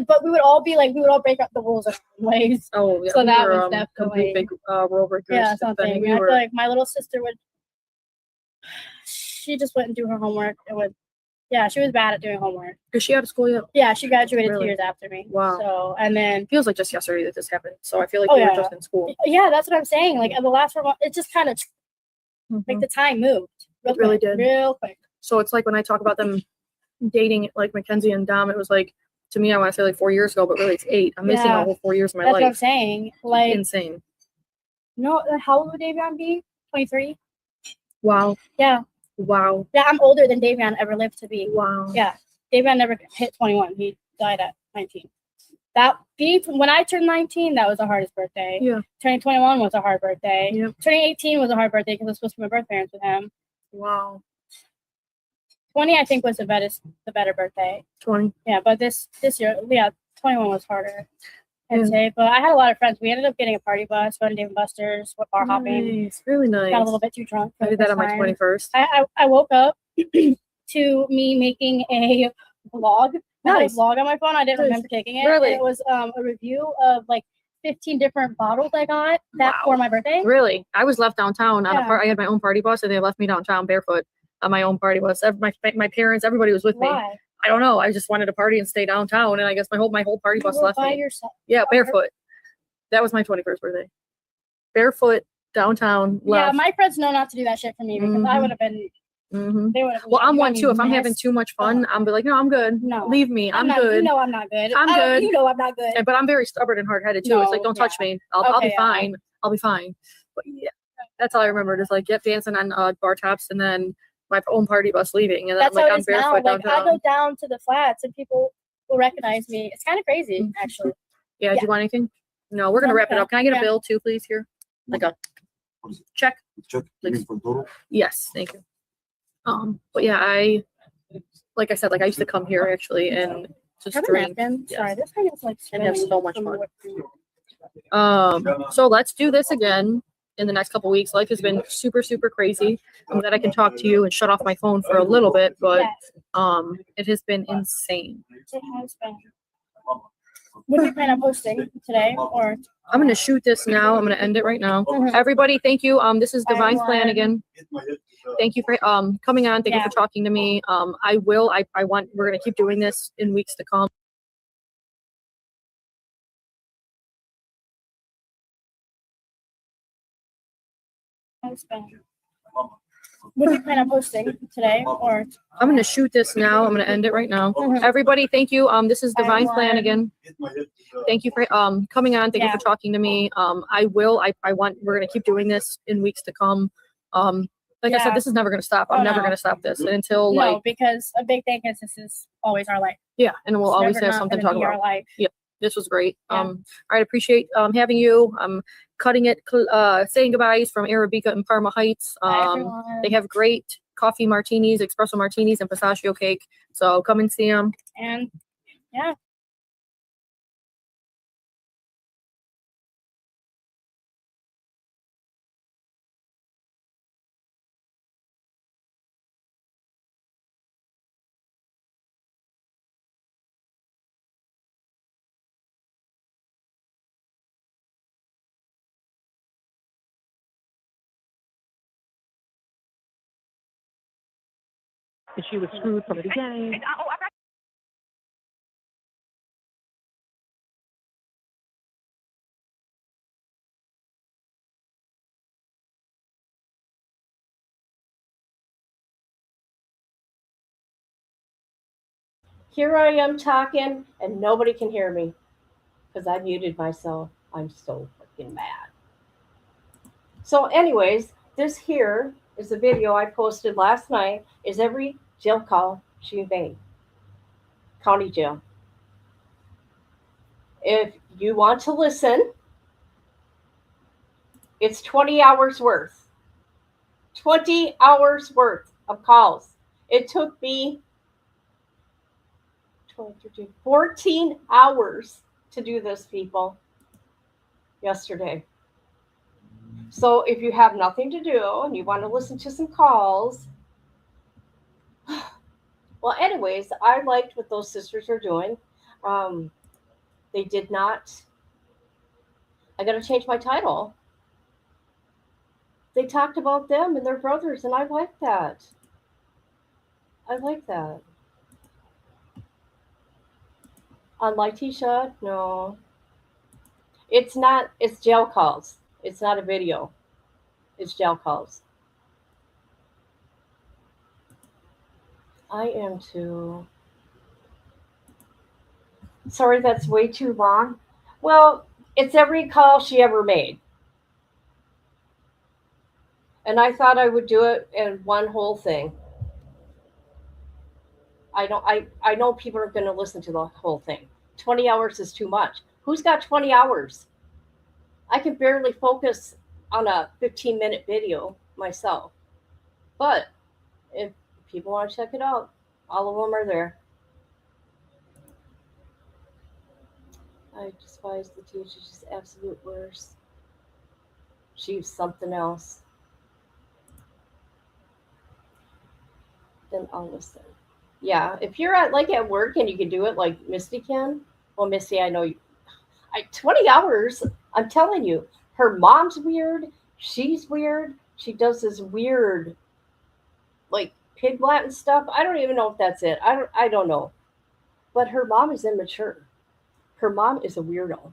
But we would all break up the rules in ways. Oh yeah. So that was definitely big rule breakers. Yeah, something. I feel like my little sister she just wouldn't do her homework. She was bad at doing homework. Is she out of school yet? Yeah, she graduated 2 years after me. Wow. So, and then feels like just yesterday that this happened. So I feel like we were just in school. Yeah, that's what I'm saying. Like the last 4 months, it just kind of like the time moved. It really did. Real quick. So it's like when I talk about them dating, like Mackenzie and Dom, it was like, to me, I want to say like 4 years ago, but really it's 8. I'm missing a whole 4 years of my life. That's what I'm saying. Like insane. No, how old would Davion be? 23. Wow. Yeah. Wow. Yeah, I'm older than Davion ever lived to be. Wow. Yeah. Davion never hit 21. He died at 19. When I turned 19, that was the hardest birthday. Yeah. Turning 21 was a hard birthday. Yep. Turning 18 was a hard birthday because I was supposed to be my birth parents with him. Wow. 20, I think, was the better birthday. 20. Yeah, but this year, 21 was harder, I'd say. But I had a lot of friends. We ended up getting a party bus, going to Dave & Buster's, bar hopping. It's really nice. Got a little bit too drunk. I did that on my 21st. I woke up to me making a vlog. Nice. A vlog on my phone. I didn't remember taking it. Really? And it was a review of like 15 different bottles I got for my birthday. Really? I was left downtown on I had my own party bus, and they left me downtown barefoot on my own party bus. My parents, everybody was with me. Why? I don't know. I just wanted to party and stay downtown, and I guess my whole party bus left me. Yourself? Yeah, barefoot. That was my 21st birthday. Barefoot downtown. Left. Yeah, my friends know not to do that shit for me because I would have been Mm-hmm. They would have. Well, I'm one too. If I'm having too much fun, I'm be like, no, I'm good. No. Leave me. I'm not, good. You know I'm not good. I'm good. You know I'm not good. But I'm very stubborn and hard-headed too. It's like, don't touch me. I'll be fine. I'll be fine. But yeah, that's all I remembered is like, dancing on bar tops, and then my own party bus leaving, and then that's I'm like, how it I'm is now. barefoot Like downtown. I go down to the flats, and people will recognize me. It's kind of crazy, actually. Yeah. Do you want anything? No, we're gonna wrap it up. Can I get a bill too, please? Here, like a check. Check. Please. For total. Yes, thank you. But yeah, like I said, like I used to come here actually and just drink. Yes. Sorry, this thing is like and have so much fun. So let's do this again in the next couple weeks. Life has been super, super crazy. I'm glad I can talk to you and shut off my phone for a little bit, but it has been insane. It has been. What do you plan on posting today? Or I'm gonna shoot this now. I'm gonna end it right now. Everybody, thank you. This is Divine's Plan again. Thank you for coming on. Thank you for talking to me. We're gonna keep doing this in weeks to come. what do you plan on posting today? Or I'm gonna shoot this now. I'm gonna end it right now. Everybody, thank you. This is Divine's Plan again. Thank you for coming on. Thank you for talking to me. We're gonna keep doing this in weeks to come. Like I said, this is never gonna stop. I'm never gonna stop this until because a big thing is this is always our life. Yeah, and we'll always have something to talk about. Yeah, this was great. All right, appreciate having you. Cutting it, saying goodbyes from Arabica and Parma Heights. They have great coffee martinis, espresso martinis, and pistachio cake. So come and see them. And yeah. She was screwed from the beginning. Here I am talking, and nobody can hear me because I muted myself. I'm so freaking mad. So, anyways, this here is a video I posted last night. Is every jail call she made, county jail. If you want to listen, it's 20 hours worth. 20 hours worth of calls. It took me 14 hours to do this, people, yesterday. So if you have nothing to do and you want to listen to some calls, well, anyways, I liked what those sisters are doing. They did not, I got to change my title. They talked about them and their brothers, and I like that. I like that. On Letitia, no. It's not, it's jail calls. It's not a video. It's jail calls. I am too. Sorry, that's way too long. Well, it's every call she ever made. And I thought I would do it in one whole thing. I know people are going to listen to the whole thing. 20 hours is too much. Who's got 20 hours? I can barely focus on a 15-minute video myself. But if people want to check it out, all of them are there. I despise the teacher. She's absolute worst. She's something else. Then I'll listen. Yeah, if you're at work and you can do it like Misty can. Well, Misty, I know you. 20 hours. I'm telling you, her mom's weird. She's weird. She does this weird, like pig Latin stuff. I don't even know if that's it. I don't know. But her mom is immature. Her mom is a weirdo,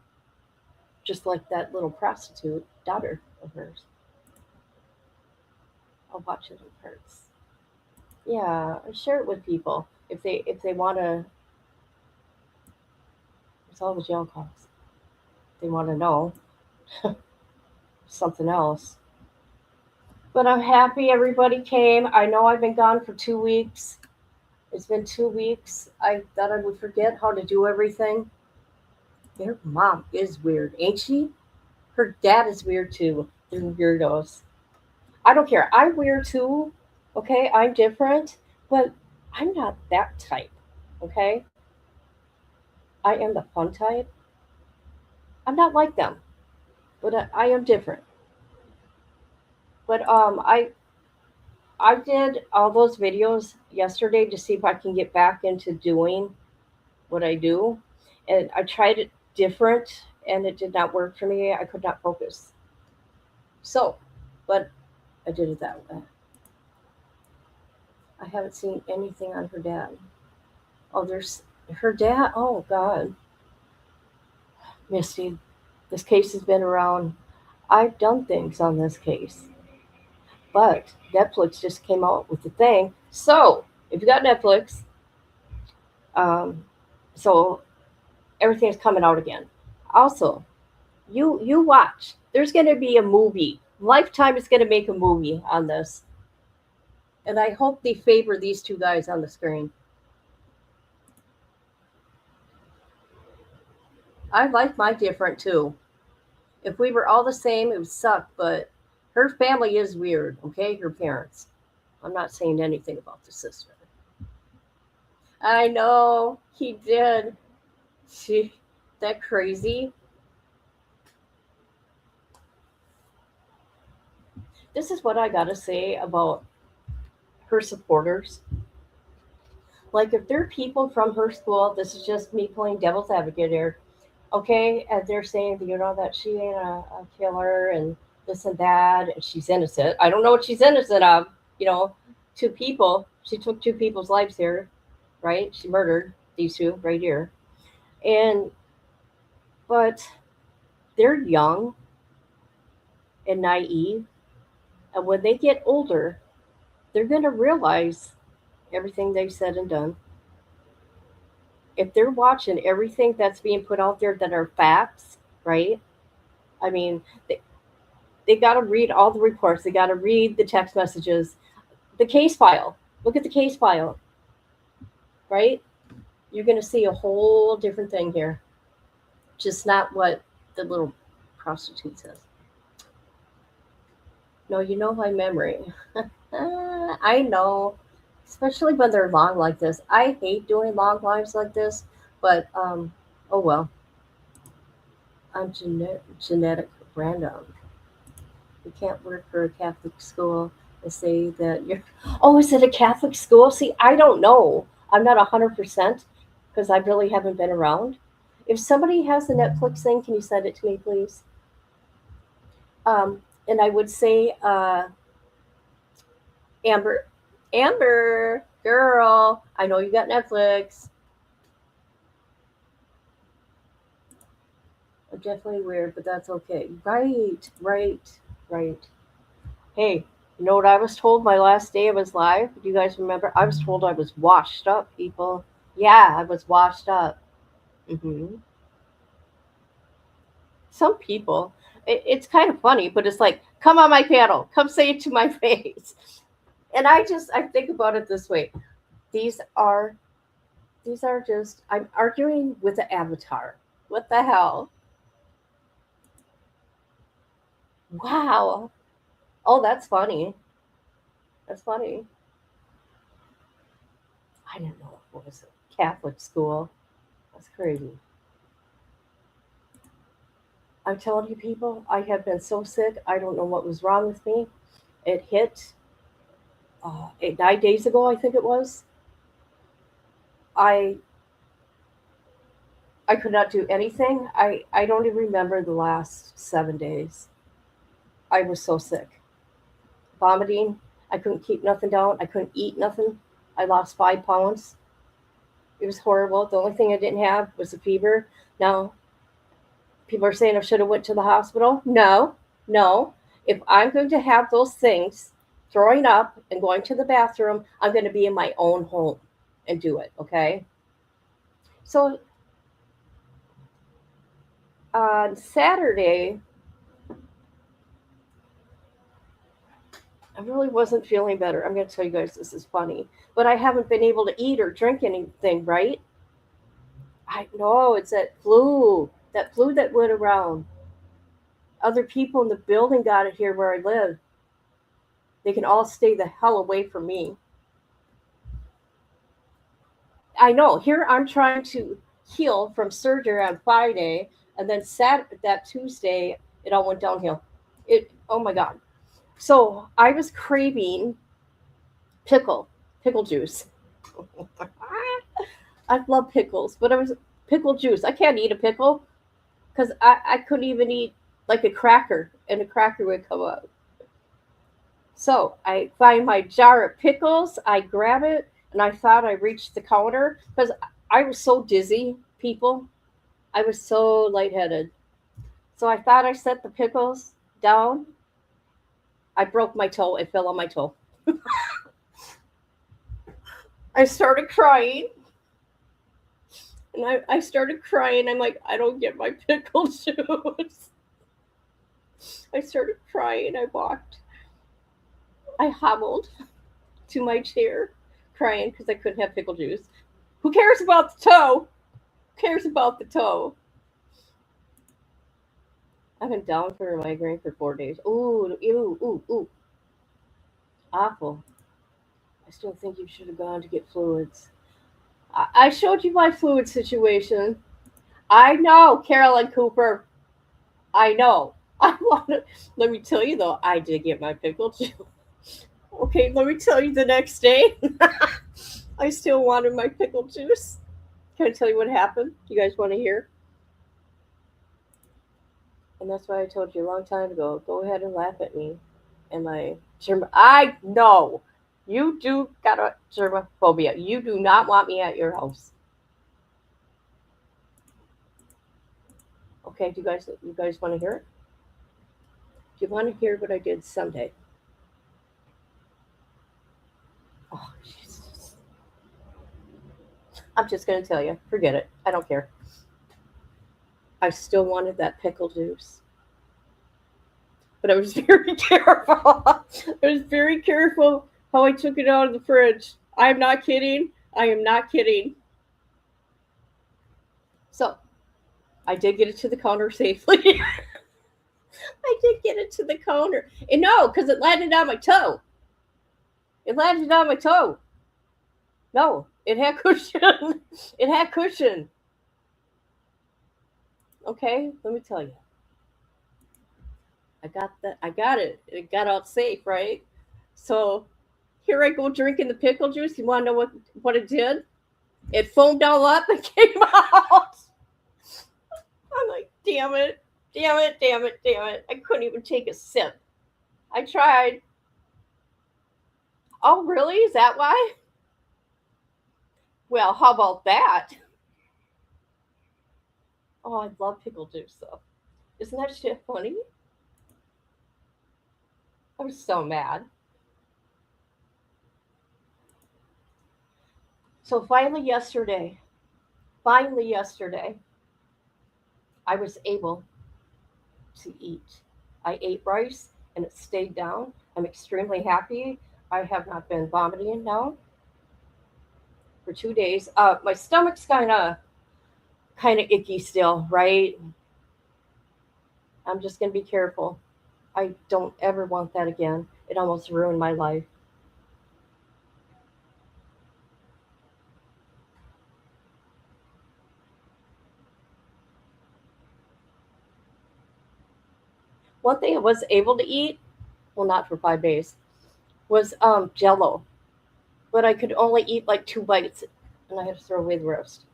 just like that little prostitute daughter of hers. I'll watch it in parts. Yeah, share it with people if they want to. It's all the jail calls. They want to know something else. But I'm happy everybody came. I know I've been gone for 2 weeks. It's been 2 weeks. I thought I would forget how to do everything. Their mom is weird, ain't she? Her dad is weird too. They're weirdos. I don't care. I'm weird too. Okay, I'm different, but I'm not that type. Okay, I am the fun type. I'm not like them, but I am different. But I did all those videos yesterday to see if I can get back into doing what I do, and I tried it different, and it did not work for me. I could not focus. So, but I did it that way. I haven't seen anything on her dad. Oh, there's her dad. Oh God, Misty, this case has been around. I've done things on this case, but Netflix just came out with the thing. So if you got Netflix, um, so everything's coming out again. Also, you watch. There's going to be a movie. Lifetime is going to make a movie on this, and I hope they favor these two guys on the screen. I like my different too. If we were all the same, it would suck. But her family is weird. Okay, her parents. I'm not saying anything about the sister. I know he did. She that crazy. This is what I gotta say about her supporters. Like if they're people from her school, this is just me playing devil's advocate here. Okay, and they're saying that she ain't a killer and this and that, and she's innocent. I don't know what she's innocent of. You know, two people. She took two people's lives here, right? She murdered these two right here, and but they're young and naive, and when they get older, they're gonna realize everything they've said and done. If they're watching everything that's being put out there that are facts, right? I mean, they got to read all the reports. They got to read the text messages, the case file. Look at the case file, right? You're going to see a whole different thing here. Just not what the little prostitute says. No, you know my memory. I know, especially when they're long like this. I hate doing long lives like this, but oh well. I'm genetic random. You can't work for a Catholic school and say that you're. Oh, is it a Catholic school? See, I don't know. I'm not 100% because I really haven't been around. If somebody has the Netflix thing, can you send it to me, please? Um, and I would say, Amber, Amber, girl, I know you got Netflix. I'm definitely weird, but that's okay. Right, right, right. Hey, you know what I was told my last day I was live? Do you guys remember? I was told I was washed up, people. Yeah, I was washed up. hmm Some people, it's kind of funny, but it's like, come on my panel, come say it to my face. And I think about it this way. These are, these are just, I'm arguing with the avatar. What the hell? Wow. Oh, that's funny. That's funny. I didn't know it was a Catholic school. That's crazy. I'm telling you, people, I have been so sick. I don't know what was wrong with me. It hit 9 days ago, I think it was. I I could not do anything. I don't even remember the last 7 days. I was so sick, vomiting. I couldn't keep nothing down. I couldn't eat nothing. I lost 5 pounds. It was horrible. The only thing I didn't have was a fever. Now people are saying I should have went to the hospital. No, no. If I'm going to have those things, throwing up and going to the bathroom, I'm going to be in my own home and do it, okay? So on Saturday, I really wasn't feeling better. I'm going to tell you guys this is funny, but I haven't been able to eat or drink anything, right? I know it's that flu that went around. Other people in the building got it here where I live. They can all stay the hell away from me. I know. Here I'm trying to heal from surgery on Friday, and then that Tuesday it all went downhill. Oh my god. So I was craving pickle juice. I love pickles, but I was pickle juice. I can't eat a pickle because I couldn't even eat like a cracker, and a cracker would come out. So I find my jar of pickles, I grab it, and I thought I reached the counter because I was so dizzy, people. I was so lightheaded. So I thought I set the pickles down. I broke my toe. It fell on my toe. I started crying. And I started crying. I'm like, I don't get my pickle juice. I started crying. I hobbled to my chair crying because I couldn't have pickle juice. Who cares about the toe? Who cares about the toe? I've been down for a migraine for 4 days. Ooh, ew, ooh, ooh. Awful. I still think you should have gone to get fluids. I showed you my fluid situation. I know, Carolyn Cooper. I know. Let me tell you though, I did get my pickle juice. Okay, let me tell you the next day. I still wanted my pickle juice. Can I tell you what happened? You guys want to hear? And that's why I told you a long time ago, go ahead and laugh at me. And my I know. You do got a germophobia. You do not want me at your house. Okay, you guys want to hear it? Do you want to hear what I did Sunday? Oh, Jesus. I'm just going to tell you. Forget it. I don't care. I still wanted that pickle juice. But I was very careful. I was very careful how I took it out of the fridge. I'm not kidding. I am not kidding. So, I did get it to the counter safely. I did get it to the counter. And no, because it landed on my toe. It landed on my toe. No, it had cushion. It had cushion. Okay, let me tell you. I got it. It got out safe, right? So here I go drinking the pickle juice. You want to know what it did? It foamed all up and came out. I'm like, damn it. I couldn't even take a sip. I tried. Oh, really? Is that why? Well, how about that? Oh, I love pickle juice, though. Isn't that shit funny? I was so mad. So finally yesterday, I was able to eat. I ate rice and it stayed down. I'm extremely happy. I have not been vomiting now for 2 days. My stomach's kind of icky still, right? I'm just gonna be careful. I don't ever want that again. It almost ruined my life. One thing I was able to eat, well, not for 5 days, was Jello, but I could only eat like 2 bites, and I had to throw away the rest.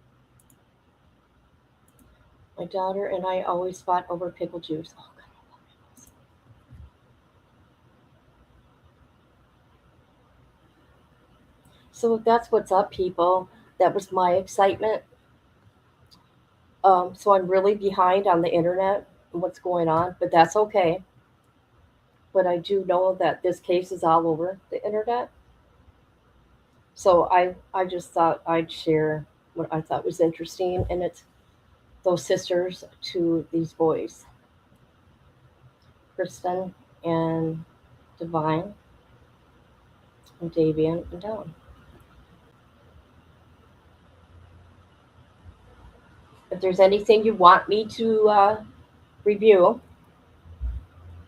My daughter and I always fought over pickle juice. Oh God, I love pickles. So that's what's up, people. That was my excitement. So I'm really behind on the internet and what's going on, but that's okay. but I do know that this case is all over the internet. So I just thought I'd share what I thought was interesting, and it's those sisters to these boys, Kristen and Divine and Davian and Dylan. If there's anything you want me to review,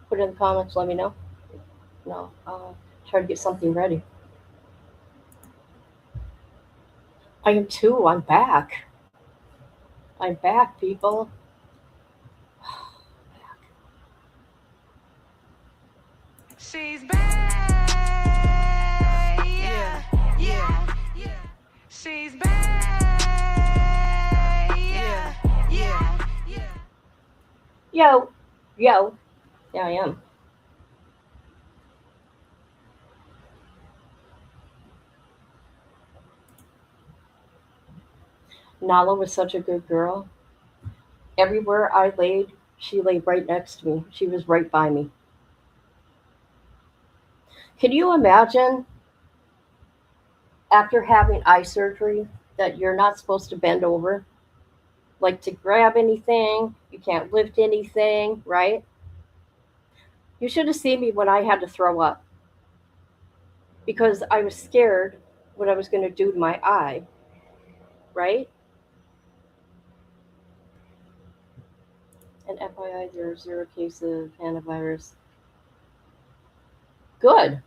put it in the comments. Let me know. No, I'll try to get something ready. I am too. I'm back. I'm back, people. She's back. Yeah, yeah, yeah. She's back. Yeah, yeah, yeah. Yo, yo. Yeah, I am. Nala was such a good girl. Everywhere I laid, she lay right next to me. She was right by me. Can you imagine after having eye surgery that you're not supposed to bend over? Like to grab anything, you can't lift anything, right? You should have seen me when I had to throw up because I was scared what I was going to do to my eye, right? And FYI, there's 0 case of hantavirus. Good,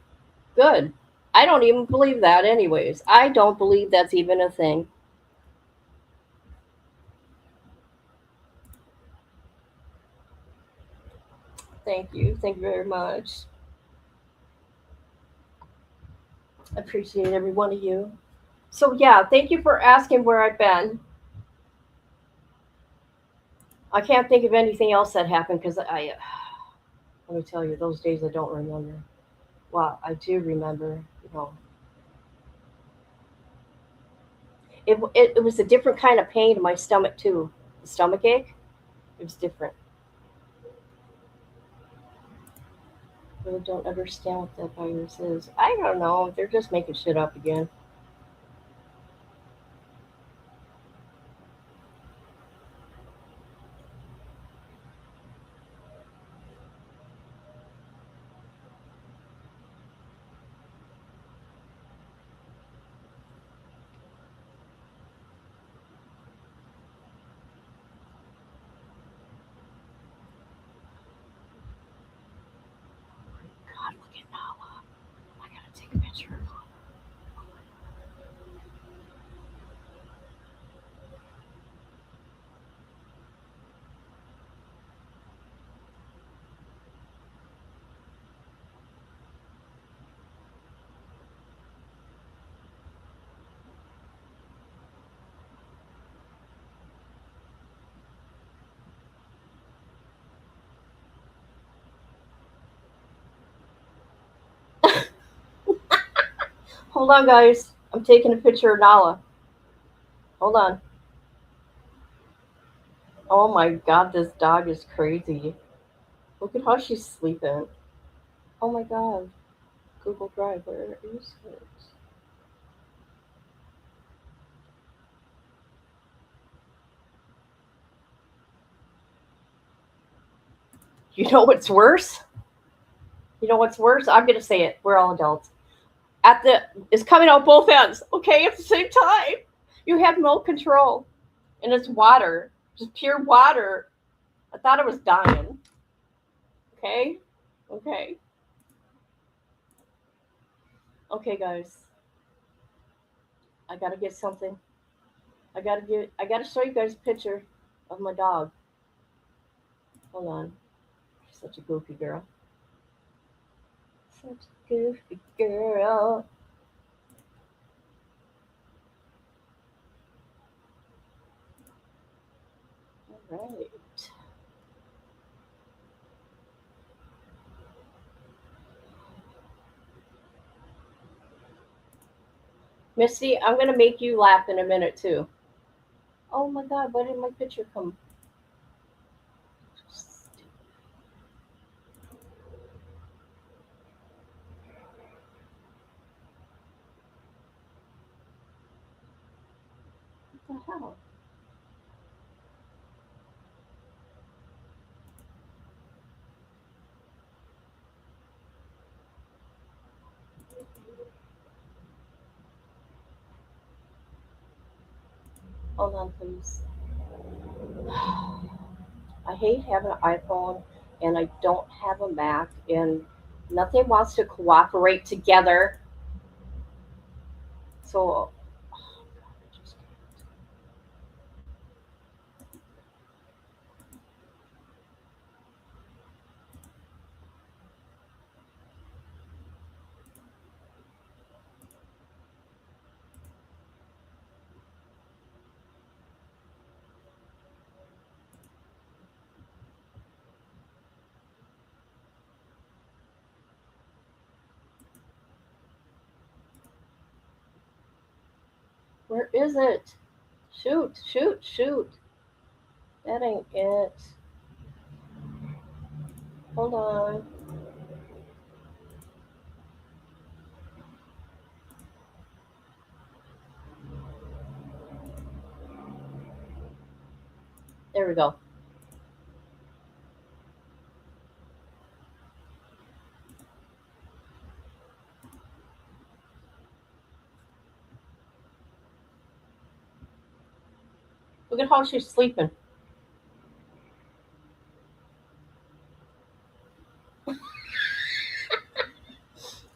good. I don't even believe that, anyways. I don't believe that's even a thing. Thank you. Thank you very much. I appreciate every one of you. So, yeah, thank you for asking where I've been. I can't think of anything else that happened because let me tell you, those days I don't remember. Well, I do remember, it was a different kind of pain in my stomach, too. The stomach ache, it was different. Really don't understand what that virus is. I don't know. They're just making shit up again. God, look at Nala. I gotta take a picture. Hold on, guys. I'm taking a picture of Nala. Hold on. Oh my god, this dog is crazy. Look at how she's sleeping. Oh my god. Google Drive, where is it? You know what's worse? You know what's worse? I'm gonna say it. We're all adults. It's coming out both ends, okay, at the same time. You have no control. And it's water. Just pure water. I thought I was dying. Okay? Okay. Okay, guys. I gotta get something. I gotta show you guys a picture of my dog. Hold on. She's such a goofy girl. Such a goofy girl. All right. Missy, I'm gonna make you laugh in a minute too. Oh my god, why didn't my picture come? What the hell? Hold on, please. I hate having an iPhone and I don't have a Mac and nothing wants to cooperate together. So, oh, God, I just can't. Where is it? Shoot, shoot, shoot. That ain't it. Hold on. There we go. Look at how she's sleeping.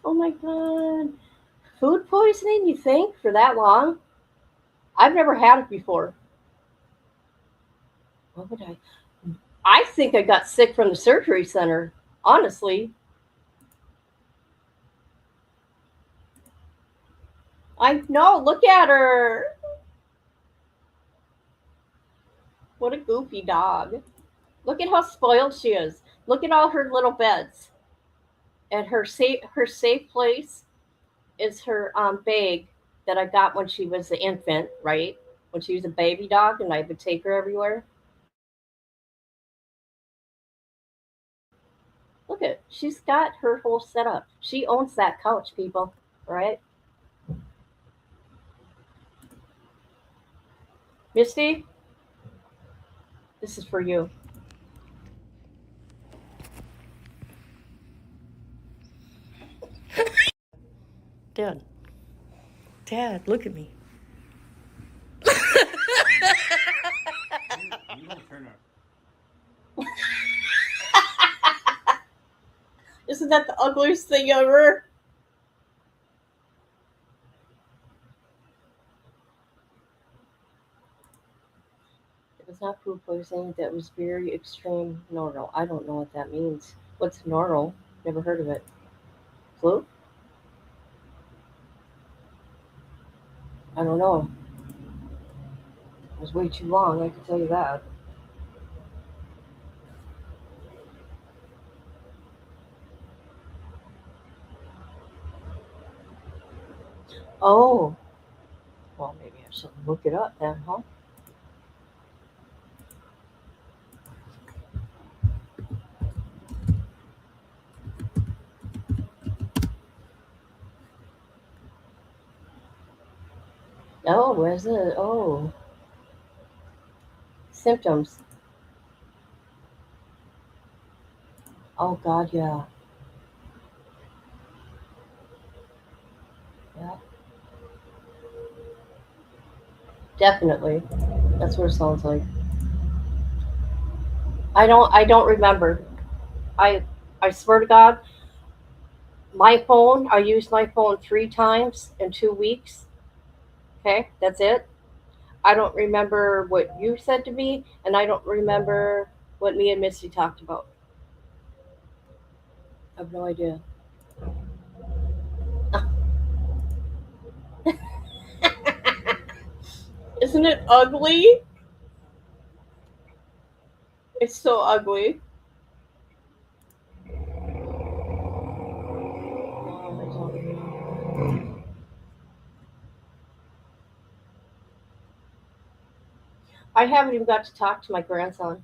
Oh my God. Food poisoning, you think, for that long? I've never had it before. What would I? I think I got sick from the surgery center, honestly. I know, look at her. What a goofy dog. Look at how spoiled she is. Look at all her little beds. And her safe place is her bag that I got when she was an infant, right? When she was a baby dog and I would take her everywhere. Look at, she's got her whole setup. She owns that couch, people, right? Misty, this is for you. Dad, Dad, look at me. You don't turn up. Isn't that the ugliest thing ever? It was not food poisoning. That was very extreme normal. I don't know what that means. What's normal? Never heard of it. Flu? I don't know. It was way too long, I can tell you that. Oh, well, maybe I should look it up then, huh? Oh, where's it? Oh, symptoms. Oh, God, yeah. Yeah, definitely. That's what it sounds like. I don't remember. I I swear to God, my phone, I used my phone 3 times in 2 weeks. Okay, that's it. I don't remember what you said to me, and I don't remember what me and Misty talked about. I have no idea. Isn't it ugly? It's so ugly. Oh, I don't remember. I haven't even got to talk to my grandson.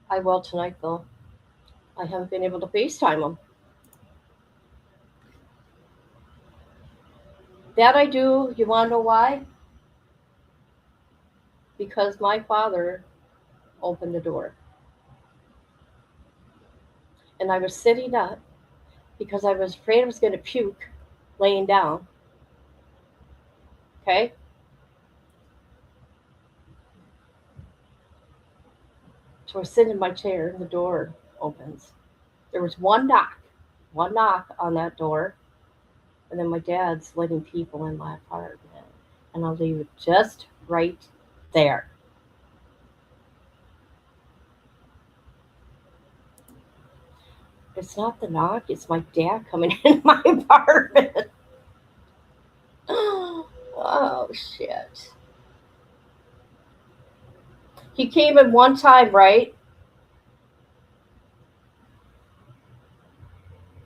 I will tonight, though. I haven't been able to FaceTime him. That I do. You want to know why? because my father opened the door. And I was sitting up because I was afraid I was going to puke laying down. Okay? So I sit in my chair and the door opens. There was one knock on that door, and then my dad's letting people in my apartment. And I'll leave it just right there. It's not the knock, it's my dad coming in my apartment. Oh, shit. He came in one time, right?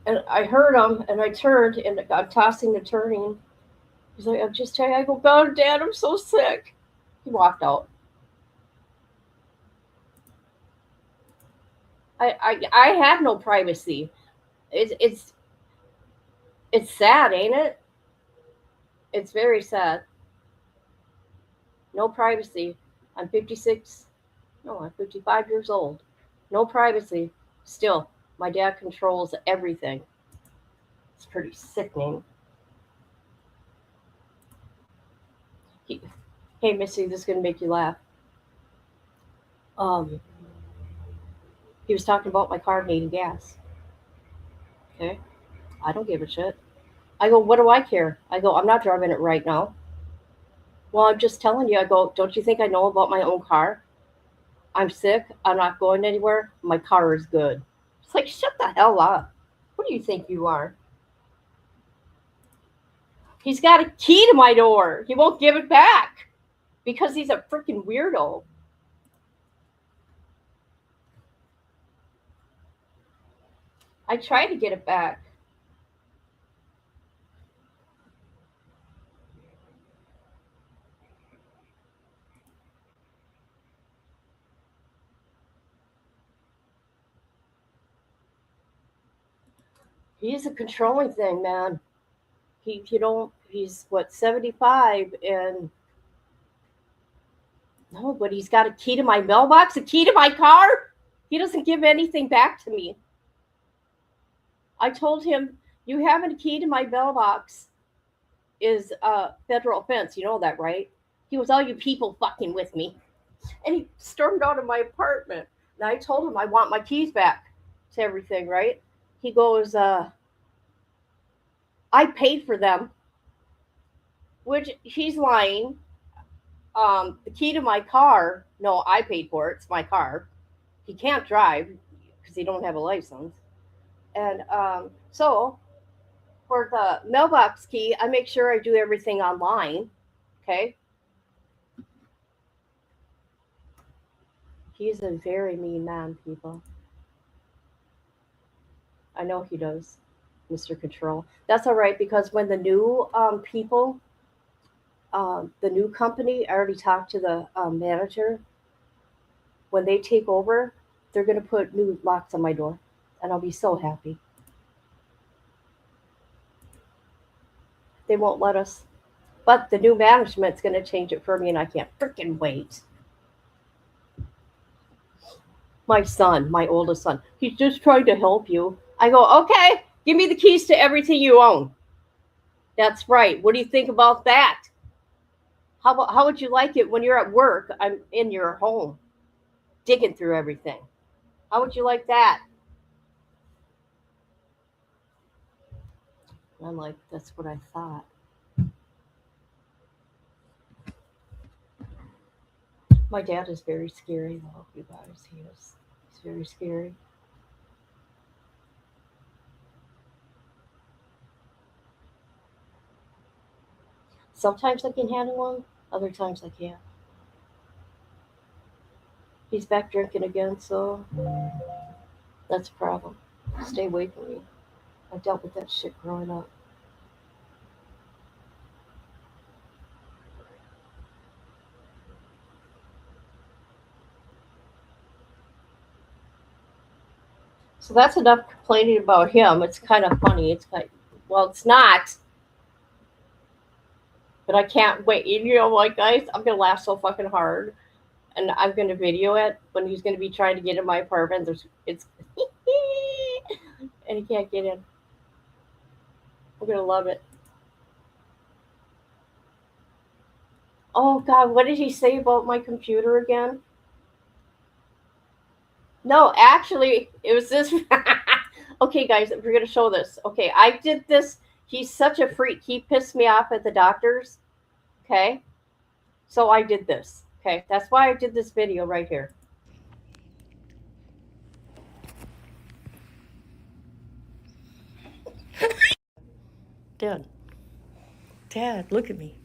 And I heard him, and I turned, and I'm tossing and turning. He's like, I'm just telling you. I go, God, Dad, I'm so sick. He walked out. I have no privacy. It's sad, ain't it? It's very sad. No privacy. I'm 56. No, I'm 55 years old. No privacy. Still, my dad controls everything. It's pretty sickening. Hey, Missy, this is going to make you laugh. He was talking about my car needing gas. Okay? I don't give a shit. I go, what do I care? I go, I'm not driving it right now. Well, I'm just telling you. I go, don't you think I know about my own car? I'm sick. I'm not going anywhere. My car is good. It's like, shut the hell up. What do you think you are? He's got a key to my door. He won't give it back because he's a freaking weirdo. I tried to get it back. He's a controlling thing, man. He's what, 75, and no, but he's got a key to my mailbox, a key to my car. He doesn't give anything back to me. I told him, you having a key to my mailbox is a federal offense. You know that, right? He was, all you people fucking with me. And he stormed out of my apartment. And I told him I want my keys back to everything, right? He goes, I paid for them, which he's lying. The key to my car, no, I paid for it. It's my car. He can't drive because he don't have a license. And so for the mailbox key, I make sure I do everything online. Okay. He's a very mean man, people. I know he does, Mr. Control. That's all right, because when the new people, the new company, I already talked to the manager. When they take over, they're going to put new locks on my door, and I'll be so happy. They won't let us, but the new management's going to change it for me, and I can't freaking wait. My son, my oldest son, he's just trying to help you. I go, okay, give me the keys to everything you own. That's right. What do you think about that? How would you like it when you're at work? I'm in your home, digging through everything. How would you like that? And I'm like, that's what I thought. My dad is very scary, though, you guys. He's very scary. Sometimes I can handle him, other times I can't. He's back drinking again, so that's a problem. Stay away from me. I dealt with that shit growing up. So that's enough complaining about him. It's kind of funny. It's not. But I can't wait. You know what, guys? I'm gonna laugh so fucking hard, and I'm gonna video it when he's gonna be trying to get in my apartment. It's and he can't get in. I'm gonna love it. Oh God, what did he say about my computer again? No, actually, it was this. Okay, guys, we're gonna show this. Okay, I did this. He's such a freak. He pissed me off at the doctors. Okay, so I did this. Okay, that's why I did this video right here. Dad, Dad, look at me.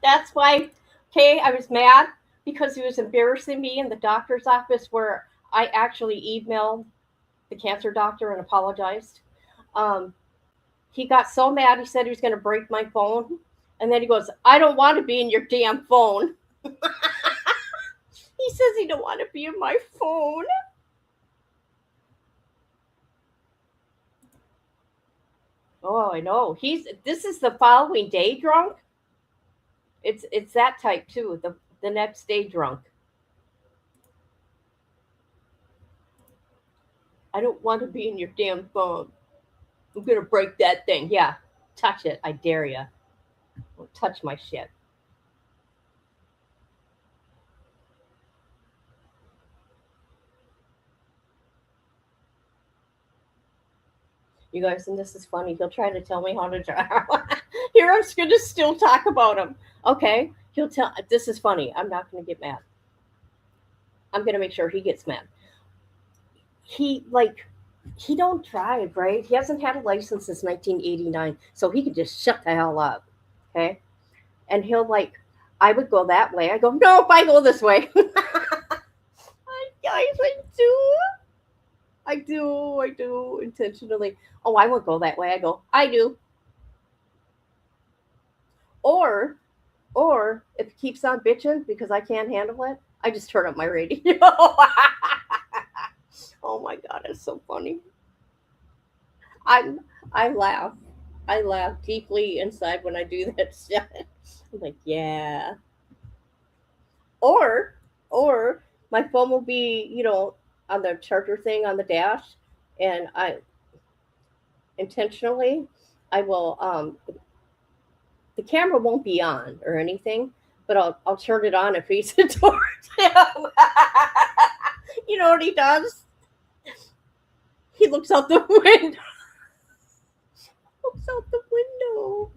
That's why, okay, I was mad because he was embarrassing me in the doctor's office where I actually emailed the cancer doctor and apologized. He got so mad, he said he was going to break my phone. And then he goes, I don't want to be in your damn phone. He says he don't want to be in my phone. Oh, I know. This is the following day drunk. It's that type too. The next day drunk. I don't want to be in your damn phone. I'm gonna break that thing. Yeah, touch it. I dare you. Don't touch my shit. You guys, and this is funny. He'll try to tell me how to drive. Here, I'm just gonna still talk about him. Okay, he'll tell. This is funny. I'm not gonna get mad. I'm gonna make sure he gets mad. He don't drive, right? He hasn't had a license since 1989, so he could just shut the hell up. Okay, and he'll I would go that way. I go, nope, I go this way. Guys, I do intentionally. Oh, I won't go that way. I go, I do. Or if it keeps on bitching because I can't handle it, I just turn up my radio. Oh my God, it's so funny. I laugh. I laugh deeply inside when I do that shit. I'm like, yeah. Or my phone will be, on the charger thing on the dash, and I intentionally I will the camera won't be on or anything, but I'll turn it on and face it towards him. You know what he does? He looks out the window. Looks out the window.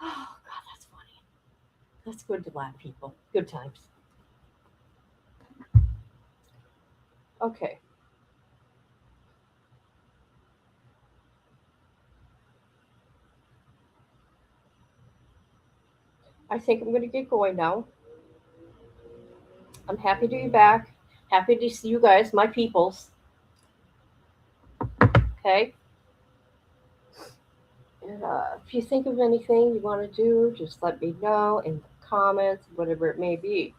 Oh God, that's funny. That's good to laugh, people. Good times. Okay. I think I'm going to get going now. I'm happy to be back. Happy to see you guys, my peoples. Okay. And if you think of anything you want to do, just let me know in the comments, whatever it may be.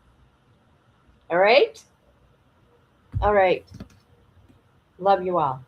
All right? All right. Love you all.